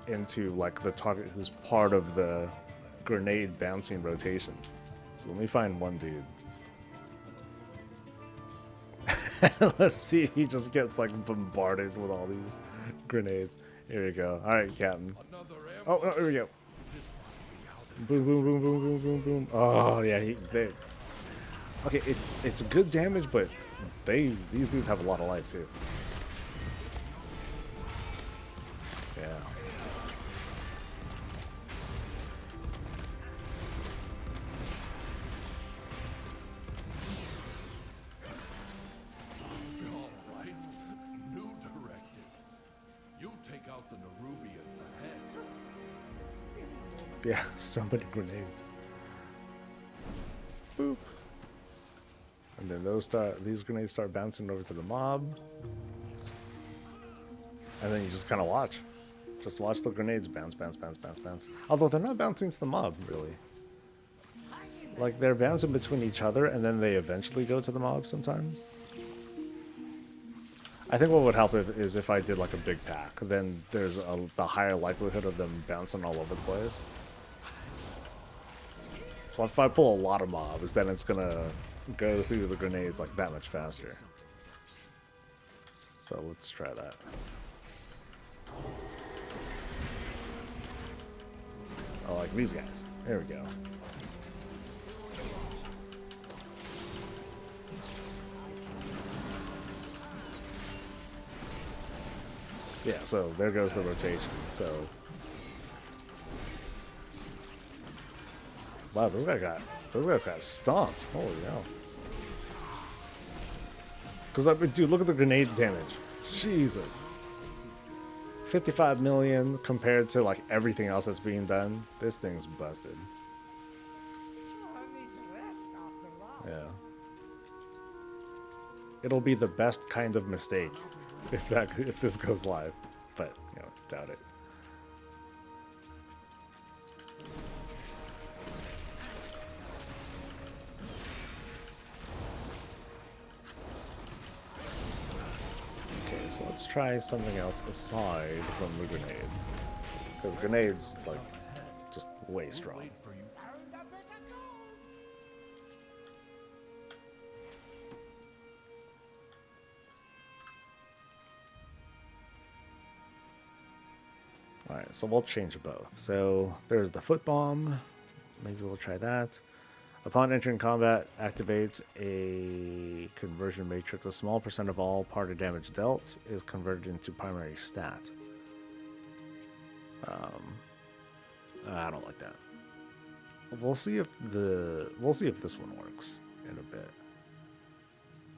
into like the target who's part of the grenade bouncing rotation. So let me find one dude. Let's see if he just gets like bombarded with all these grenades. Here we go. Alright, Captain. Oh, here we go. Boom, boom, boom, boom, boom, boom, boom. Oh yeah, okay, it's good damage, but these dudes have a lot of life too. Yeah. Yeah, so many grenades. Boop. And then these grenades start bouncing over to the mob. And then you just kind of watch. Just watch the grenades bounce, bounce, bounce, bounce, bounce. Although they're not bouncing to the mob, really. Like, they're bouncing between each other, and then they eventually go to the mob sometimes. I think what would help is if I did, like, a big pack. Then there's the higher likelihood of them bouncing all over the place. So if I pull a lot of mobs, then it's gonna go through the grenades like that much faster. So let's try that. Oh, like these guys. There we go. Yeah, so there goes the rotation. So wow, those guys got stomped. Holy hell. Because, dude, look at the grenade damage. Jesus. 55 million compared to, like, everything else that's being done. This thing's busted. Yeah. It'll be the best kind of mistake if this goes live. But, you know, doubt it. So let's try something else aside from the grenade. Because grenades, like, just way strong. Alright, so we'll change both. So there's the foot bomb. Maybe we'll try that. Upon entering combat, activates a conversion matrix. A small percent of all party damage dealt is converted into primary stat. I don't like that. We'll see if this one works in a bit.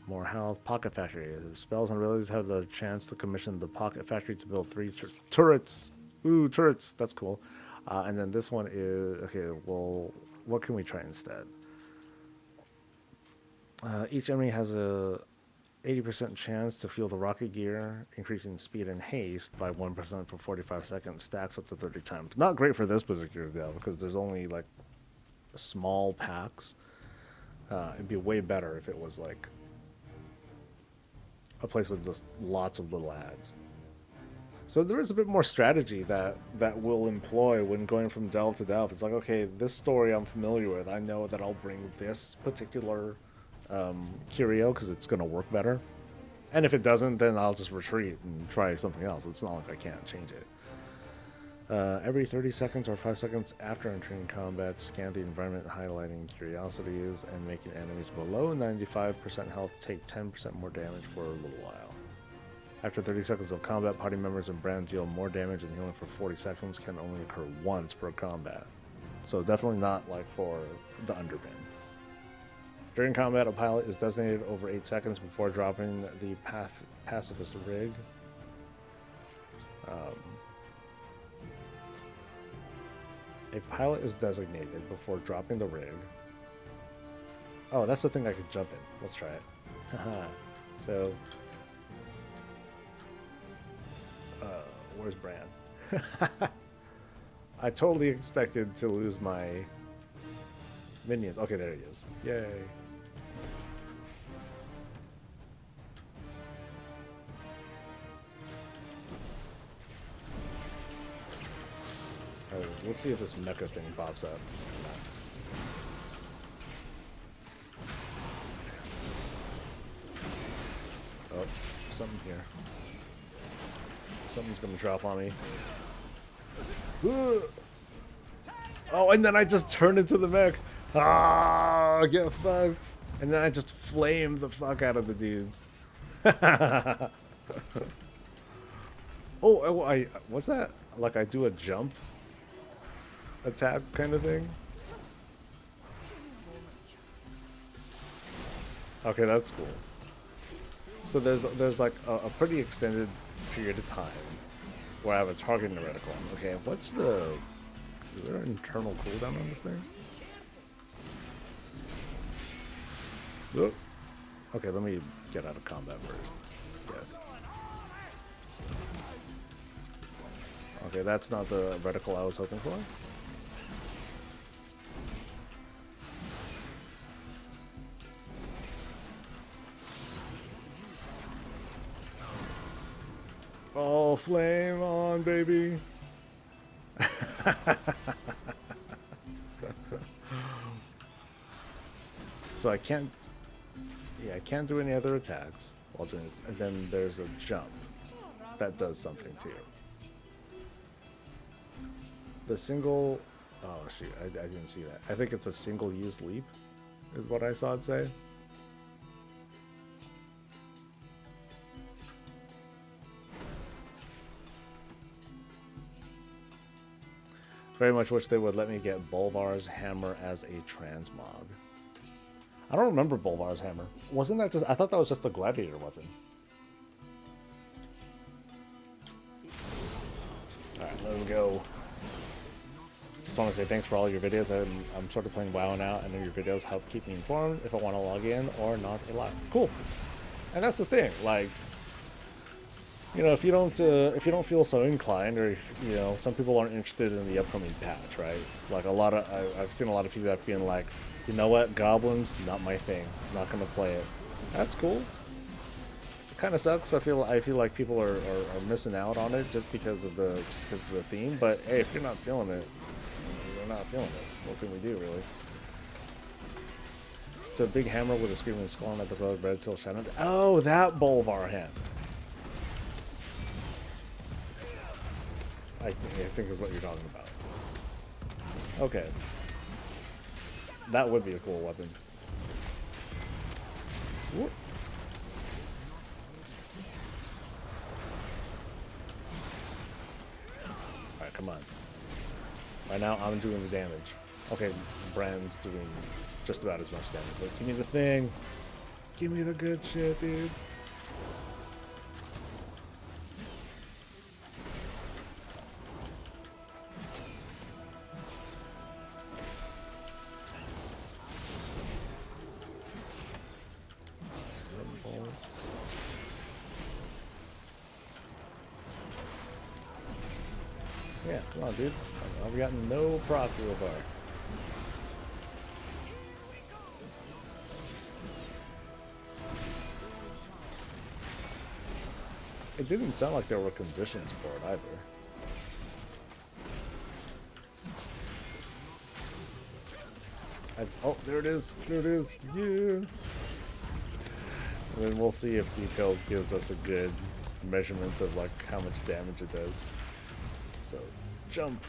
More health. Pocket Factory. Spells and abilities have the chance to commission the Pocket Factory to build 3 turrets. Ooh, turrets. That's cool. And then this one is... Okay, well, what can we try instead? Each enemy has a 80% chance to feel the rocket gear, increasing speed and haste by 1% for 45 seconds. Stacks up to 30 times. Not great for this particular deal because there's only like small packs. It'd be way better if it was like a place with just lots of little ads. So there is a bit more strategy that we'll employ when going from delve to delve. It's like, okay, this story I'm familiar with. I know that I'll bring this particular curio because it's going to work better. And if it doesn't, then I'll just retreat and try something else. It's not like I can't change it. Every 30 seconds or 5 seconds after entering combat, scan the environment highlighting curiosities and making enemies below 95% health take 10% more damage for a little while. After 30 seconds of combat, party members and Brann deal more damage, and healing for 40 seconds can only occur once per combat. So definitely not like for the underpin. During combat, a pilot is designated over 8 seconds before dropping the pacifist rig. A pilot is designated before dropping the rig. Oh, that's the thing I could jump in. Let's try it. Haha. So, where's Brann? I totally expected to lose my minions. Okay, there he is. Yay. Alright, let's see if this mecha thing pops up. Oh, something here. Something's gonna drop on me. Oh, and then I just turned into the mech. Ah, get fucked. And then I just flamed the fuck out of the dudes. Oh, what's that? Like I do a jump attack kind of thing? Okay, that's cool. So there's like a pretty extended period of time where I have a targeting reticle. Okay, what's the... Is there an internal cooldown on this thing? Oop. Okay, let me get out of combat first. Yes. Okay, that's not the reticle I was hoping for. Oh, flame on, baby. So I can't do any other attacks while doing this. And then there's a jump that does something too. The single, oh shoot, I didn't see that. I think it's a single use leap is what I saw it say. Very much wish they would let me get Bolvar's hammer as a transmog. I don't remember Bolvar's hammer. Wasn't that just... I thought that was just the gladiator weapon. Alright, let's go. Just want to say thanks for all your videos. I'm sort of playing WoW now. I know your videos help keep me informed if I want to log in or not a lot. Cool. And that's the thing. Like, you know, if you don't feel so inclined, or if, you know, some people aren't interested in the upcoming patch, right? Like a lot of, I've seen a lot of feedback being like, you know what, goblins, not my thing, not gonna play it. That's cool. It kind of sucks. I feel like people are missing out on it just because of the theme. But hey, if you're not feeling it, you're not feeling it. What can we do, really? It's a big hammer with a screaming skull on it, the glow of red till shining. Oh, that Bolvar hand. I think is what you're talking about. Okay. That would be a cool weapon. Whoop. Alright, come on. Right now, I'm doing the damage. Okay, Brann's doing just about as much damage. But give me the thing. Give me the good shit, dude. Yeah, come on, dude. I've gotten no proc so far. It didn't sound like there were conditions for it either. Oh, there it is. There it is. Yeah. And then we'll see if Details gives us a good measurement of like how much damage it does. So, jump.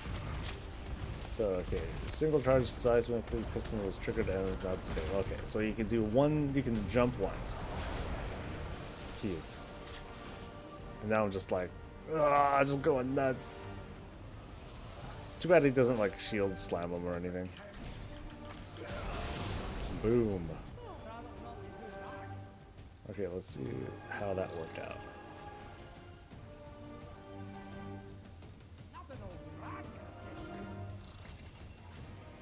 So, okay, single charge seismic piston was triggered and is not the same. Okay, so you can do one, you can jump once. Cute. And now I'm just like, just going nuts. Too bad he doesn't like shield slam him or anything. Boom. Okay, let's see how that worked out.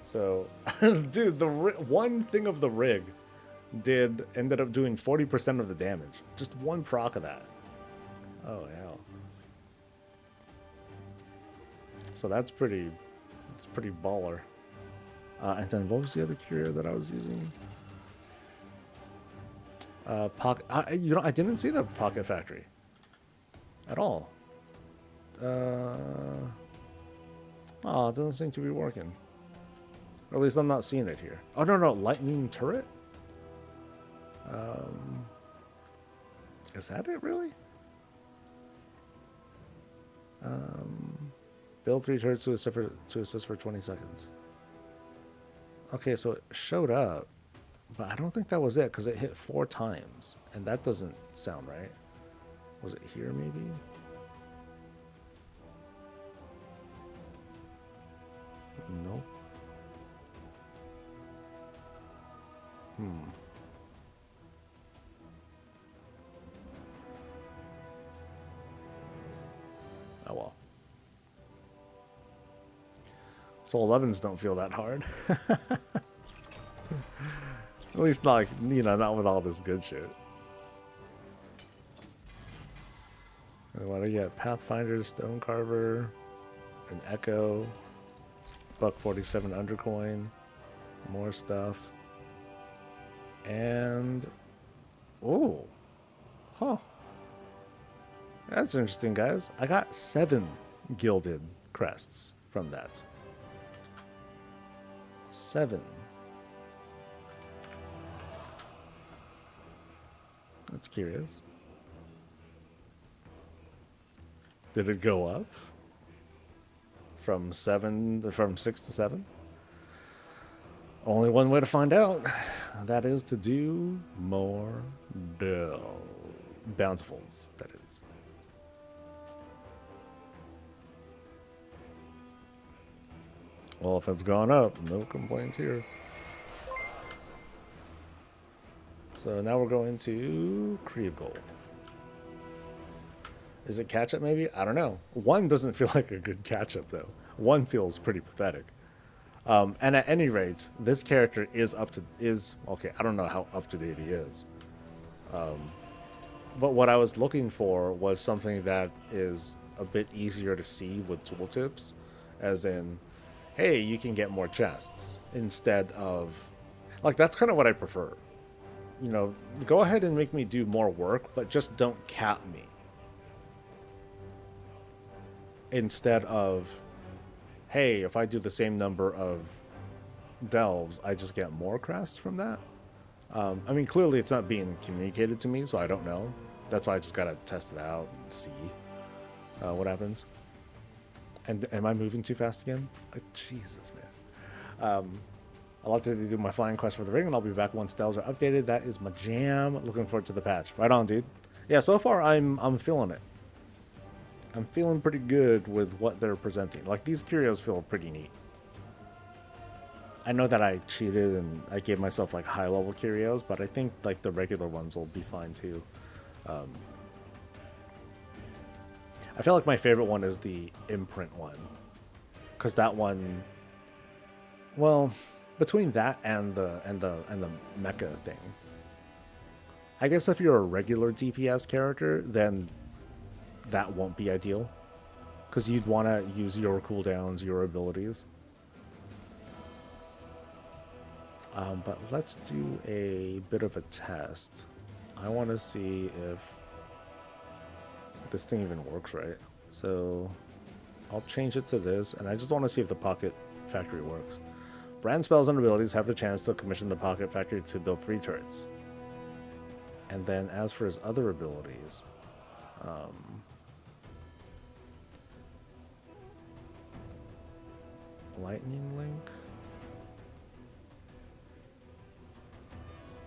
So, dude, the one thing of the rig ended up doing 40% of the damage. Just one proc of that. Oh hell. So that's pretty baller. And then what was the other cure that I was using? Pocket. You know, I didn't see the Pocket Factory at all. Oh, it doesn't seem to be working. Or at least I'm not seeing it here. Oh no, lightning turret. Is that it really? Build 3 turrets to assist for 20 seconds. Okay, so it showed up, but I don't think that was it because it hit 4 times, and that doesn't sound right. Was it here maybe? Nope. Oh well. So 11s don't feel that hard. At least not, like, you know, not with all this good shit. And what do you get? Pathfinder, Stonecarver, an Echo, Buck 47 Undercoin, more stuff. And oh, huh. That's interesting, guys. I got 7 gilded crests from that. 7. That's curious. Did it go up from 6 to 7? Only one way to find out. That is to do more bountifuls, that is. Well, if it's gone up, no complaints here. So now we're going to Creve Gold. Is it catch-up maybe? I don't know. 1 doesn't feel like a good catch-up though. 1 feels pretty pathetic. And at any rate, this character is okay, I don't know how up to date he is. But what I was looking for was something that is a bit easier to see with tooltips, as in, hey, you can get more chests instead of, like, that's kind of what I prefer. You know, go ahead and make me do more work, but just don't cap me. Instead of, hey, if I do the same number of delves, I just get more crests from that. I mean, clearly it's not being communicated to me, so I don't know. That's why I just gotta test it out and see what happens. And am I moving too fast again? Jesus, man. I'll have to do my flying quest for the ring, and I'll be back once Dells are updated. That is my jam. Looking forward to the patch. Right on, dude. Yeah, so far I'm feeling it. I'm feeling pretty good with what they're presenting. Like, these curios feel pretty neat. I know that I cheated and I gave myself like high level curios, but I think like the regular ones will be fine too. I feel like my favorite one is the imprint one, because that one, well, between that and the mecha thing, I guess if you're a regular DPS character, then that won't be ideal, because you'd want to use your cooldowns, your abilities. But let's do a bit of a test. I want to see if this thing even works right. So I'll change it to this, and I just want to see if the Pocket Factory works. Brann spells and abilities have the chance to commission the Pocket Factory to build 3 turrets. And then as for his other abilities, Lightning Link.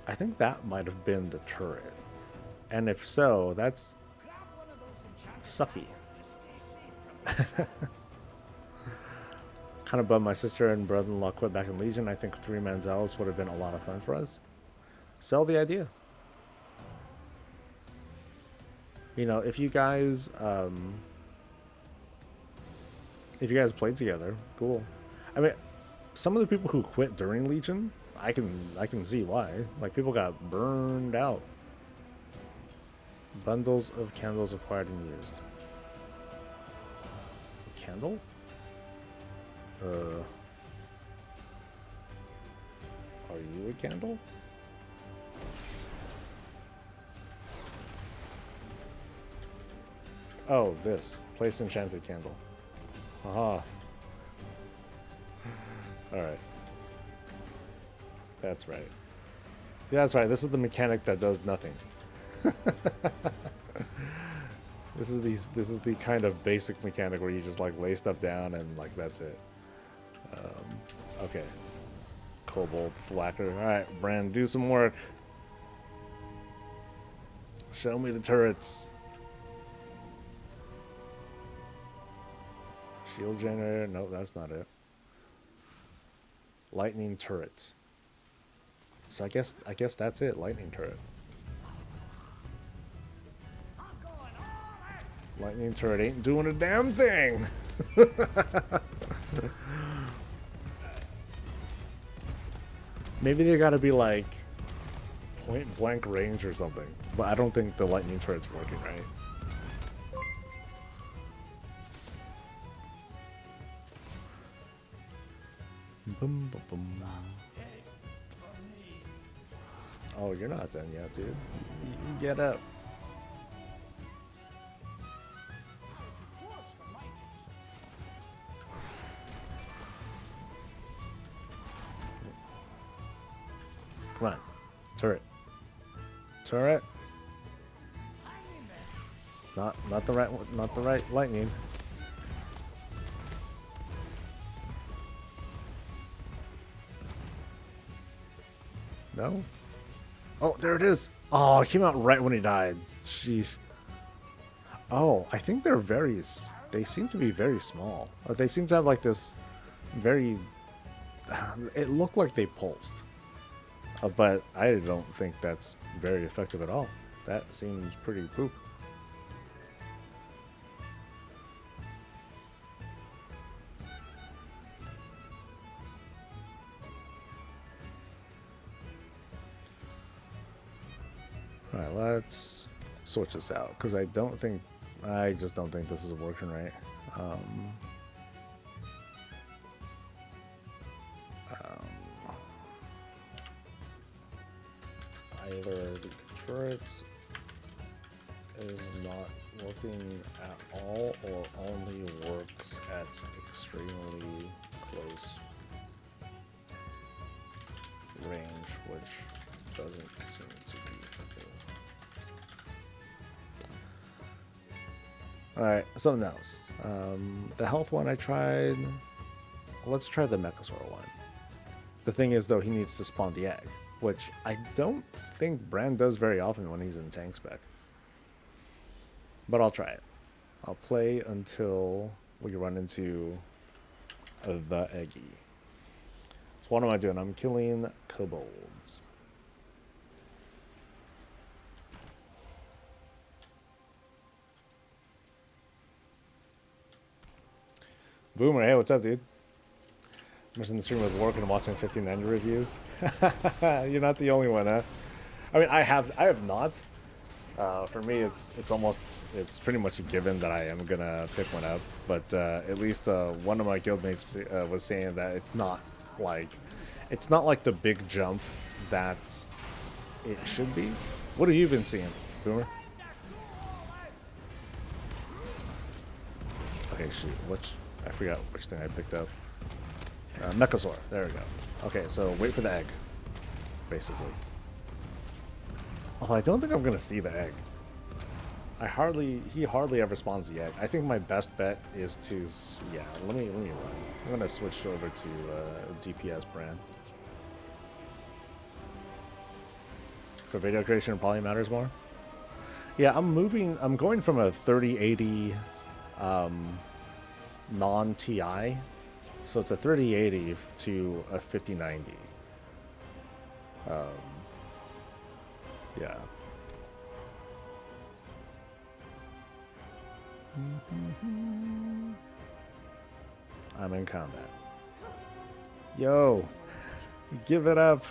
I think that might have been the turret. And if so, that's sucky. Kind of bummed my sister and brother-in-law quit back in Legion. I think 3-man Zealous would have been a lot of fun for us. Sell the idea. You know, if you guys played together, cool. I mean, some of the people who quit during Legion, I can see why. Like, people got burned out. Bundles of candles acquired and used. Candle? Are you a candle? Oh, this. Place enchanted candle. Aha. Alright. That's right. Yeah, that's right. This is the mechanic that does nothing. This is the kind of basic mechanic where you just like lay stuff down and like that's it. Okay. Cobalt, Flacker. Alright, Brann, do some work. Show me the turrets. Shield generator. No, that's not it. Lightning turret. So I guess that's it. Lightning turret. Lightning turret ain't doing a damn thing. Maybe they gotta be like point blank range or something. But I don't think the lightning turret's working right. Boom, boom, boom. Oh, you're not done yet, dude. You get up. Come on. Turret. Turret. Not the right lightning. No? Oh, there it is. Oh, it came out right when he died. Sheesh. Oh, I think they seem to be very small. They seem to have like this very, it looked like they pulsed. But I don't think that's very effective at all. That seems pretty poop. Alright, let's switch this out, because I just don't think this is working right. Either the turret is not working at all, or only works at extremely close range, which doesn't seem to be effective. Alright, something else. The health one I tried. Let's try the Mechasaur one. The thing is, though, he needs to spawn the egg, which I don't think Brann does very often when he's in tank spec. But I'll try it. I'll play until we run into the Eggy. So what am I doing? I'm killing kobolds. Boomer, hey, what's up, dude? Missing the stream with work and watching 1590 reviews. You're not the only one, huh? I mean, I have not. For me, it's pretty much a given that I am gonna pick one up. But at least one of my guildmates was saying that it's not like the big jump that it should be. What have you been seeing, Boomer? Okay, shoot. I forgot which thing I picked up. Mechasaur. There we go. Okay, so wait for the egg, basically. Although I don't think I'm gonna see the egg. He hardly ever spawns the egg. I think my best bet is to let me run. I'm gonna switch over to DPS Brann. For video creation, it probably matters more. Yeah, I'm going from a 3080 non-TI, so it's a 3080 to a 5090. Yeah. I'm in combat. Yo, give it up.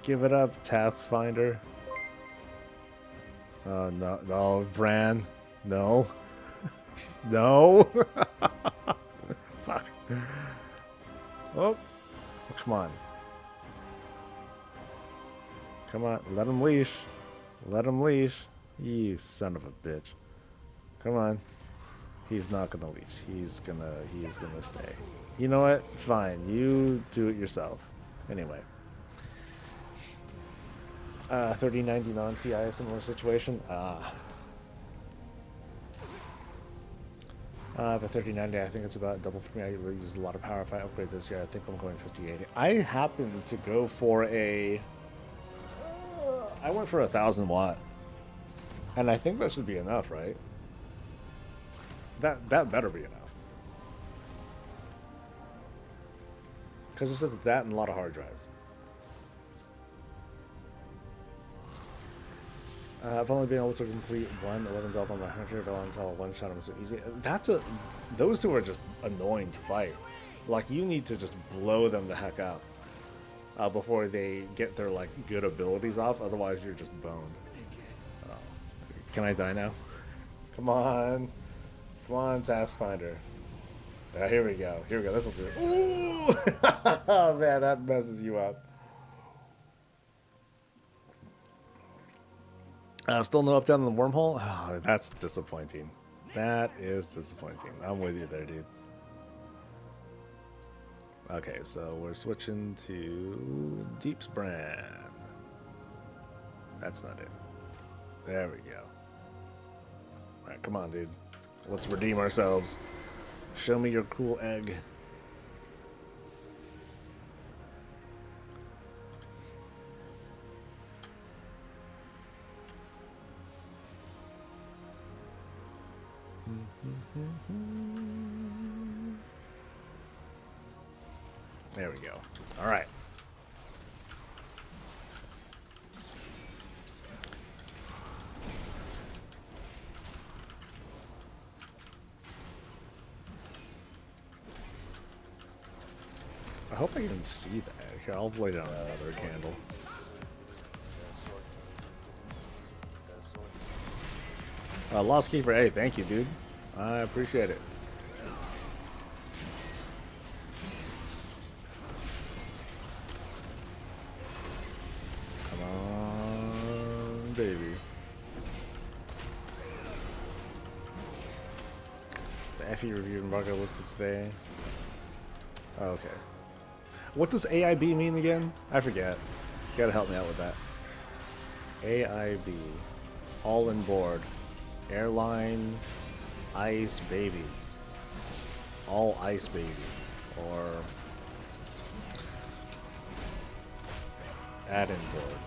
Give it up, Taskfinder. No, Brann. No. No. Fuck. Oh, come on. Come on, let him leash. Let him leash. You son of a bitch. Come on. He's not gonna leash. He's gonna stay. You know what? Fine. You do it yourself. Anyway. 3090 non-TI, similar situation. But 3090, I think it's about double for me. I use a lot of power if I upgrade this year. I think I'm going 5080. I happen to go for I went for 1,000 watt, and I think that should be enough, right? That better be enough, because it's just that and a lot of hard drives. I've only been able to complete one 11 delve on my 100 until one shot was so easy. Those two are just annoying to fight. Like, you need to just blow them the heck out before they get their like good abilities off. Otherwise, you're just boned. Oh. Can I die now? Come on, Taskfinder. Here we go. This will do it. Ooh! Oh man, that messes you up. Still no update on the wormhole? Oh, that's disappointing. That is disappointing. I'm with you there, dude. Okay, so we're switching to Deep's Brann. That's not it. There we go. Alright, come on, dude. Let's redeem ourselves. Show me your cool egg. There we go. All right. I hope I can see that. Here, I'll lay down another candle. Lost Keeper, hey, thank you, dude. I appreciate it. Come on, baby. The FE review embargo looks at today. Oh, okay. What does AIB mean again? I forget. You gotta help me out with that. AIB. All in board. Airline Ice baby. All ice baby. Or add-in board.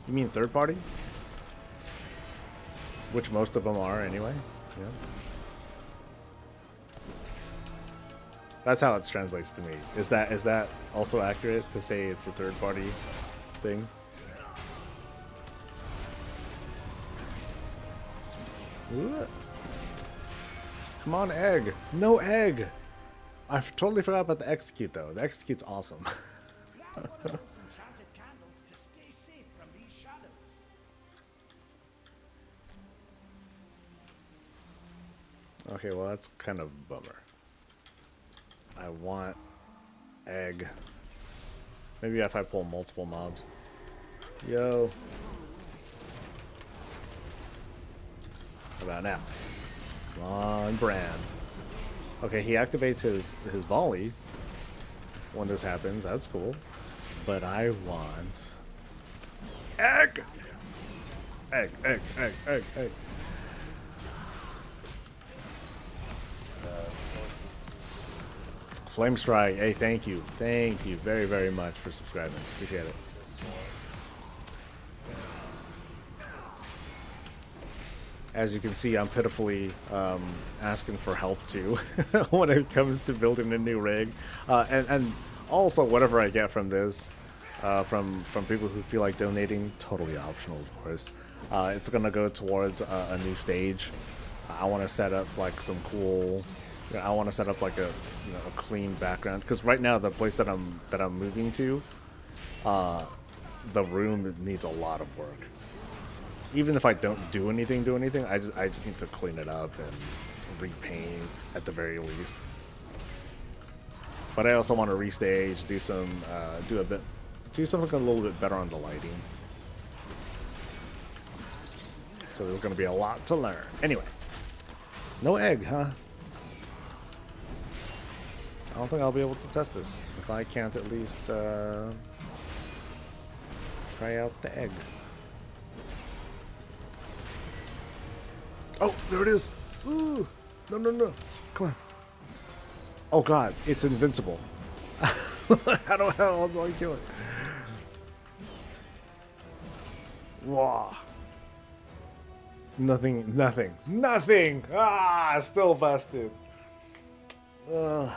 You mean third party? Which most of them are anyway. Yeah. That's how it translates to me. Is that also accurate to say it's a third party thing? Ooh. Come on, egg. No egg. I totally forgot about the execute though. The execute's awesome. Grab one of those enchanted candles to stay safe from these shadows. Okay, well that's kind of a bummer. I want egg. Maybe if I pull multiple mobs. Yo. How about now? Come on, Brann. Okay, he activates his volley when this happens. That's cool. But I want egg. Egg, egg, egg, egg, egg. Flame Strike, hey, thank you. Thank you very, very much for subscribing. Appreciate it. As you can see, I'm pitifully asking for help too when it comes to building a new rig. And also, whatever I get from this, from people who feel like donating, totally optional, of course. It's going to go towards a new stage. I want to set up like some cool... I want to set up like a clean background, because right now the place that I'm moving to, the room needs a lot of work. Even if I don't do anything, I just need to clean it up and repaint at the very least. But I also want to restage, do something a little bit better on the lighting. So there's going to be a lot to learn. Anyway, no egg, huh? I don't think I'll be able to test this if I can't at least try out the egg. Oh, there it is. Ooh, no, no, no. Come on. Oh god, it's invincible. How do I kill it? Wow. Nothing. Ah, still busted. Ugh.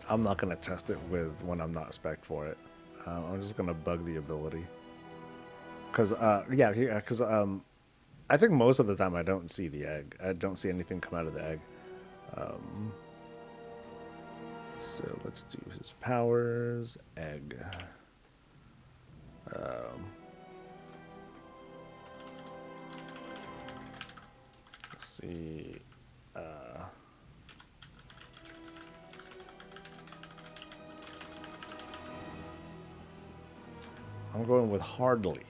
I'm not gonna test it with when I'm not spec'd for it. I'm just gonna bug the ability. Cause I think most of the time I don't see the egg. I don't see anything come out of the egg. So let's do his powers, egg. Let's see. I'm going with hardly.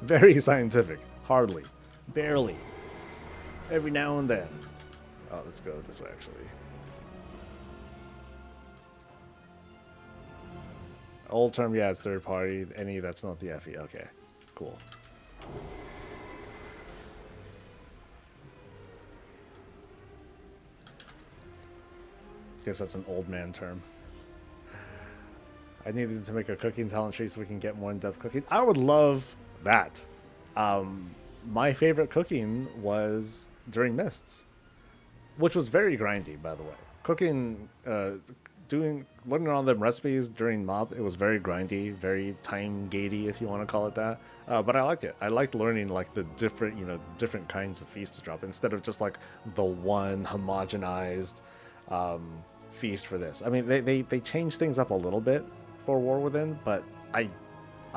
Very scientific. Hardly. Barely. Every now and then. Oh, let's go this way, actually. Old term, yeah, it's third party. Any that's not the FE. Okay, cool. Guess that's an old man term. I needed to make a cooking talent tree so we can get more in-depth cooking. I would love that. My favorite cooking was during Mists, which was very grindy, by the way. Cooking, learning all them recipes during mob, it was very grindy, very time-gatey, if you want to call it that. But I liked it. I liked learning like the different kinds of feasts to drop instead of just like the one homogenized feast for this. I mean, they changed things up a little bit for War Within, but I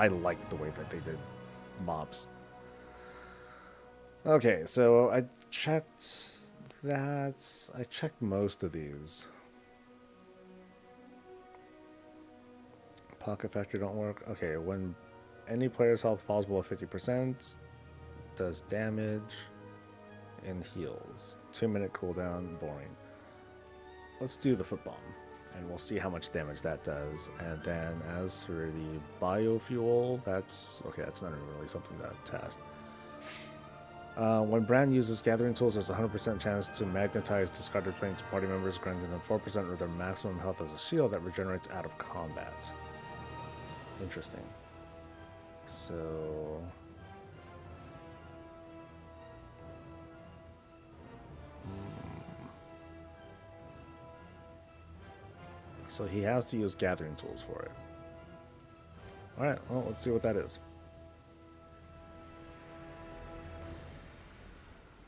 liked the way that they did mobs. Okay, so I checked that. I checked most of these. Pocket Factory don't work. Okay, when any player's health falls below 50%, does damage and heals. 2-minute cooldown, boring. Let's do the foot bomb. and we'll see how much damage that does. And then as for the biofuel, that's okay. That's not really something to test. When Brann uses gathering tools, there's a 100% chance to magnetize discarded flame to party members, granting them 4% of their maximum health as a shield that regenerates out of combat. Interesting. So... So he has to use gathering tools for it. Alright, well, let's see what that is.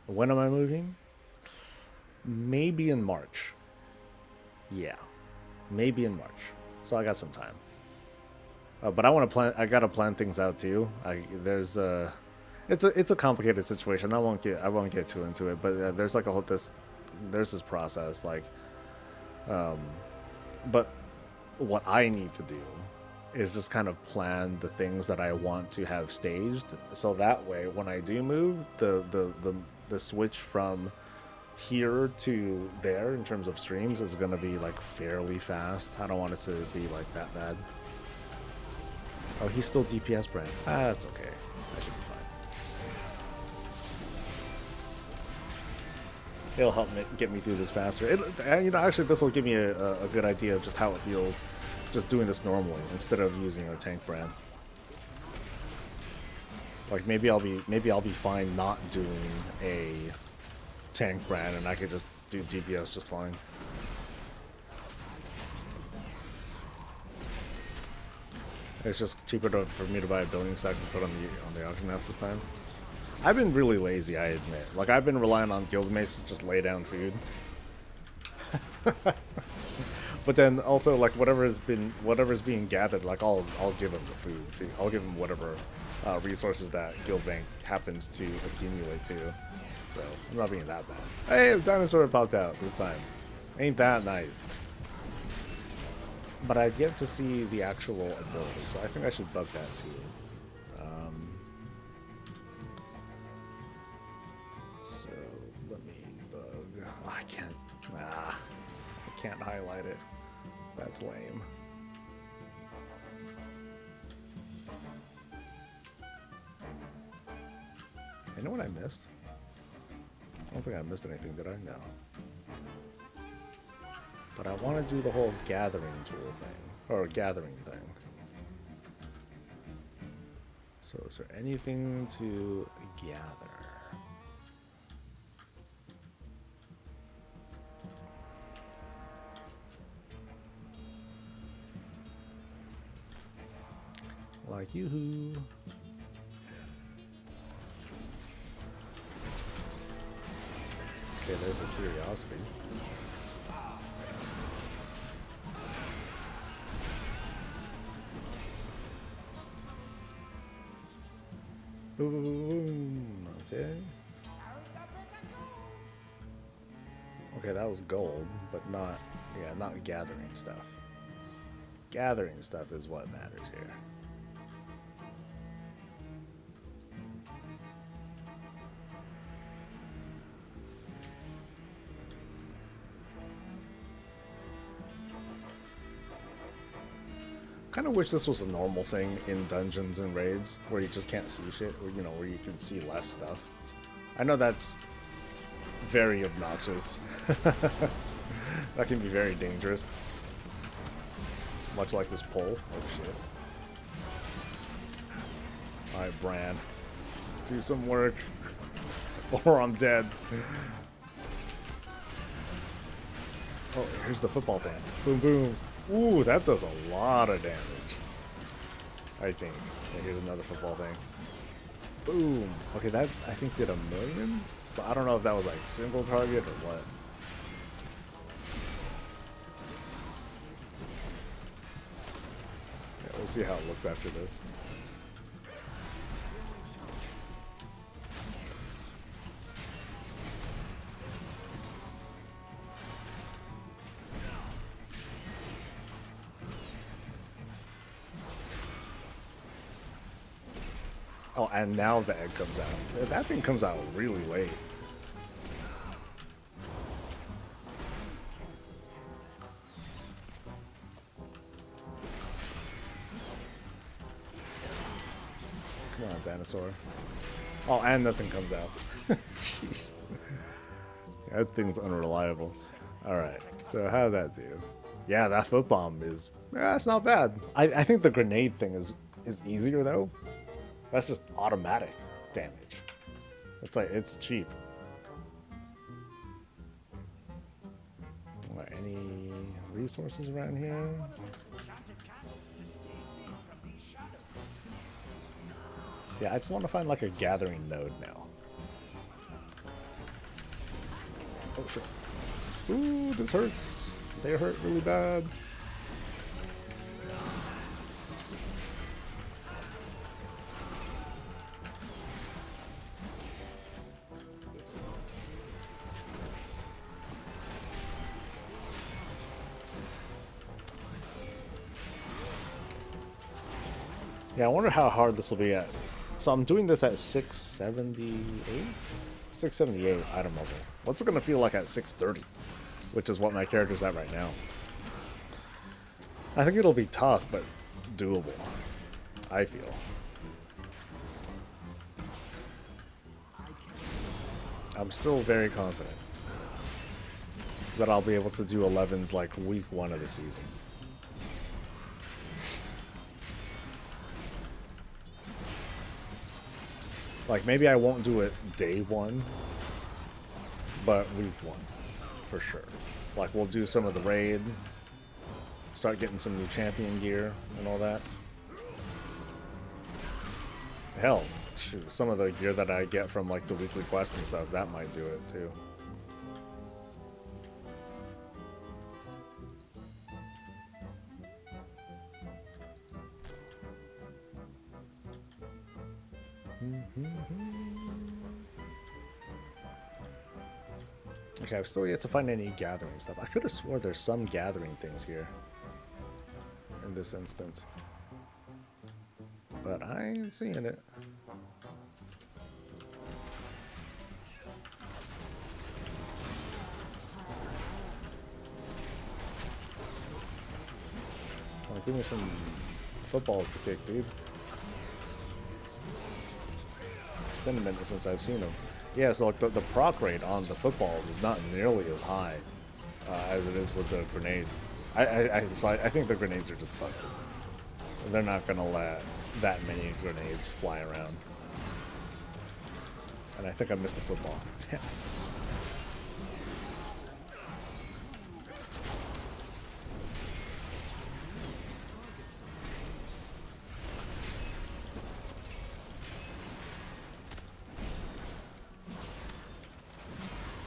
When am I moving? Maybe in March. Yeah, maybe in March. So I got some time. But I want to plan. I gotta plan things out too. It's a complicated situation. I won't get too into it. But there's like there's this process like. But what I need to do is just kind of plan the things that I want to have staged, so that way when I do move, the switch from here to there in terms of streams is going to be like fairly fast. I don't want it to be like that bad. Oh, he's still DPS Brann. That's okay. That should be fine. It'll help get me through this faster. Actually, this will give me a good idea of just how it feels, just doing this normally instead of using a tank Brann. Like maybe I'll be fine not doing a tank Brann, and I could just do DPS just fine. It's just cheaper for me to buy a building stacks to put on the auction house this time. I've been really lazy, I admit. Like I've been relying on guildmates to just lay down food. But then also like whatever's being gathered, like I'll give them the food too. I'll give them whatever resources that guild bank happens to accumulate to. So I'm not being that bad. Hey, the dinosaur popped out this time. Ain't that nice? But I've yet to see the actual ability, so I think I should bug that too. So let me bug. Oh, I can't highlight it. That's lame. You know what I missed? I don't think I missed anything, did I? No. But I want to do the whole gathering tool thing, or gathering thing. So is there anything to gather? Like yoo-hoo. Okay, there's a curiosity. Boom. Okay. Okay, that was gold, but not gathering stuff. Gathering stuff is what matters here. Kind of wish this was a normal thing in dungeons and raids where you just can't see shit, or where you can see less stuff. I know that's very obnoxious. That can be very dangerous. Much like this pole. Oh shit. Alright, Brann. Do some work. Or I'm dead. Oh, here's the football thing. Boom, boom. Ooh, that does a lot of damage. I think. Yeah, here's another football thing. Boom. Okay, that I think did 1,000,000, but I don't know if that was like single target or what. Yeah, we'll see how it looks after this. Oh, and now the egg comes out. That thing comes out really late. Come on, dinosaur. Oh, and nothing comes out. That thing's unreliable. Alright, so how did that do? Yeah, that foot bomb is... Yeah, it's not bad. I think the grenade thing is easier, though. That's just automatic damage. It's like, it's cheap. Any resources around here? Yeah, I just want to find like a gathering node now. Oh shit. Ooh, this hurts. They hurt really bad. Yeah, I wonder how hard this will be at. So I'm doing this at 678? 678 item level. What's it going to feel like at 630? Which is what my character's at right now. I think it'll be tough, but doable. I feel. I'm still very confident that I'll be able to do 11s like week 1 of the season. Like, maybe I won't do it day 1, but week 1, for sure. Like, we'll do some of the raid, start getting some new champion gear and all that. Hell, shoot, some of the gear that I get from, like, the weekly quest and stuff, that might do it, too. Okay, I've still yet to find any gathering stuff. I could have swore there's some gathering things here in this instance, but I ain't seeing it. Oh, give me some footballs to kick, dude. It's been a minute since I've seen them. Yeah, so like the proc rate on the footballs is not nearly as high as it is with the grenades. I think the grenades are just busted. They're not gonna let that many grenades fly around. And I think I missed a football.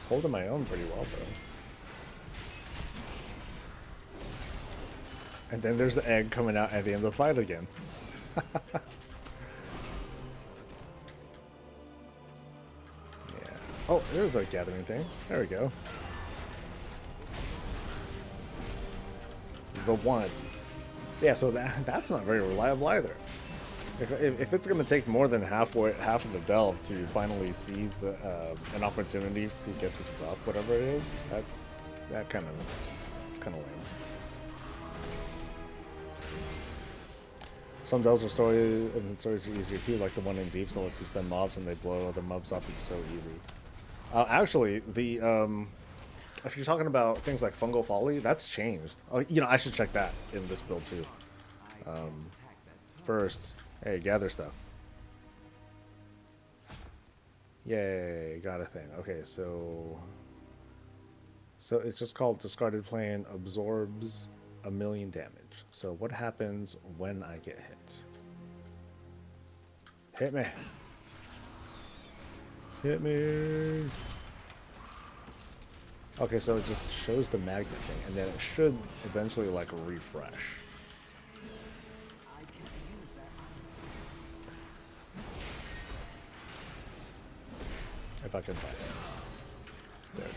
Holding my own pretty well, though. And then there's the egg coming out at the end of the fight again. Yeah. Oh, there's a gathering thing. There we go. The one. Yeah, so that's not very reliable either. If it's going to take more than half of the delve to finally see an opportunity to get this buff, whatever it is, it's kind of lame. Some delves are stories are easier too, like the one in Deeps that lets you stun mobs and they blow other mobs up. It's so easy. Actually, if you're talking about things like fungal folly, that's changed. Oh, you know, I should check that in this build too. First. Hey, gather stuff. Yay, got a thing. Okay, so it's just called discarded plane absorbs 1,000,000 damage. So what happens when I get hit? Hit me. Hit me. Okay, so it just shows the magnet thing, and then it should eventually like refresh. If I can find it. There it is.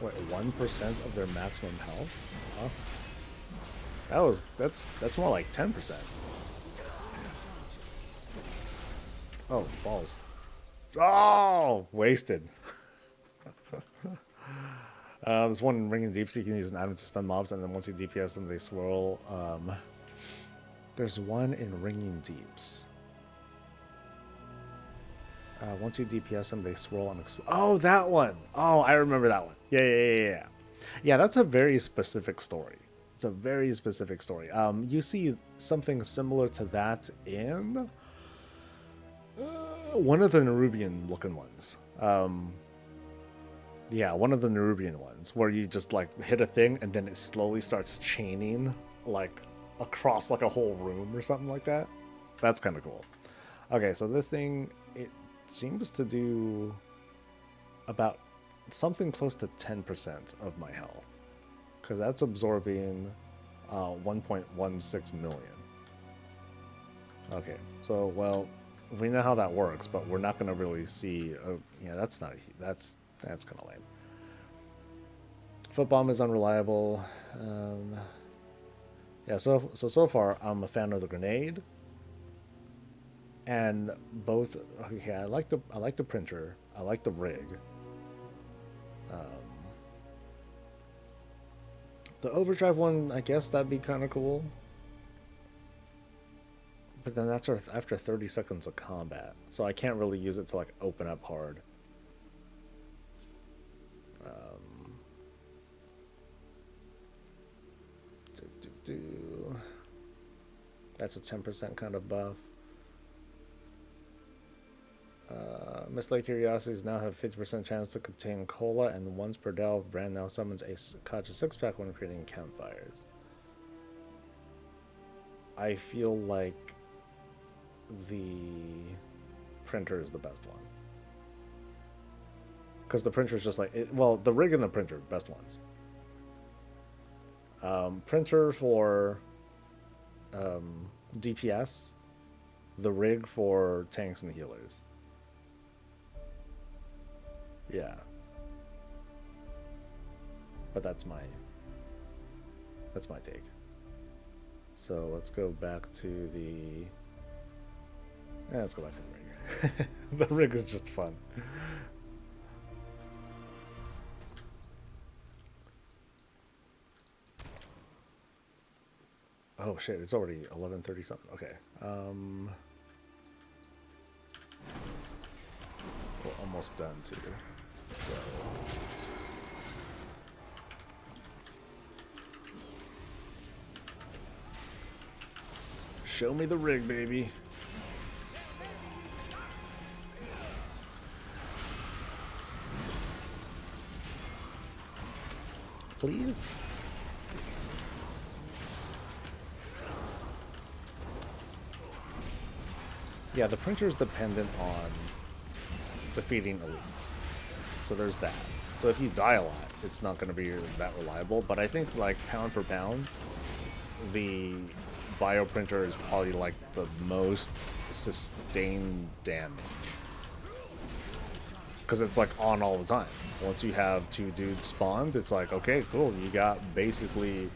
Wait, 1% of their maximum health? Huh? That's more like 10%. Oh, balls. Oh, wasted. There's one ring in deep, so you can use an item to stun mobs, and then once you DPS them, they swirl There's one in Ringing Deeps. Once you DPS them, they swirl and explode. Oh, that one! Oh, I remember that one. Yeah. Yeah, that's a very specific story. It's a very specific story. You see something similar to that in one of the Nerubian looking ones. Yeah, one of the Nerubian ones where you just like hit a thing and then it slowly starts chaining like across like a whole room or something like that. That's kind of cool. Okay, so this thing, it seems to do about something close to 10% of my health, because that's absorbing 1.16 million. Okay, so well, we know how that works, but we're not going to really see. Yeah, that's kind of lame. Foot bomb is unreliable. Yeah, so far I'm a fan of the grenade. And both, okay, I like the printer. I like the rig. The overdrive one, I guess that'd be kind of cool. But then that's after 30 seconds of combat, so I can't really use it to like open up hard. That's a 10% kind of buff. Mislaid Curiosities now have 50% chance to contain cola, and once per delve, Brann now summons a Kaja 6-pack when creating campfires. I feel like the printer is the best one. Because the printer is just like, well, the rig and the printer, best ones. Printer for DPS, the rig for tanks and healers. Yeah. But that's my take. So let's go back to the... let's go back to the rig. The rig is just fun. Oh shit, it's already 11:30 something. Okay. We're almost done too. So show me the rig, baby. Please? Yeah, the printer is dependent on defeating elites. So there's that. So if you die a lot, it's not going to be that reliable. But I think, like, pound for pound, the bioprinter is probably, like, the most sustained damage. Because it's, like, on all the time. Once you have 2 dudes spawned, it's like, okay, cool. You got basically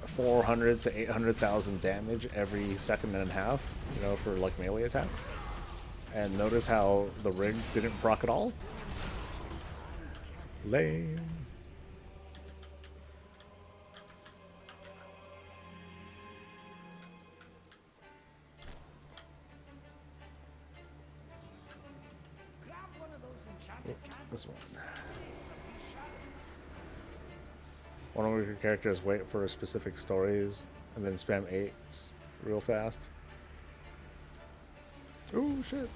400 to 800,000 damage every second and a half, you know, for, like, melee attacks. And notice how the rig didn't proc at all? Lame. This one. One of your characters wait for specific stories and then spam 8s real fast. Oh shit.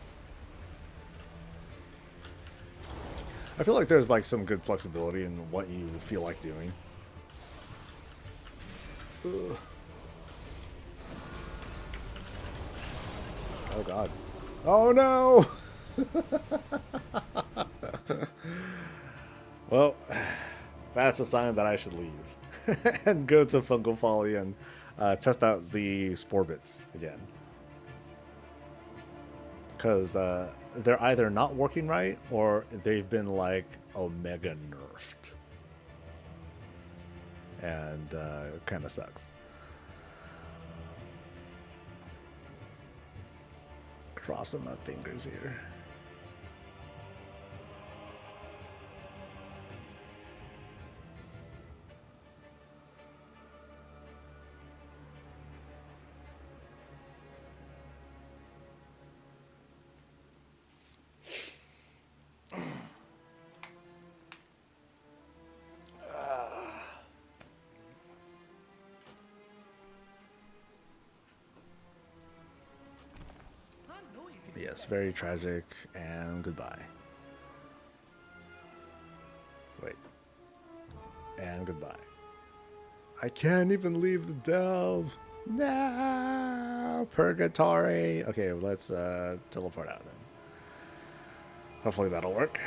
I feel like there's like some good flexibility in what you feel like doing. Ugh. Oh god. Oh no! Well, that's a sign that I should leave and go to Fungal Folly and test out the Spore Bits again. Because they're either not working right or they've been like omega nerfed. And it kind of sucks. Crossing my fingers here. Yes, very tragic, and goodbye. Wait. And goodbye. I can't even leave the delve. No, purgatory. Okay, let's teleport out then. Hopefully that'll work.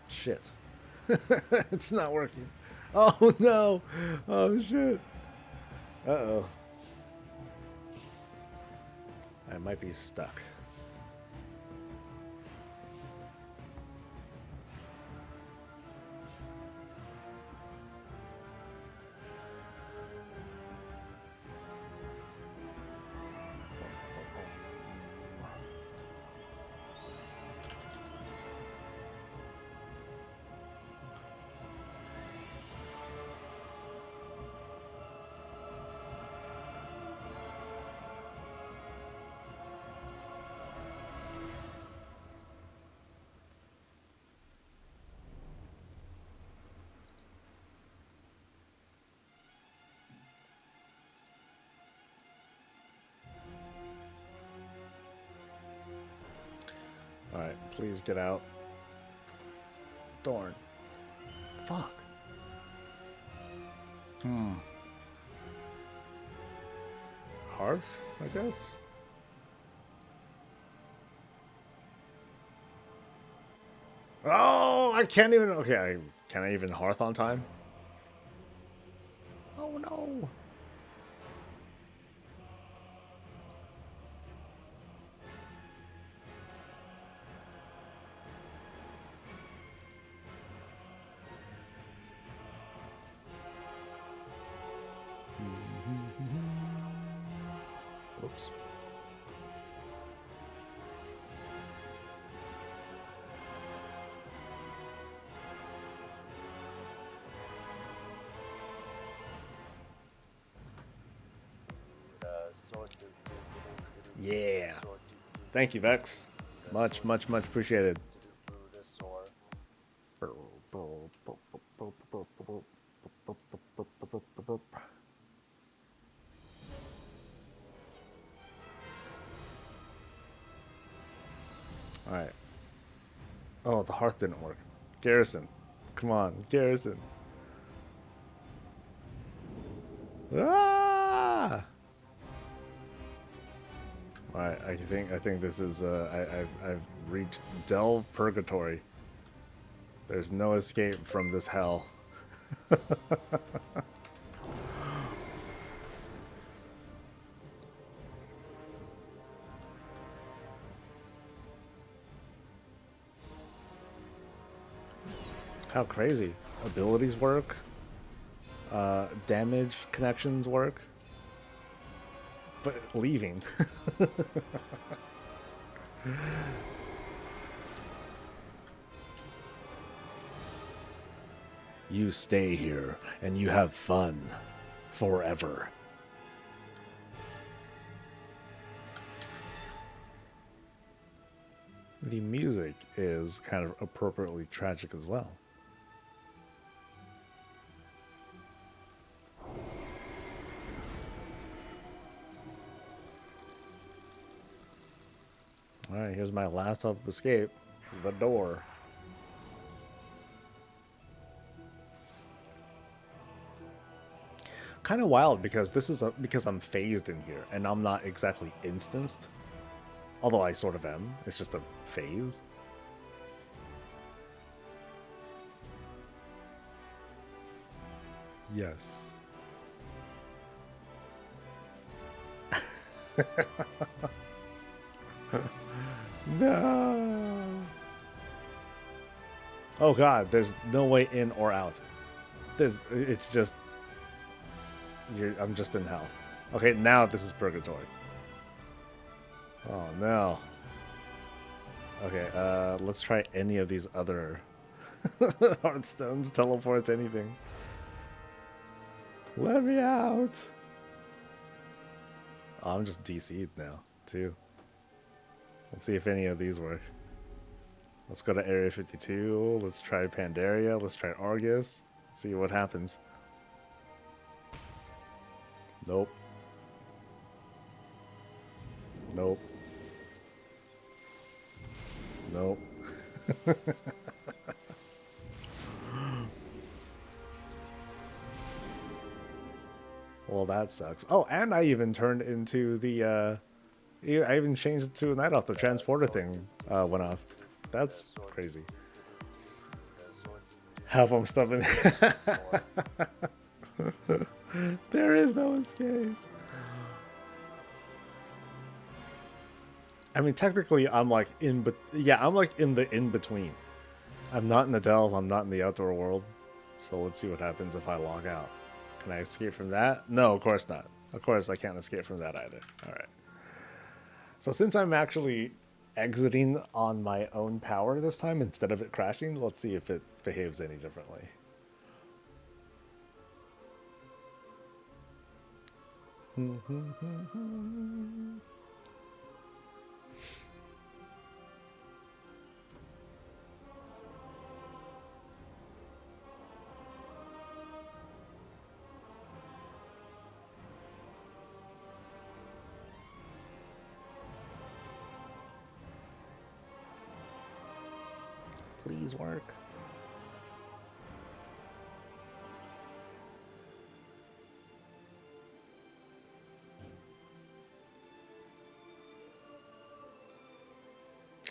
Shit. It's not working. Oh no. Oh shit. Uh-oh. I might be stuck. Alright, please get out. Darn. Fuck. Hearth, I guess? Oh, I can't even... Okay, can I even Hearth on time? Oh no. Oops. Yeah. Thank you, Vex. Much appreciated. Alright. Oh, the hearth didn't work. Garrison. Come on, Garrison. Ah! Alright, I think this is I've reached Delve Purgatory. There's no escape from this hell. How crazy. Abilities work. Damage connections work. But leaving. You stay here and you have fun forever. The music is kind of appropriately tragic as well. Alright, here's my last hope of escape. The door. Kind of wild because this is because I'm phased in here and I'm not exactly instanced. Although I sort of am. It's just a phase. Yes. No. Oh god, there's no way in or out. It's just I'm just in hell. Okay, now this is purgatory. Oh no. Okay, let's try any of these other Hearthstones, teleports, anything. Let me out. Oh, I'm just DC'd now, too. Let's see if any of these work. Let's go to Area 52. Let's try Pandaria. Let's try Argus. See what happens. Nope. Nope. Nope. Well, that sucks. Oh, and I even turned into the, I even changed it to a night off. The transporter thing went off. That's crazy. Half I'm stuffing. There is no escape. I mean, technically, I'm like I'm like in the in-between. I'm not in the delve, I'm not in the outdoor world. So let's see what happens if I log out. Can I escape from that? No, of course not. Of course I can't escape from that either. Alright. So since I'm actually exiting on my own power this time instead of it crashing, let's see if it behaves any differently. Please work.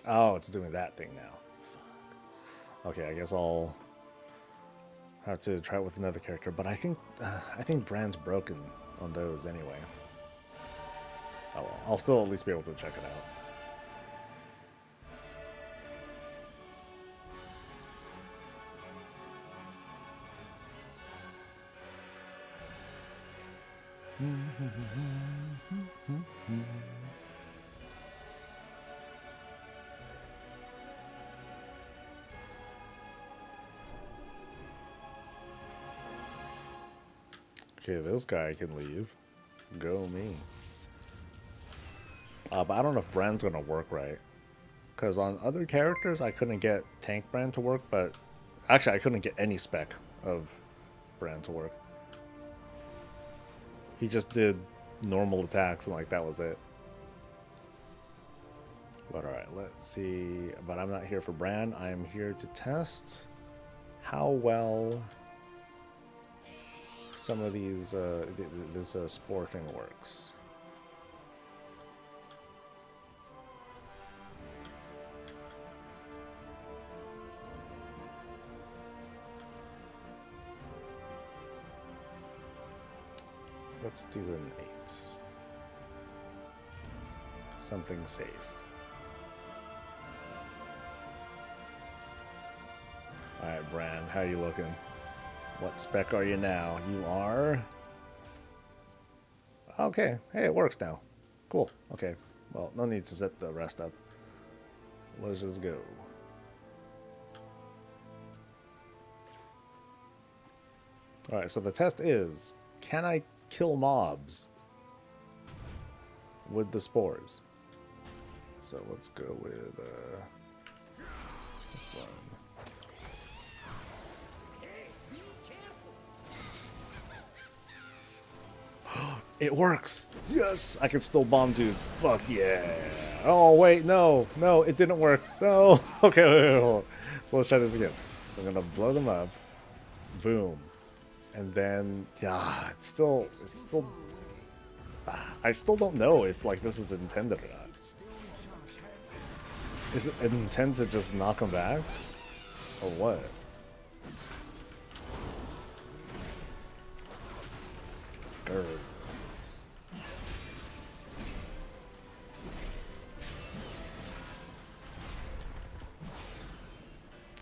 Oh, it's doing that thing now. Fuck. Okay, I guess I'll have to try it with another character. But I think Brann's broken on those anyway. Oh well, I'll still at least be able to check it out. Okay, this guy can leave. Go me. But I don't know if Brann's gonna work right. Because on other characters, I couldn't get Tank Brann to work, but actually I couldn't get any spec of Brann to work. He just did normal attacks and like that was it. But alright, let's see. But I'm not here for Brann. I am here to test how well some of these this spore thing works. Let's do an 8. Something safe. Alright, Brann, how you looking? What spec are you now? You are... Okay, hey, it works now. Cool, okay. Well, no need to set the rest up. Let's just go. Alright, so the test is, can I kill mobs with the spores? So let's go with this one. It works! Yes! I can still bomb dudes. Fuck yeah! Oh wait, no, no, it didn't work. No. Okay, wait, hold on. So let's try this again. So I'm gonna blow them up. Boom. And then, yeah, it's still, I still don't know if, like, this is intended or not. Is it intended to just knock them back? Or what? Grr.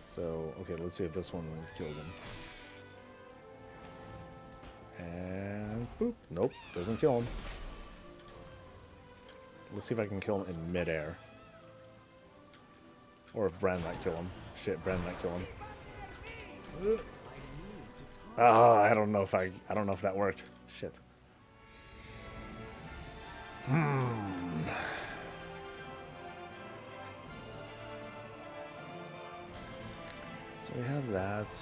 So, okay, let's see if this one kills him. And boop. Nope, doesn't kill him. Let's see if I can kill him in midair. Or if Brann might kill him. Shit, Brann might kill him. I don't know if I don't know if that worked. Shit. So we have that.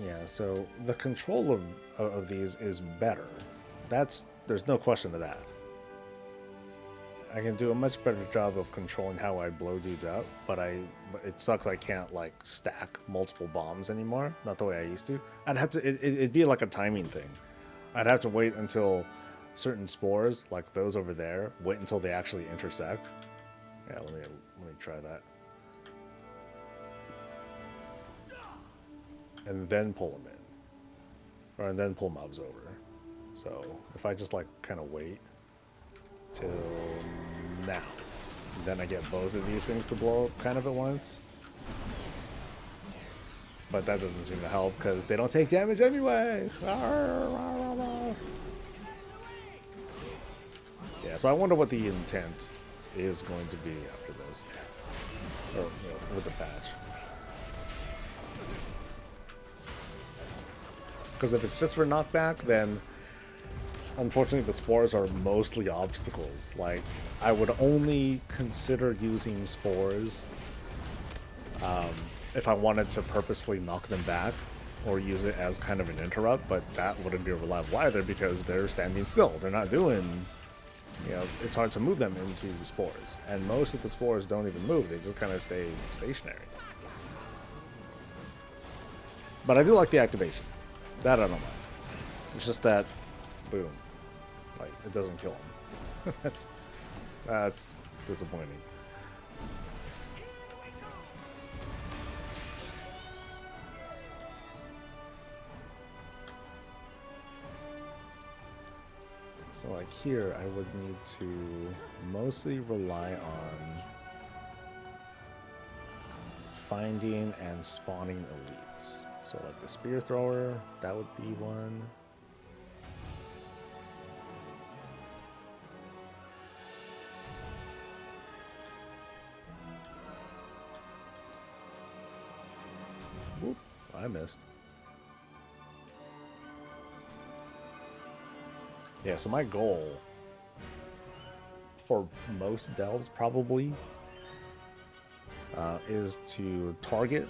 Yeah, so the control of these is better. There's no question to that. I can do a much better job of controlling how I blow dudes out, but it sucks I can't like stack multiple bombs anymore. Not the way I used to. I'd have to. It'd be like a timing thing. I'd have to wait until certain spores, like those over there, wait until they actually intersect. Yeah, let me try that. And then pull them in, or and then pull mobs over. So if I just like kind of wait till now, then I get both of these things to blow up kind of at once. But that doesn't seem to help because they don't take damage anyway. Yeah, so I wonder what the intent is going to be after this, or with the patch. Because if it's just for knockback, then unfortunately the spores are mostly obstacles. Like, I would only consider using spores if I wanted to purposefully knock them back or use it as kind of an interrupt, but that wouldn't be reliable either because they're standing still. They're not doing, it's hard to move them into spores. And most of the spores don't even move. They just kind of stay stationary. But I do like the activation. That I don't mind. It's just that, boom, like it doesn't kill him. that's disappointing. So like here, I would need to mostly rely on finding and spawning elites. So like the spear thrower, that would be one. Whoop, I missed. Yeah, so my goal for most delves probably is to target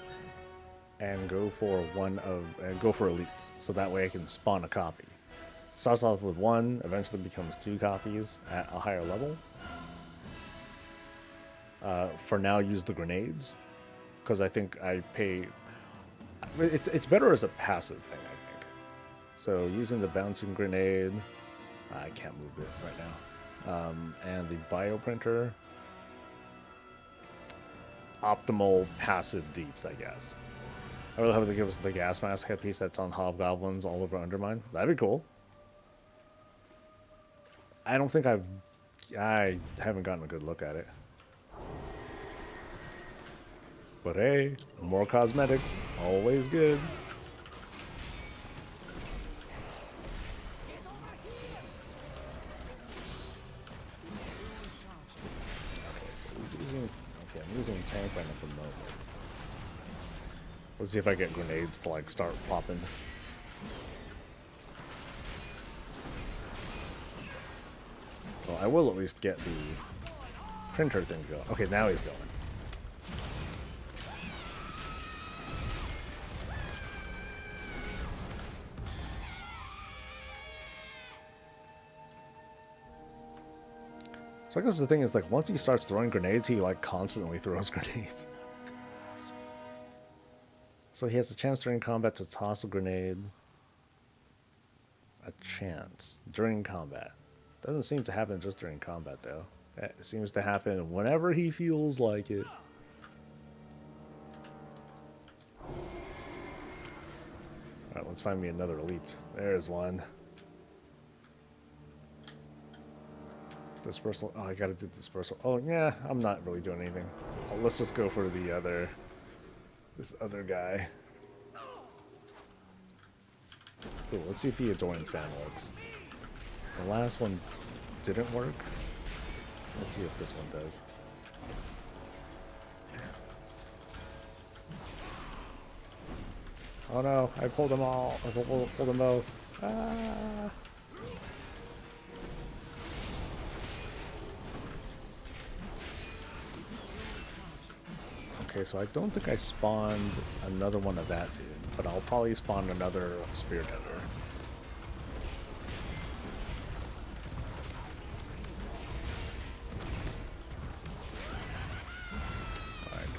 and go for elites, so that way I can spawn a copy. It starts off with one, eventually becomes 2 copies at a higher level. For now, use the grenades because I think I pay. It's better as a passive thing, I think. So using the bouncing grenade, I can't move it right now, and the bioprinter. Optimal passive deeps, I guess. I really hope they give us the gas mask headpiece that's on hobgoblins all over Undermine. That'd be cool. I don't think I haven't gotten a good look at it. But hey, more cosmetics, always good. Okay, so he's using. Okay, I'm using tank right at the moment. Let's see if I get grenades to like start popping. Well, I will at least get the printer thing going. Okay, now he's going. So I guess the thing is, like, once he starts throwing grenades, he like constantly throws grenades. So he has a chance during combat to toss a grenade. A chance during combat. Doesn't seem to happen just during combat, though. It seems to happen whenever he feels like it. Alright, let's find me another elite. There's one. Dispersal. Oh, I gotta do dispersal. Oh, yeah, I'm not really doing anything. Oh, let's just go for the other... this other guy. Ooh, let's see if the Adoring Fan works. The last one didn't work. Let's see if this one does. Oh no, I pulled them all. I pulled them both. Ah. Okay, so I don't think I spawned another one of that dude, but I'll probably spawn another spear tether.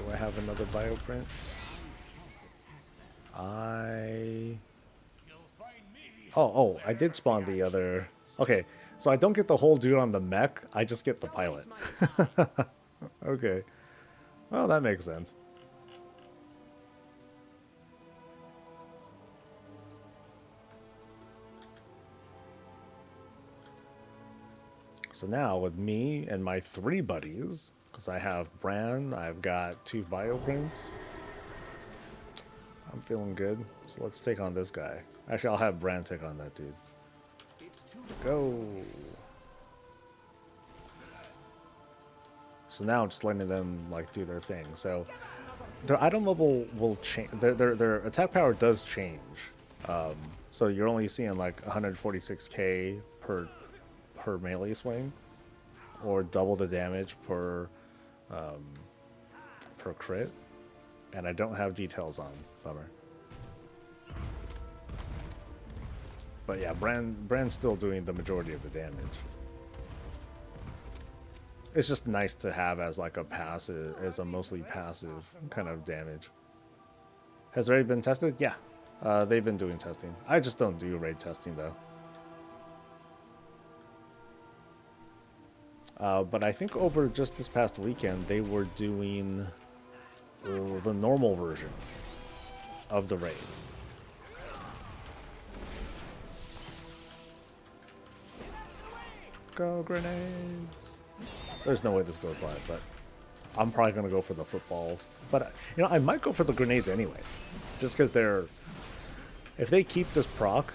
Do I have another bioprint? Oh, I did spawn the other. Okay, so I don't get the whole dude on the mech. I just get the pilot. Okay. Well, that makes sense. So now with me and my 3 buddies, because I have Brann, I've got 2 bioprints. I'm feeling good. So let's take on this guy. Actually, I'll have Brann take on that dude. Go. So now I'm just letting them like do their thing. So their item level will change. Their attack power does change. So you're only seeing like 146k per melee swing, or double the damage per crit. And I don't have details on. Bummer. But yeah, Brann's still doing the majority of the damage. It's just nice to have as like a passive, as a mostly passive kind of damage. Has it already been tested? Yeah. They've been doing testing. I just don't do raid testing though. But I think over just this past weekend, they were doing the normal version of the raid. Go grenades! There's no way this goes live, but I'm probably going to go for the footballs. But, you know, I might go for the grenades anyway. Just because they're... If they keep this proc,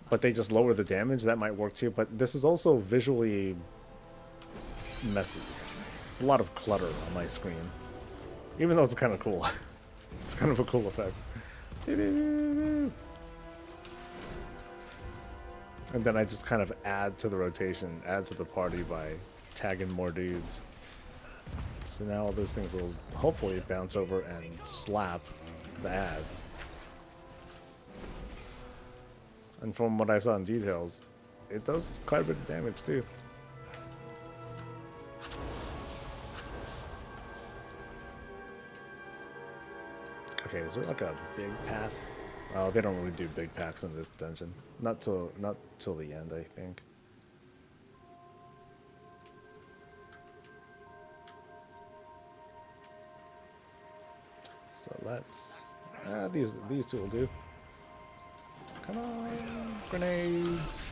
but they just lower the damage, that might work too. But this is also visually messy. It's a lot of clutter on my screen. Even though it's kind of cool. It's kind of a cool effect. And then I just kind of add to the rotation, add to the party by tagging more dudes. So now all those things will hopefully bounce over and slap the ads. And from what I saw in details, it does quite a bit of damage too. Okay, is there like a big path? Oh, they don't really do big packs in this dungeon. Not till the end, I think. So let's these two will do. Come on, grenades.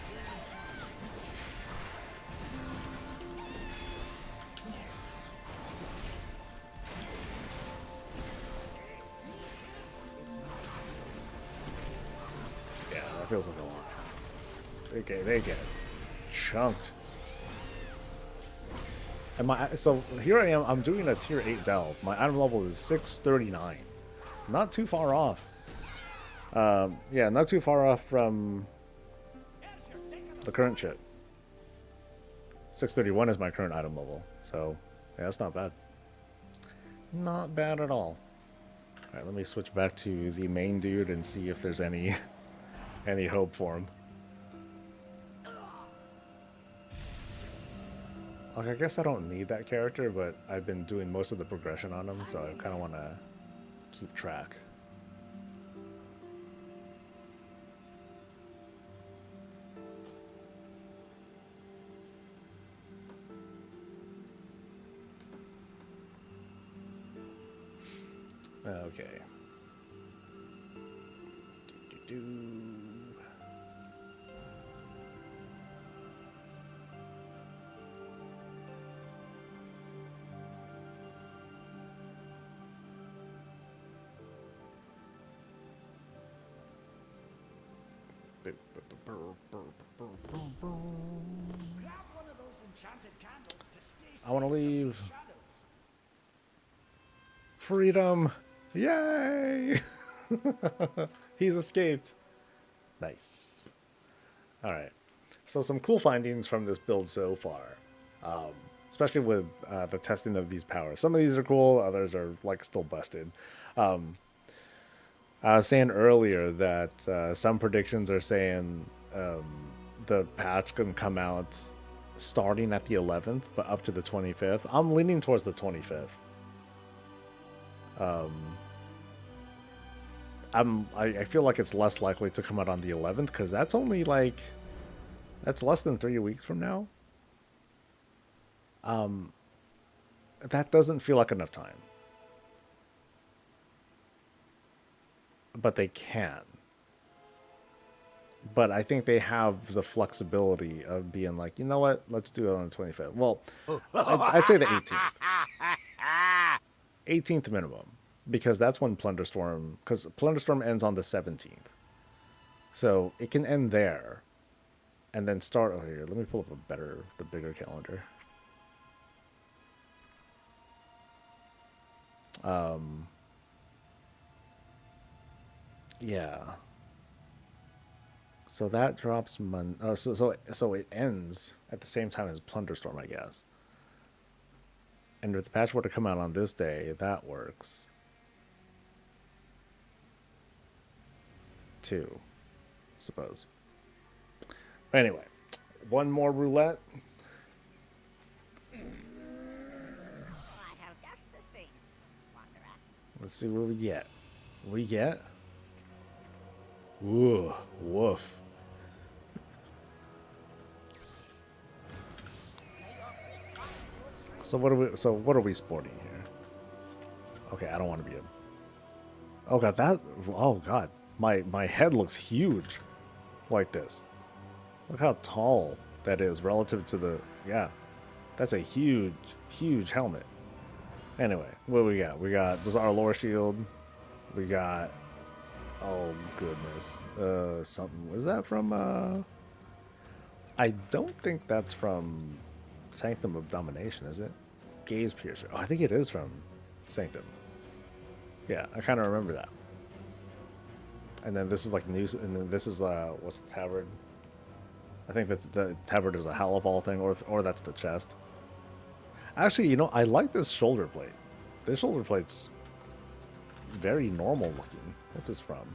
That feels like a lot. They get chunked. And so here I am. I'm doing a tier 8 delve. My item level is 639. Not too far off. Yeah, not too far off from the current shit. 631 is my current item level. So yeah, that's not bad. Not bad at all. All right, let me switch back to the main dude and see if there's any hope for him. Like, I guess I don't need that character, but I've been doing most of the progression on him, so I kind of want to keep track. Okay. I want to leave. Freedom! Yay! He's escaped. Nice. Alright. So some cool findings from this build so far. Especially with the testing of these powers. Some of these are cool, others are like still busted. I was saying earlier that some predictions are saying the patch can come out starting at the 11th, but up to the 25th. I'm leaning towards the 25th. I feel like it's less likely to come out on the 11th because that's only like that's less than 3 weeks from now. That doesn't feel like enough time, but they can. But I think they have the flexibility of being like, you know what, let's do it on the 25th. Well, I'd say the 18th. 18th minimum, because that's when Plunderstorm, because Plunderstorm ends on the 17th. So it can end there and then start. Oh, here, let me pull up the bigger calendar. Yeah. So that drops so it ends at the same time as Plunderstorm, I guess. And if the patch were to come out on this day, that works. Too, I suppose. Anyway, one more roulette. I have just the thing, Wanderer. Let's see what we get. We get. Ooh, woof. So what are we sporting here? Okay, I don't want to be a. Oh god, oh god. My head looks huge like this. Look how tall that is relative to the, yeah. That's a huge, huge helmet. Anyway, what do we got? We got this is our lore shield. We got, oh goodness. Something, was that from I don't think that's from Sanctum of Domination, is it? Gaze Piercer. Oh, I think it is from Sanctum. Yeah, I kind of remember that. And then this is like news, and then this is what's the tabard? I think that the tabard is a Halifal thing, or that's the chest. Actually, you know, I like this shoulder plate. This shoulder plate's very normal looking. What's this from?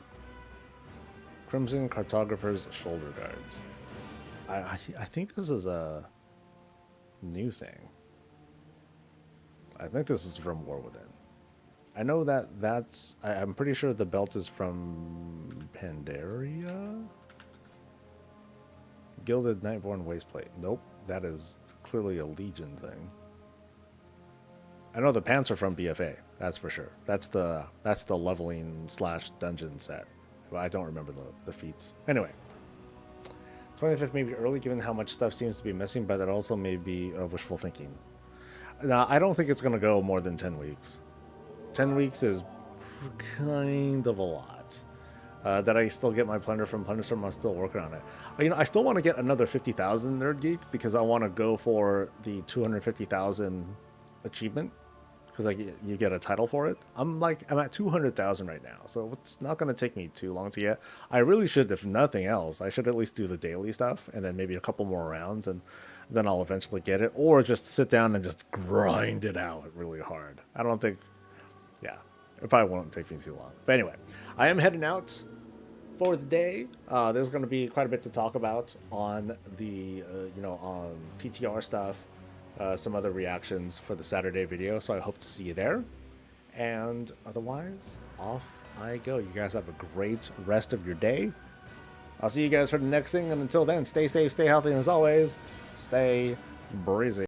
Crimson Cartographer's Shoulder Guards. I think this is a new thing. I think this is from War Within. I know that's... I'm pretty sure the belt is from Pandaria? Gilded Nightborn Wasteplate. Nope, that is clearly a Legion thing. I know the pants are from BFA, that's for sure. That's the leveling / dungeon set. But I don't remember the feats. Anyway. 25th may be early given how much stuff seems to be missing, but that also may be wishful thinking. Now, I don't think it's going to go more than 10 weeks. 10 weeks is kind of a lot. That I still get my plunder from Plunderstorm, I'm still working on it. You know, I still want to get another 50,000 Nerd Geek because I want to go for the 250,000 achievement because you get a title for it. I'm at 200,000 right now, so it's not going to take me too long to get. I really should, if nothing else, I should at least do the daily stuff and then maybe a couple more rounds, and then I'll eventually get it, or just sit down and just grind it out really hard. I don't think, yeah, it probably won't take me too long. But anyway, I am heading out for the day. There's going to be quite a bit to talk about on the, on PTR stuff, some other reactions for the Saturday video. So I hope to see you there. And otherwise, off I go. You guys have a great rest of your day. I'll see you guys for the next thing. And until then, stay safe, stay healthy, and as always, stay breezy.